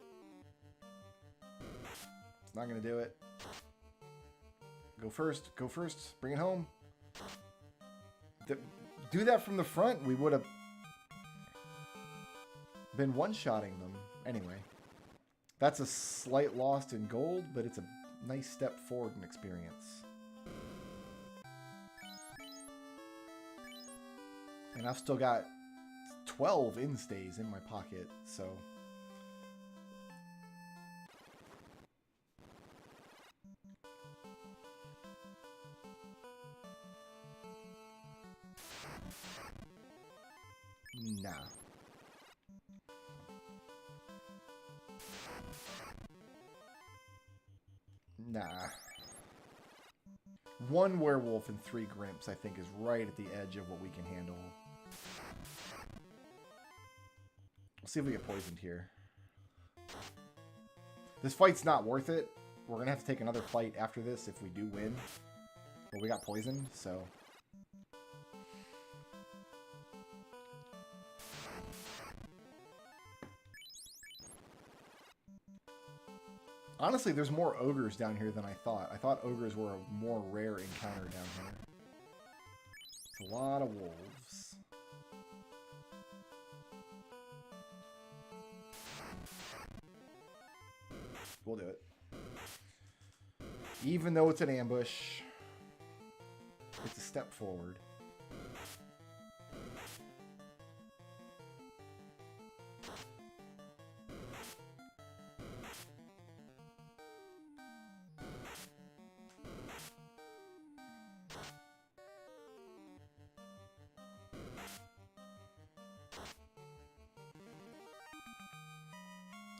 It's not going to do it. Go first. Go first. Bring it home. Do that from the front. We would have been one-shotting them. Anyway. That's a slight loss in gold, but it's a nice step forward in experience. And I've still got 12 instays in my pocket, so... Nah. Nah. One werewolf and 3 grimps, I think, is right at the edge of what we can handle. We'll see if we get poisoned here. This fight's not worth it. We're going to have to take another fight after this if we do win. But we got poisoned, so... Honestly, there's more ogres down here than I thought. I thought ogres were a more rare encounter down here. It's a lot of wolves. We'll do it. Even though it's an ambush, it's a step forward.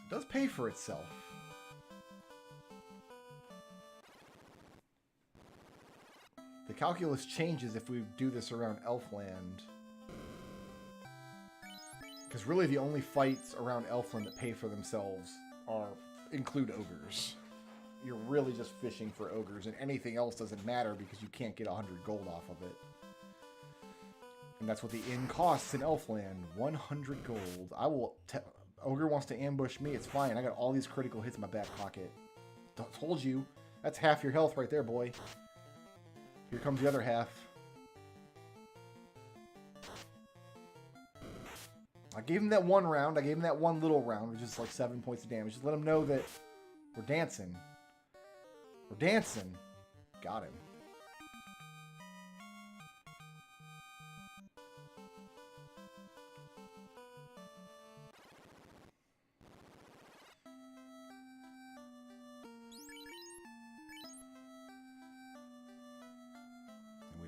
It does pay for itself. The calculus changes if we do this around Elfland. Because really the only fights around Elfland that pay for themselves include ogres. You're really just fishing for ogres, and anything else doesn't matter because you can't get 100 gold off of it. And that's what the inn costs in Elfland. 100 gold. I will... Ogre wants to ambush me. It's fine. I got all these critical hits in my back pocket. Told you. That's half your health right there, boy. Here comes the other half. I gave him that one round. I gave him that one little round, which is like 7 points of damage. Just let him know that we're dancing. We're dancing. Got him.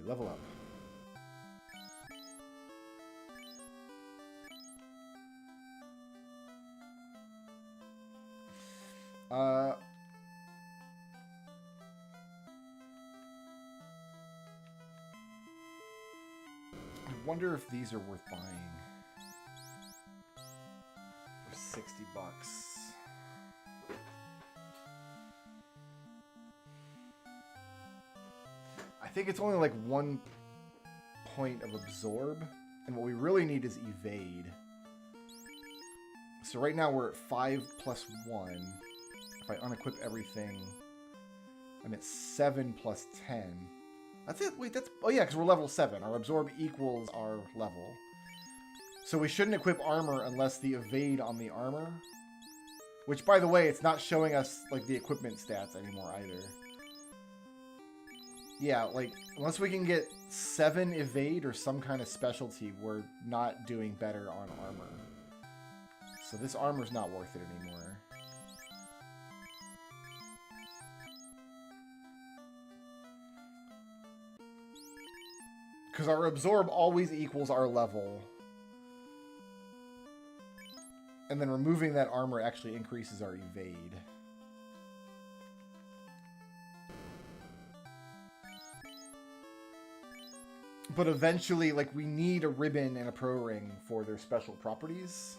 Level up. I wonder if these are worth buying for 60 bucks. I think it's only like 1 point of absorb, and what we really need is evade. So right now we're at 5 plus 1. If I unequip everything, I'm at 7 plus 10. That's it? Wait, that's... Oh yeah, because we're level 7. Our absorb equals our level. So we shouldn't equip armor unless the evade on the armor. Which, by the way, it's not showing us like the equipment stats anymore either. Yeah, like, unless we can get 7 evade or some kind of specialty, we're not doing better on armor. So this armor's not worth it anymore. Because our absorb always equals our level. And then removing that armor actually increases our evade. But eventually, like, we need a ribbon and a pro ring for their special properties.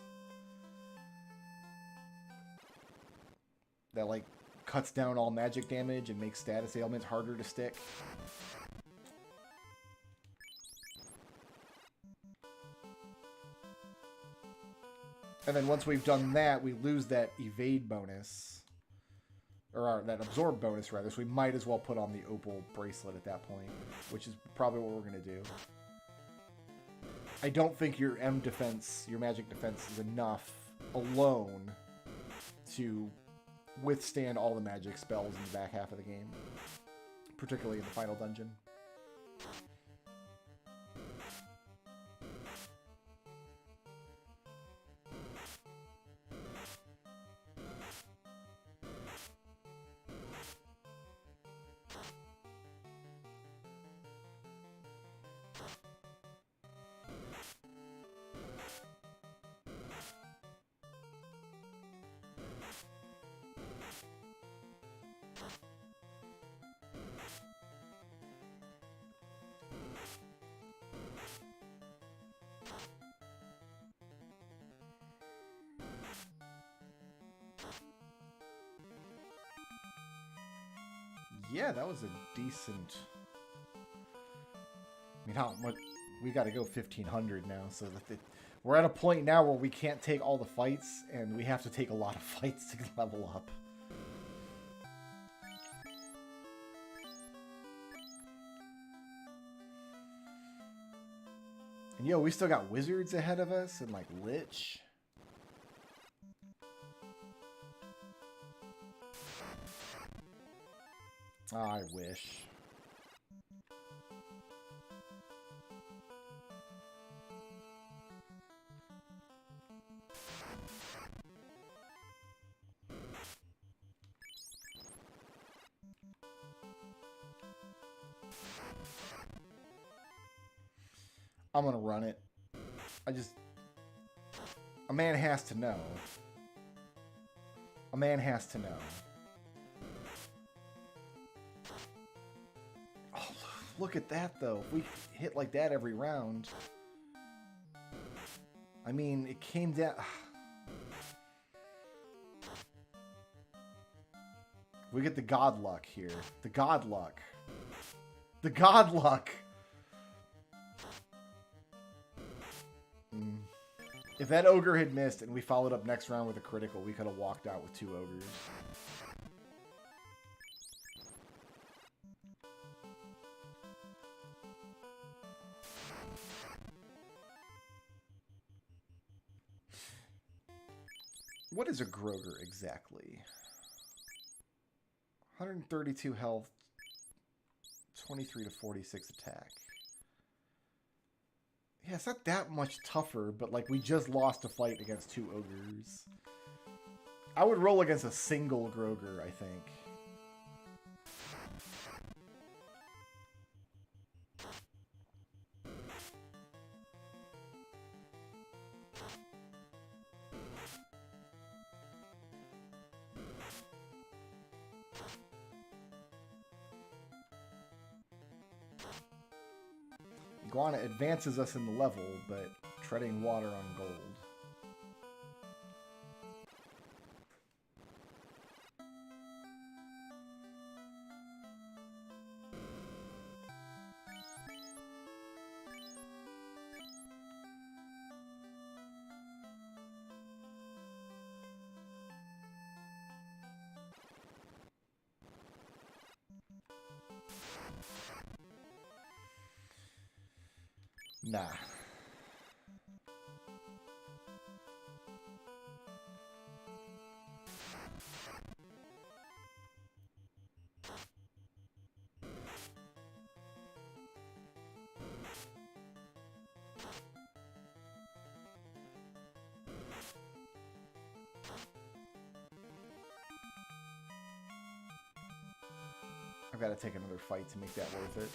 That, like, cuts down all magic damage and makes status ailments harder to stick. And then once we've done that, we lose that evade bonus. Or that absorb bonus, rather. So we might as well put on the opal bracelet at that point. Which is probably what we're going to do. I don't think your M defense, your magic defense, is enough alone to withstand all the magic spells in the back half of the game. Particularly in the final dungeon. Yeah, that was a decent... I mean, how much... We got to go 1,500 now, so that we're at a point now where we can't take all the fights, and we have to take a lot of fights to level up. And yo, we still got wizards ahead of us, and like lich. I wish. I'm gonna run it. A man has to know. A man has to know. Oh, look at that, though. If we hit like that every round... I mean, it came down... We get the god luck here. The god luck. The god luck! If that ogre had missed and we followed up next round with a critical, we could have walked out with 2 ogres. What is a Groger exactly? 132 health, 23 to 46 attack. Yeah, it's not that much tougher, but like we just lost a fight against 2 ogres. I would roll against a single Groger, I think. Iguana advances us in the level, but treading water on gold. Nah. I've got to take another fight to make that worth it.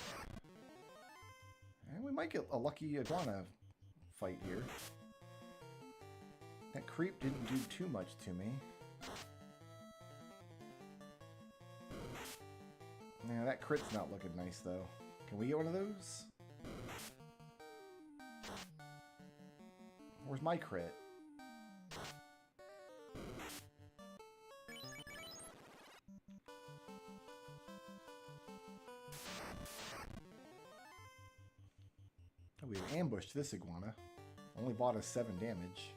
And we might get a lucky iguana fight here. That creep didn't do too much to me. Yeah, that crit's not looking nice, though. Can we get one of those? Where's my crit? Oh, we have ambushed this iguana. Only bought us 7 damage.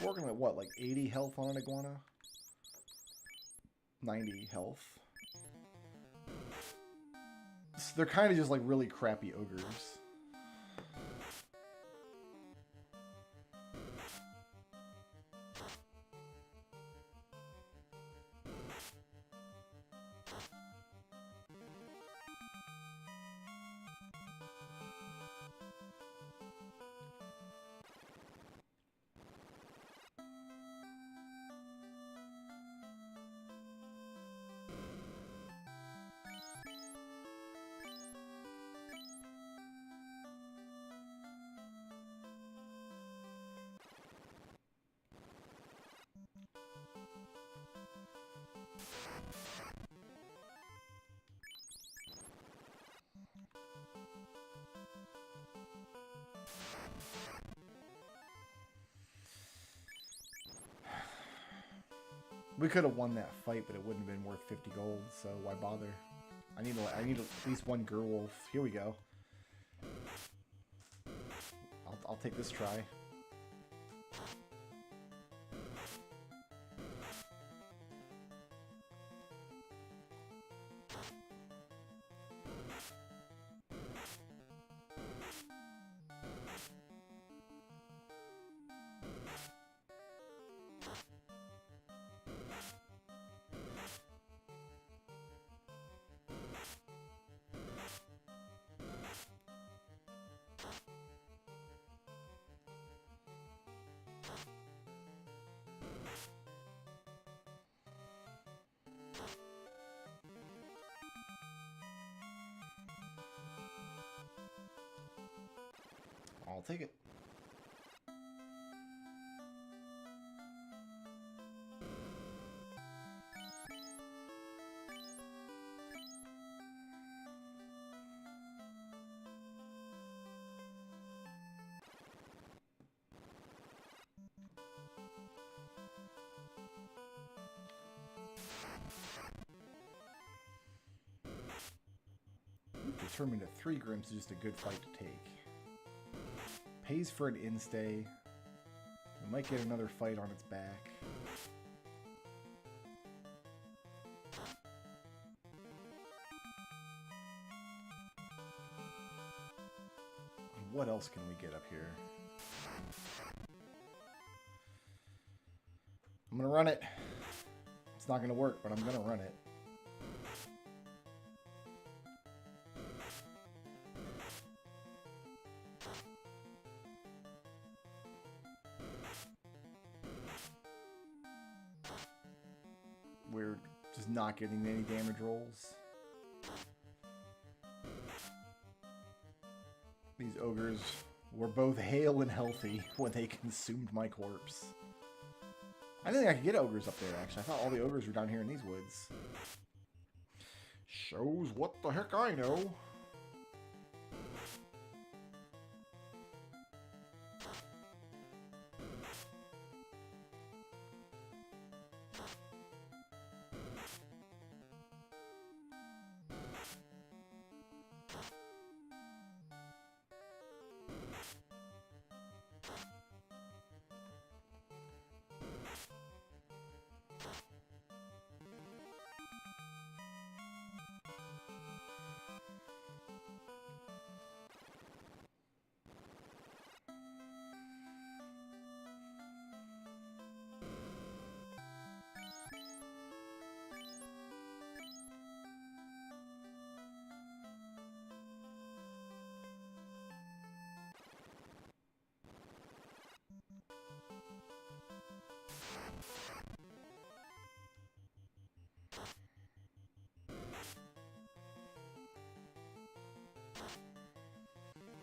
We're working at what, like 80 health on an iguana? 90 health. So they're kind of just like really crappy ogres. We could have won that fight, but it wouldn't have been worth 50 gold, so why bother? I need at least one Gerwolf. Here we go. I'll take this try. I'll take it. Determined that 3 Grimps is just a good fight to take. Pays for an instay. We might get another fight on its back. What else can we get up here? I'm gonna run it. It's not gonna work, but I'm gonna run it. We're just not getting any damage rolls. These ogres were both hale and healthy when they consumed my corpse. I didn't think I could get ogres up there, actually. I thought all the ogres were down here in these woods. Shows what the heck I know.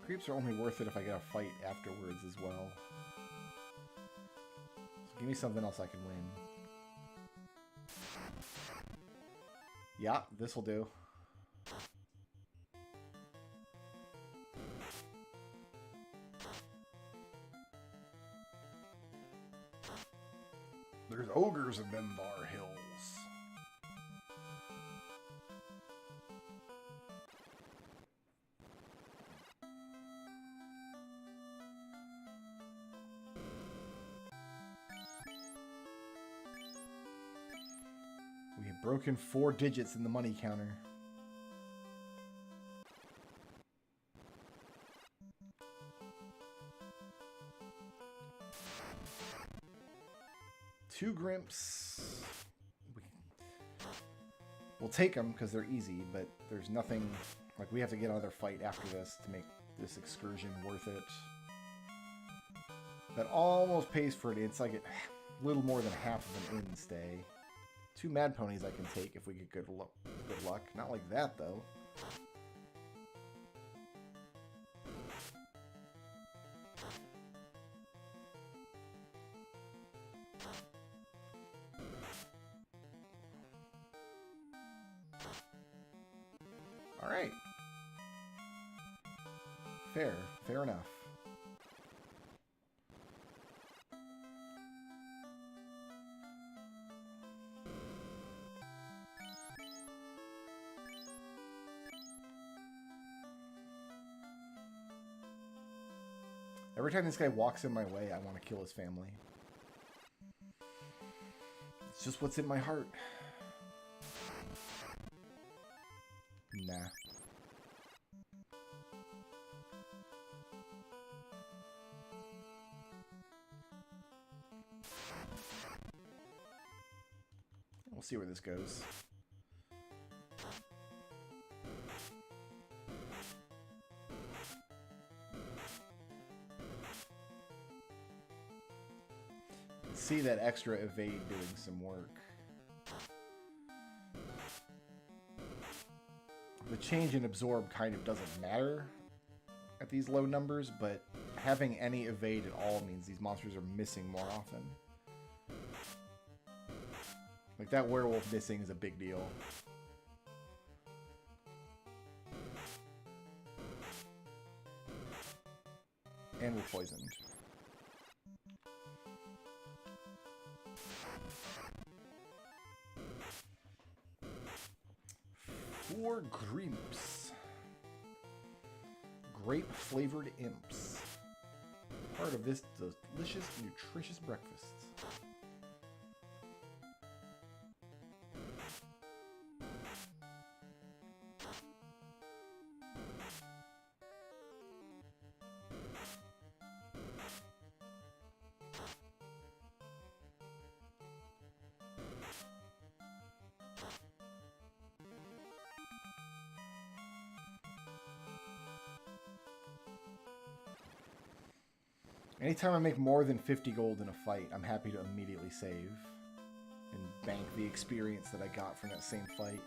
Creeps are only worth it if I get a fight afterwards as well. So give me something else I can win. Yeah, this'll do. There's ogres in them bar hills. We have broken 4 digits in the money counter. Two Grimps. We'll take them because they're easy, but there's nothing... Like, we have to get another fight after this to make this excursion worth it. That almost pays for it. It's like a little more than half of an inn stay. 2 mad ponies I can take if we get good luck. Not like that, though. Alright. Fair enough. Every time this guy walks in my way, I want to kill his family. It's just what's in my heart. Nah. We'll see where this goes. See that extra evade doing some work. The change in absorb kind of doesn't matter at these low numbers, but having any evade at all means these monsters are missing more often. Like that werewolf missing is a big deal. And we're poisoned. Four Grimps. Grape-flavored imps. Part of this delicious, nutritious breakfast. Anytime I make more than 50 gold in a fight, I'm happy to immediately save and bank the experience that I got from that same fight.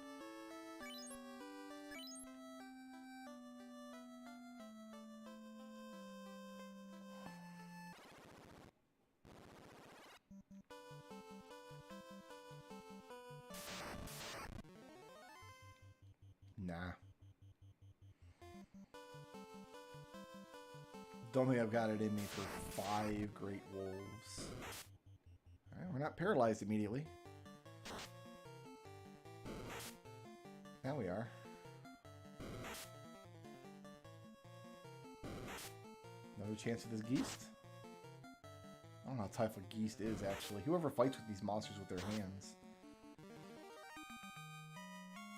Nah. Don't think I've got it in me for 5 great wolves. Alright, we're not paralyzed immediately. Now we are. Another chance of this Geist? I don't know how tough a Geist is, actually. Whoever fights with these monsters with their hands.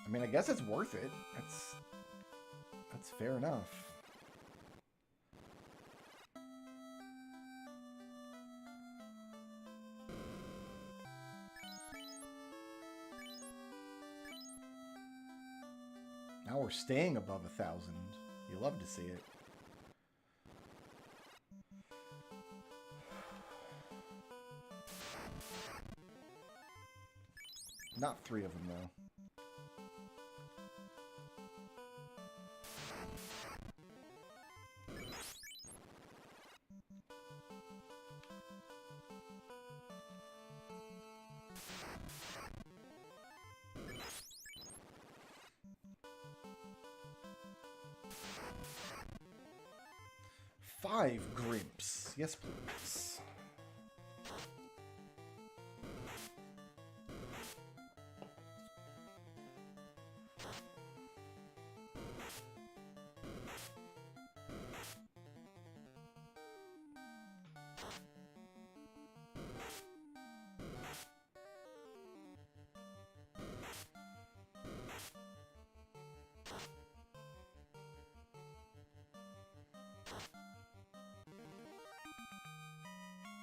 I mean, I guess it's worth it. That's fair enough. Now we're staying above 1,000. You love to see it. Not 3 of them, though. Five Grimps. Yes, please.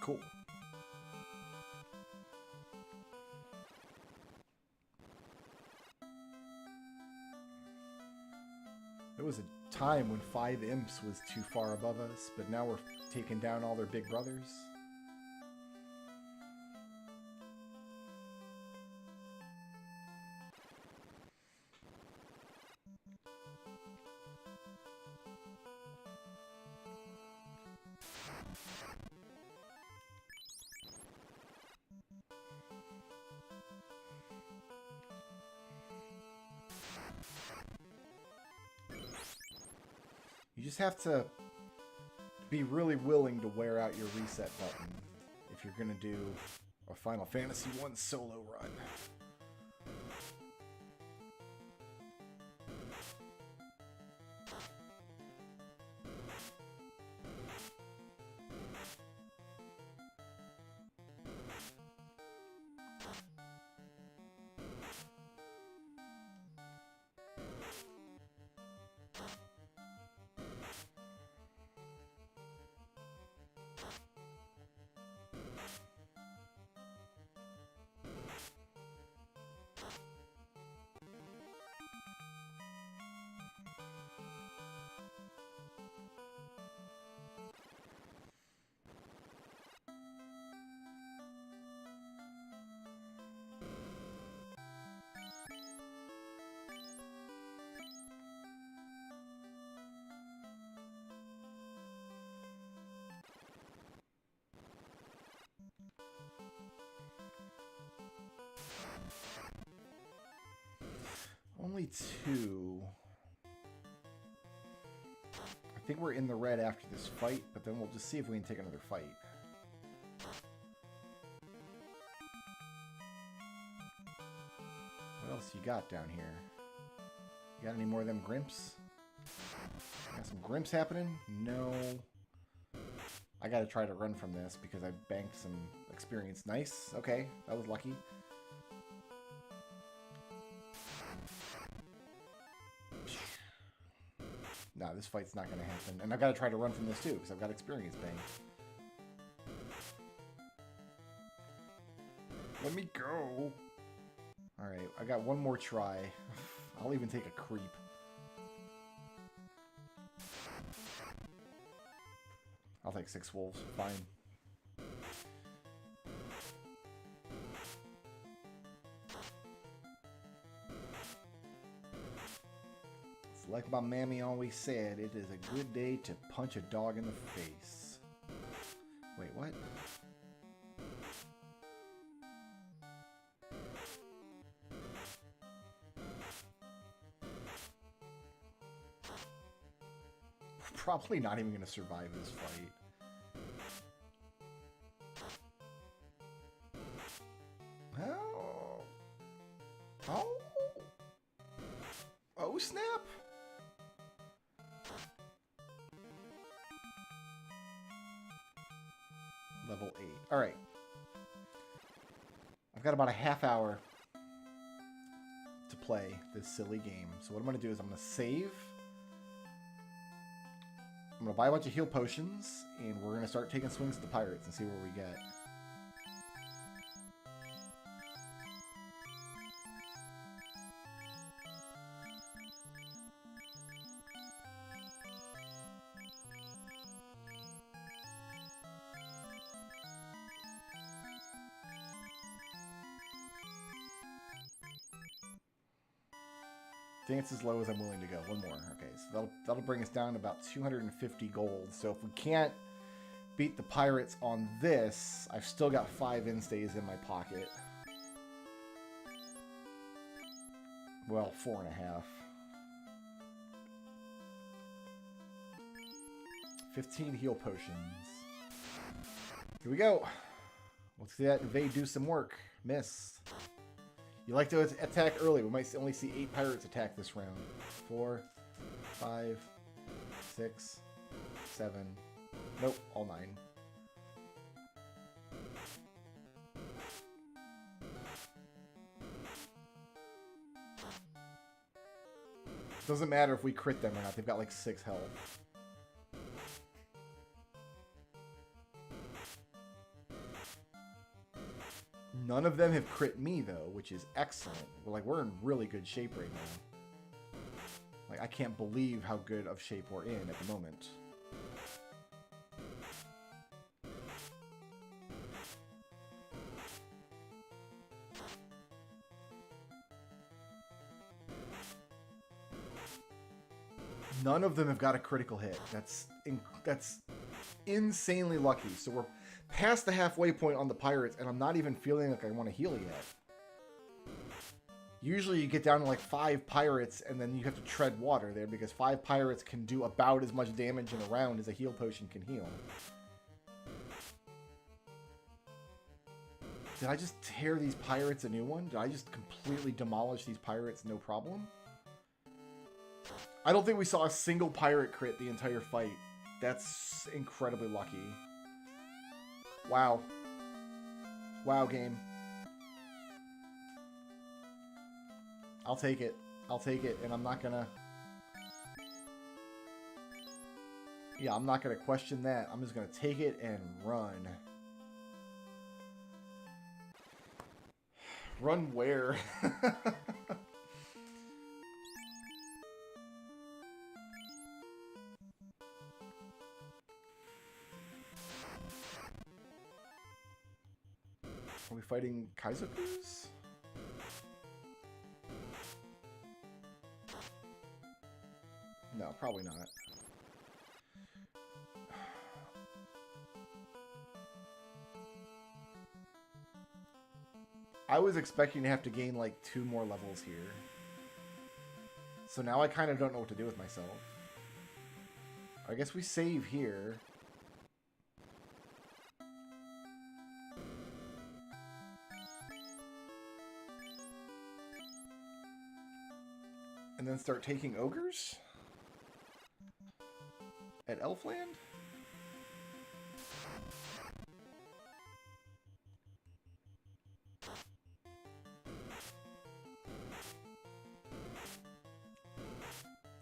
Cool. There was a time when 5 imps was too far above us, but now we're taking down all their big brothers. You just have to be really willing to wear out your reset button if you're going to do a Final Fantasy 1 solo run. Only 2. I think we're in the red after this fight, but then we'll just see if we can take another fight. What else you got down here? You got any more of them grimps? Got some grimps happening? No. I gotta try to run from this because I banked some experience. Nice. Okay, that was lucky. Nah, this fight's not gonna happen. And I've gotta try to run from this too because I've got experience banked. Let me go. Alright, I got one more try. I'll even take a creep. I'll take 6 wolves. Fine. It's like my mammy always said, it is a good day to punch a dog in the face. Wait, what? Probably not even going to survive this fight. Oh. Oh. Oh, snap. Level 8. All right. I've got about a half hour to play this silly game. So what I'm going to do is I'm going to save. I'm going to buy a bunch of heal potions, and we're going to start taking swings at the pirates and see where we get. Dance as low as I'm willing to go. One more. Okay, so that'll bring us down to about 250 gold. So if we can't beat the pirates on this, I've still got 5 instays in my pocket. Well, 4.5. 15 heal potions. Here we go. Let's see that invade do some work. Miss. You like to attack early. We might only see 8 pirates attack this round. 4, 5, 6, 7. Nope, all 9. Doesn't matter if we crit them or not. They've got like 6 health. None of them have crit me, though, which is excellent. We're in really good shape right now. Like, I can't believe how good of shape we're in at the moment. None of them have got a critical hit. That's insanely lucky. So we're past the halfway point on the pirates, and I'm not even feeling like I want to heal yet. Usually you get down to like 5 pirates, and then you have to tread water there, because 5 pirates can do about as much damage in a round as a heal potion can heal. Did I just tear these pirates a new one? Did I just completely demolish these pirates no problem? I don't think we saw a single pirate crit the entire fight. That's incredibly lucky. Wow. Wow, game. I'll take it. I'll take it, and I'm not gonna... Yeah, I'm not gonna question that. I'm just gonna take it and run. Run where? Are we fighting Kaizokus? No, probably not. I was expecting to have to gain like 2 more levels here. So now I kind of don't know what to do with myself. I guess we save here. And then start taking ogres? At Elfland?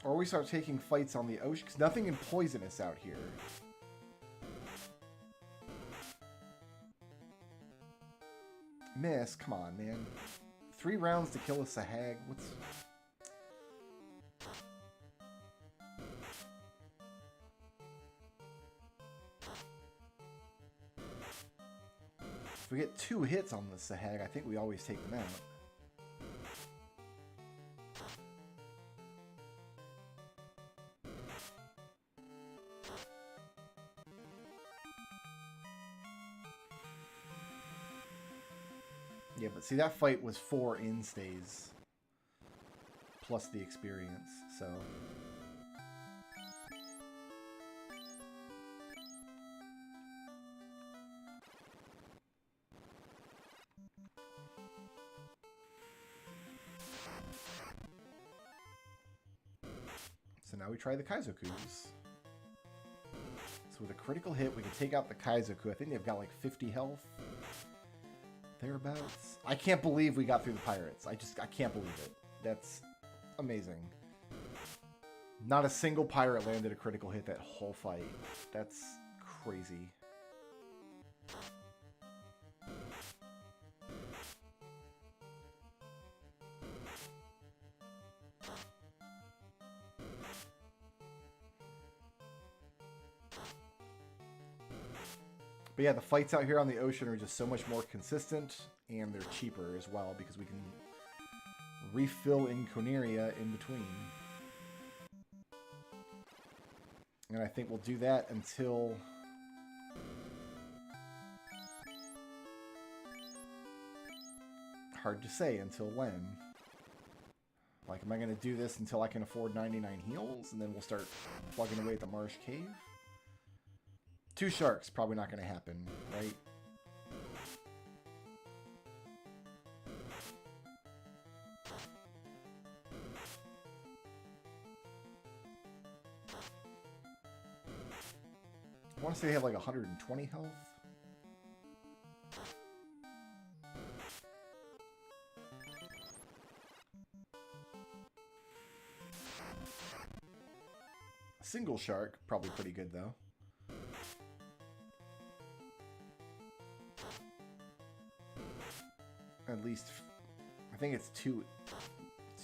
Or we start taking fights on the ocean, because nothing can poison us out here. Miss, come on, man. 3 rounds to kill a Sahag. What's... If we get 2 hits on the Sahag, I think we always take them out. Yeah, but see, that fight was 4 instays. Plus the experience, so... So now we try the Kaizokus. So with a critical hit, we can take out the Kaizoku. I think they've got like 50 health. Thereabouts. I can't believe we got through the pirates. I can't believe it. That's amazing. Not a single pirate landed a critical hit that whole fight. That's crazy. But yeah, the fights out here on the ocean are just so much more consistent, and they're cheaper as well, because we can refill in Coneria in between. And I think we'll do that until... Hard to say until when. Like, am I going to do this until I can afford 99 heals, and then we'll start plugging away at the Marsh Cave? 2 sharks, probably not going to happen, right? I want to say they have like 120 health. Single shark, probably pretty good though. At least, I think it's two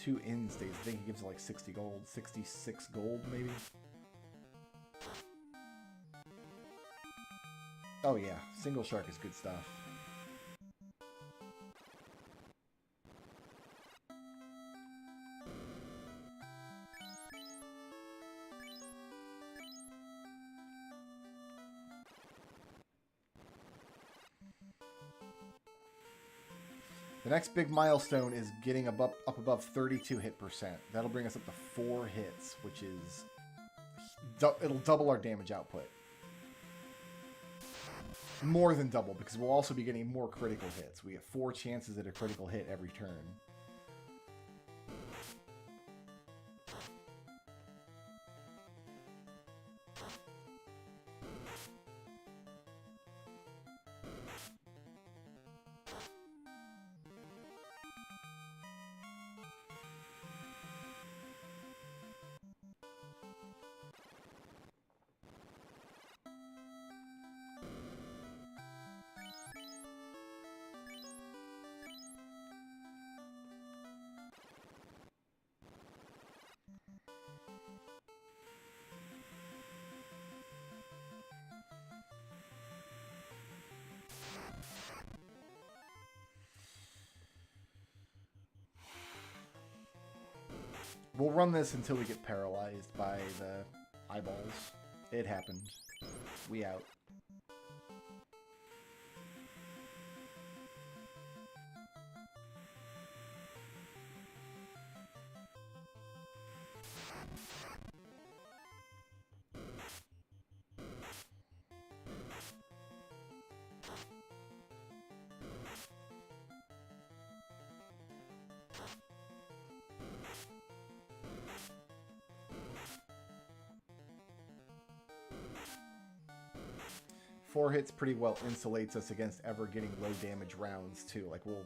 instays. I think he gives like 60 gold, 66 gold maybe. Oh yeah, single shark is good stuff. The next big milestone is getting up above 32 hit percent. That'll bring us up to 4 hits, which is... it'll double our damage output. More than double, because we'll also be getting more critical hits. We get 4 chances at a critical hit every turn. We'll run this until we get paralyzed by the eyeballs. It happened. We out. 4 hits pretty well insulates us against ever getting low damage rounds too. Like we'll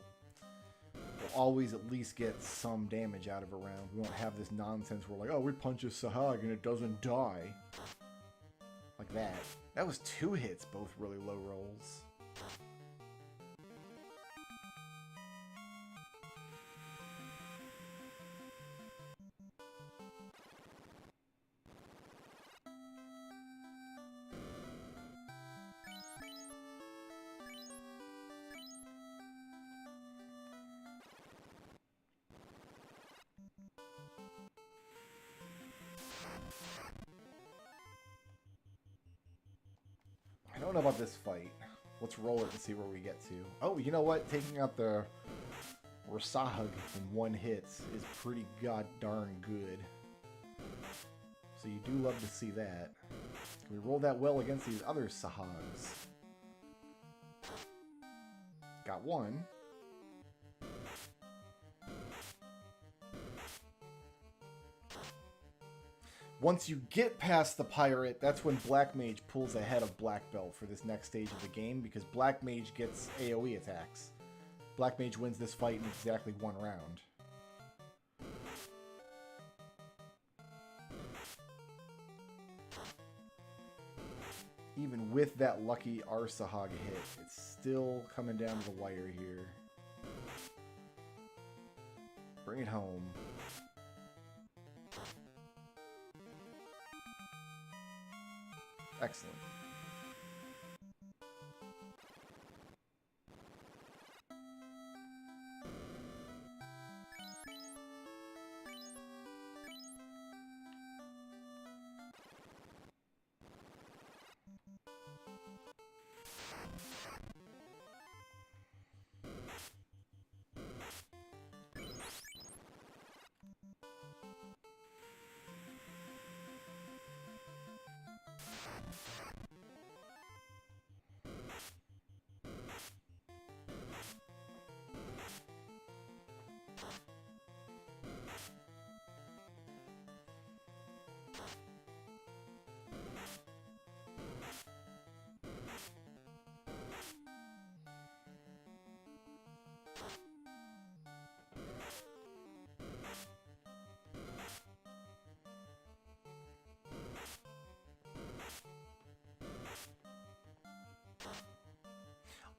always at least get some damage out of a round. We won't have this nonsense where like, oh, we punch a Sahag and it doesn't die. Like that. That was 2 hits, both really low rolls. I don't know about this fight. Let's roll it and see where we get to. Oh, you know what? Taking out the Rasahag in 1 hit is pretty god darn good. So you do love to see that. We rolled that well against these other Sahags. Got 1. Once you get past the pirate, that's when Black Mage pulls ahead of Black Belt for this next stage of the game, because Black Mage gets AoE attacks. Black Mage wins this fight in exactly 1 round. Even with that lucky Arsahag hit, it's still coming down to the wire here. Bring it home. Excellent.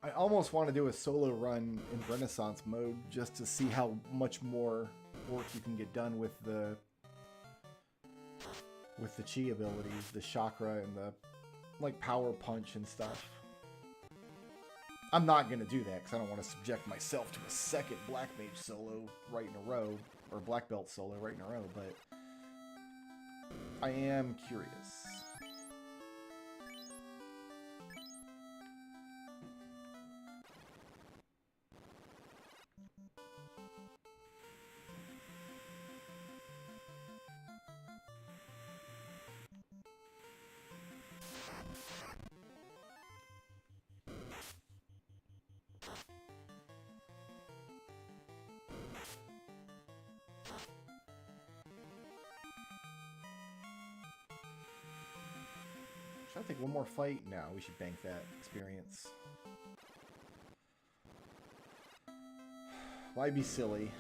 I almost want to do a solo run in Renaissance mode just to see how much more work you can get done with the chi abilities, the chakra and the like power punch and stuff. I'm not going to do that because I don't want to subject myself to a second Black Mage solo right in a row, or Black Belt solo right in a row, but I am curious. Should I take one more fight? No, we should bank that experience. Why be silly?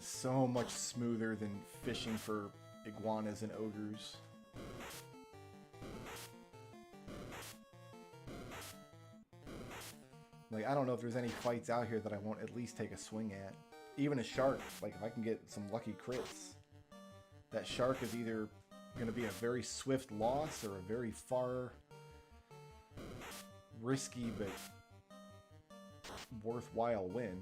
So much smoother than fishing for iguanas and ogres. Like, I don't know if there's any fights out here that I won't at least take a swing at. Even a shark, like if I can get some lucky crits, that shark is either going to be a very swift loss or a very far risky but worthwhile win.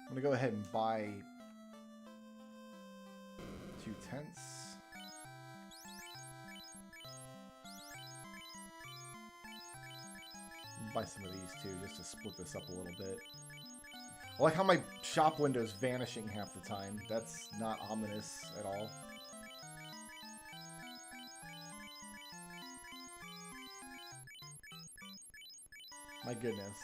I'm going to go ahead and buy 2 tenths. Buy some of these too, just to split this up a little bit. I like how my shop window's vanishing half the time. That's not ominous at all. My goodness.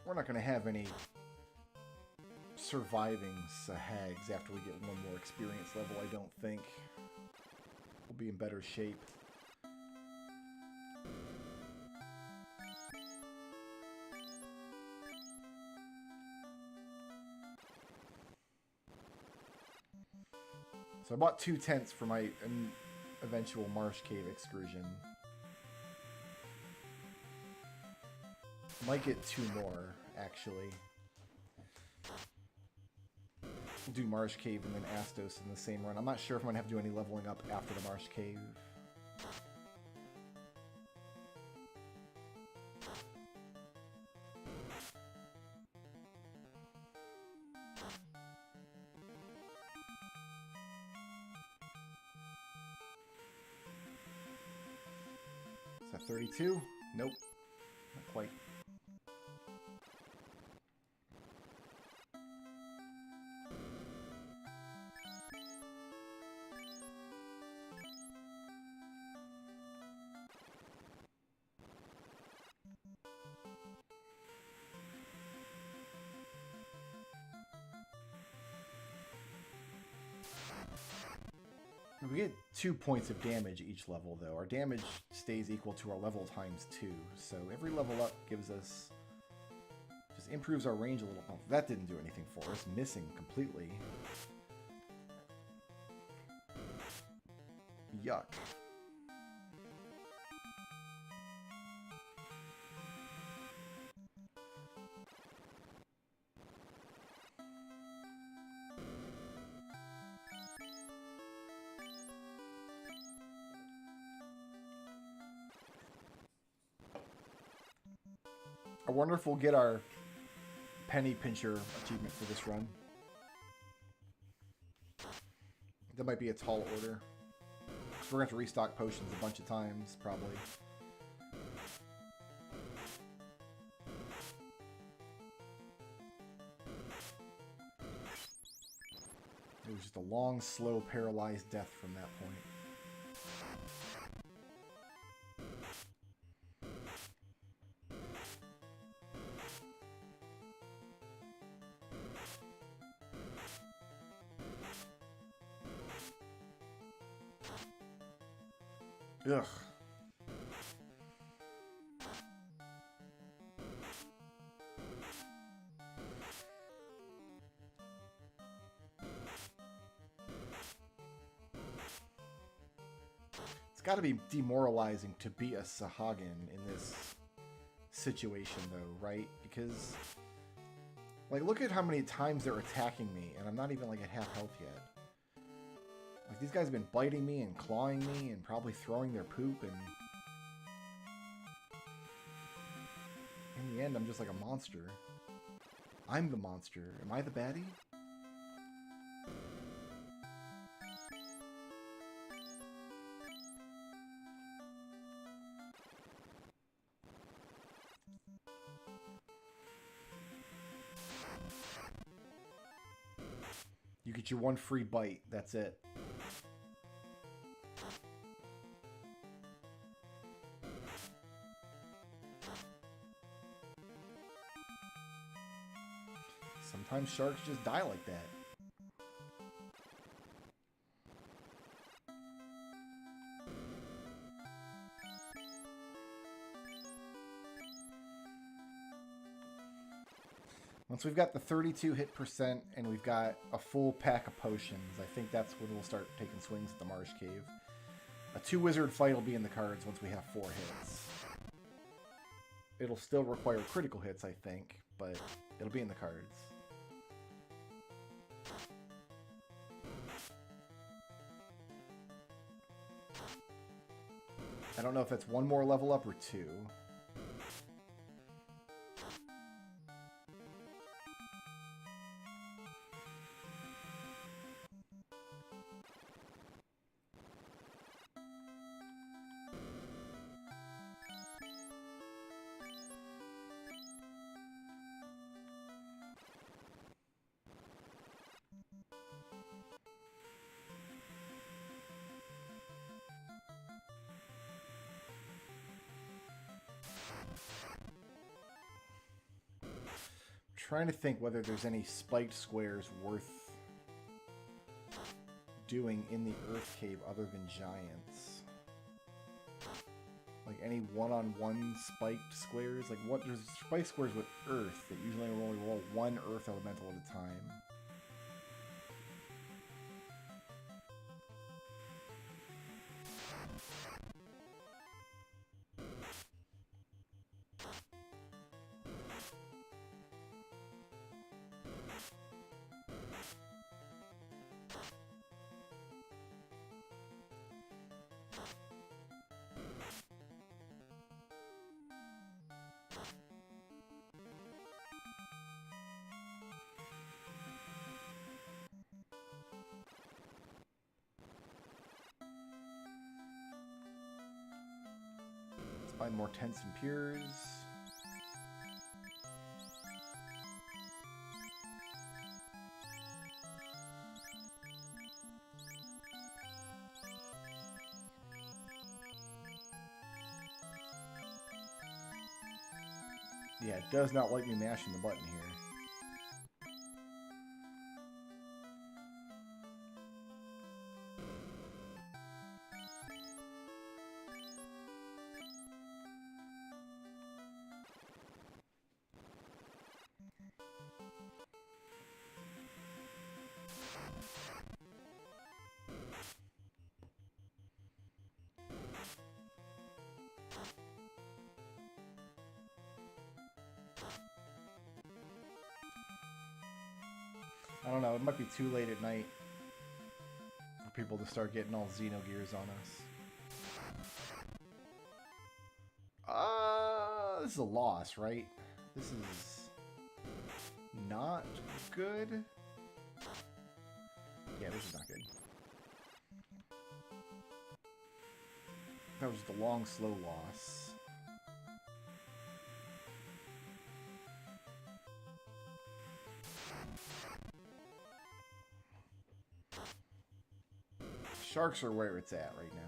We're not going to have any surviving Sahags after we get one more experience level, I don't think. We'll be in better shape. So I bought 2 tenths for my eventual marsh cave excursion. Might get 2 more, actually. We'll do Marsh Cave and then Astos in the same run. I'm not sure if I'm going to have to do any leveling up after the Marsh Cave. Is that 32? Nope. Not quite. We get 2 points of damage each level, though. Our damage stays equal to our level times 2, so every level up gives us... just improves our range a little. Oh, that didn't do anything for us. Missing completely. Yuck. I wonder if we'll get our Penny Pincher achievement for this run. That might be a tall order. So we're going to have to restock potions a bunch of times, probably. It was just a long, slow, paralyzed death from that point. Ugh. It's got to be demoralizing to be a Sahagin in this situation, though, right? Because, like, look at how many times they're attacking me, and I'm not even, like, at half health yet. Like, these guys have been biting me and clawing me and probably throwing their poop, and in the end, I'm just like a monster. I'm the monster. Am I the baddie? You get your one free bite. That's it. Sometimes sharks just die like that. Once we've got the 32 hit percent and we've got a full pack of potions, I think that's when we'll start taking swings at the Marsh Cave. A 2-wizard fight will be in the cards once we have 4 hits. It'll still require critical hits, I think, but it'll be in the cards. I don't know if that's 1 more level up or 2. Trying to think whether there's any spiked squares worth doing in the Earth Cave other than giants. Like any one-on-one spiked squares. Like what? There's spiked squares with Earth that usually only roll 1 Earth elemental at a time. Find more tents and piers. Yeah, it does not like me mashing the button here. I don't know, it might be too late at night for people to start getting all Xenogears on us. This is a loss, right? This is not good. Yeah, this is not good. That was just a long, slow loss. Sharks are where it's at right now.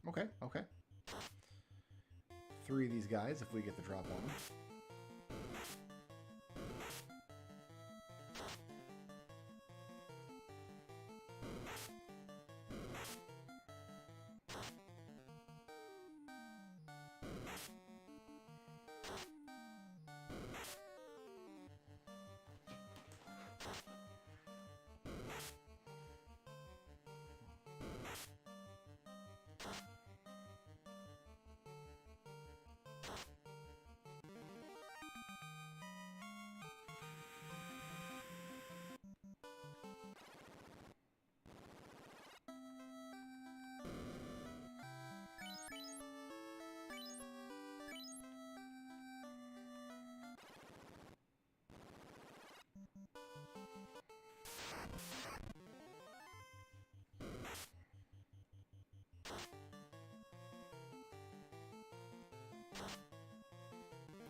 Okay, okay. 3 of these guys if we get the drop on them.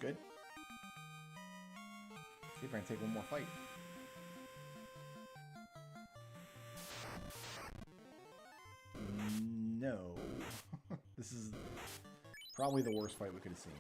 Good. See if I can take one more fight. No. This is probably the worst fight we could have seen.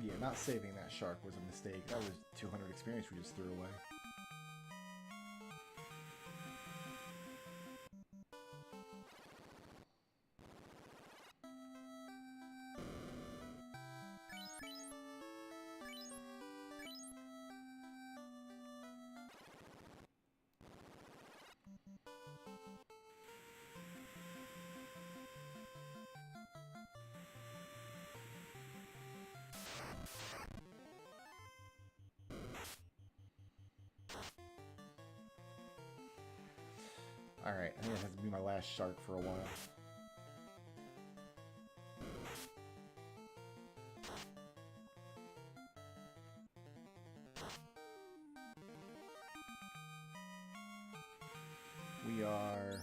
Yeah, not saving that shark was a mistake. That was 200 experience we just threw away. Alright, I think that has to be my last shark for a while. We are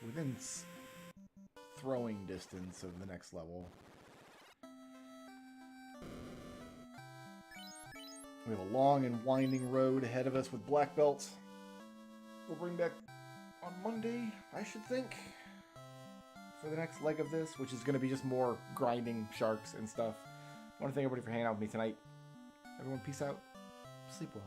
within throwing distance of the next level. We have a long and winding road ahead of us with black belts. We'll bring back on Monday, I should think, for the next leg of this, which is going to be just more grinding sharks and stuff. I want to thank everybody for hanging out with me tonight. Everyone, peace out. Sleep well.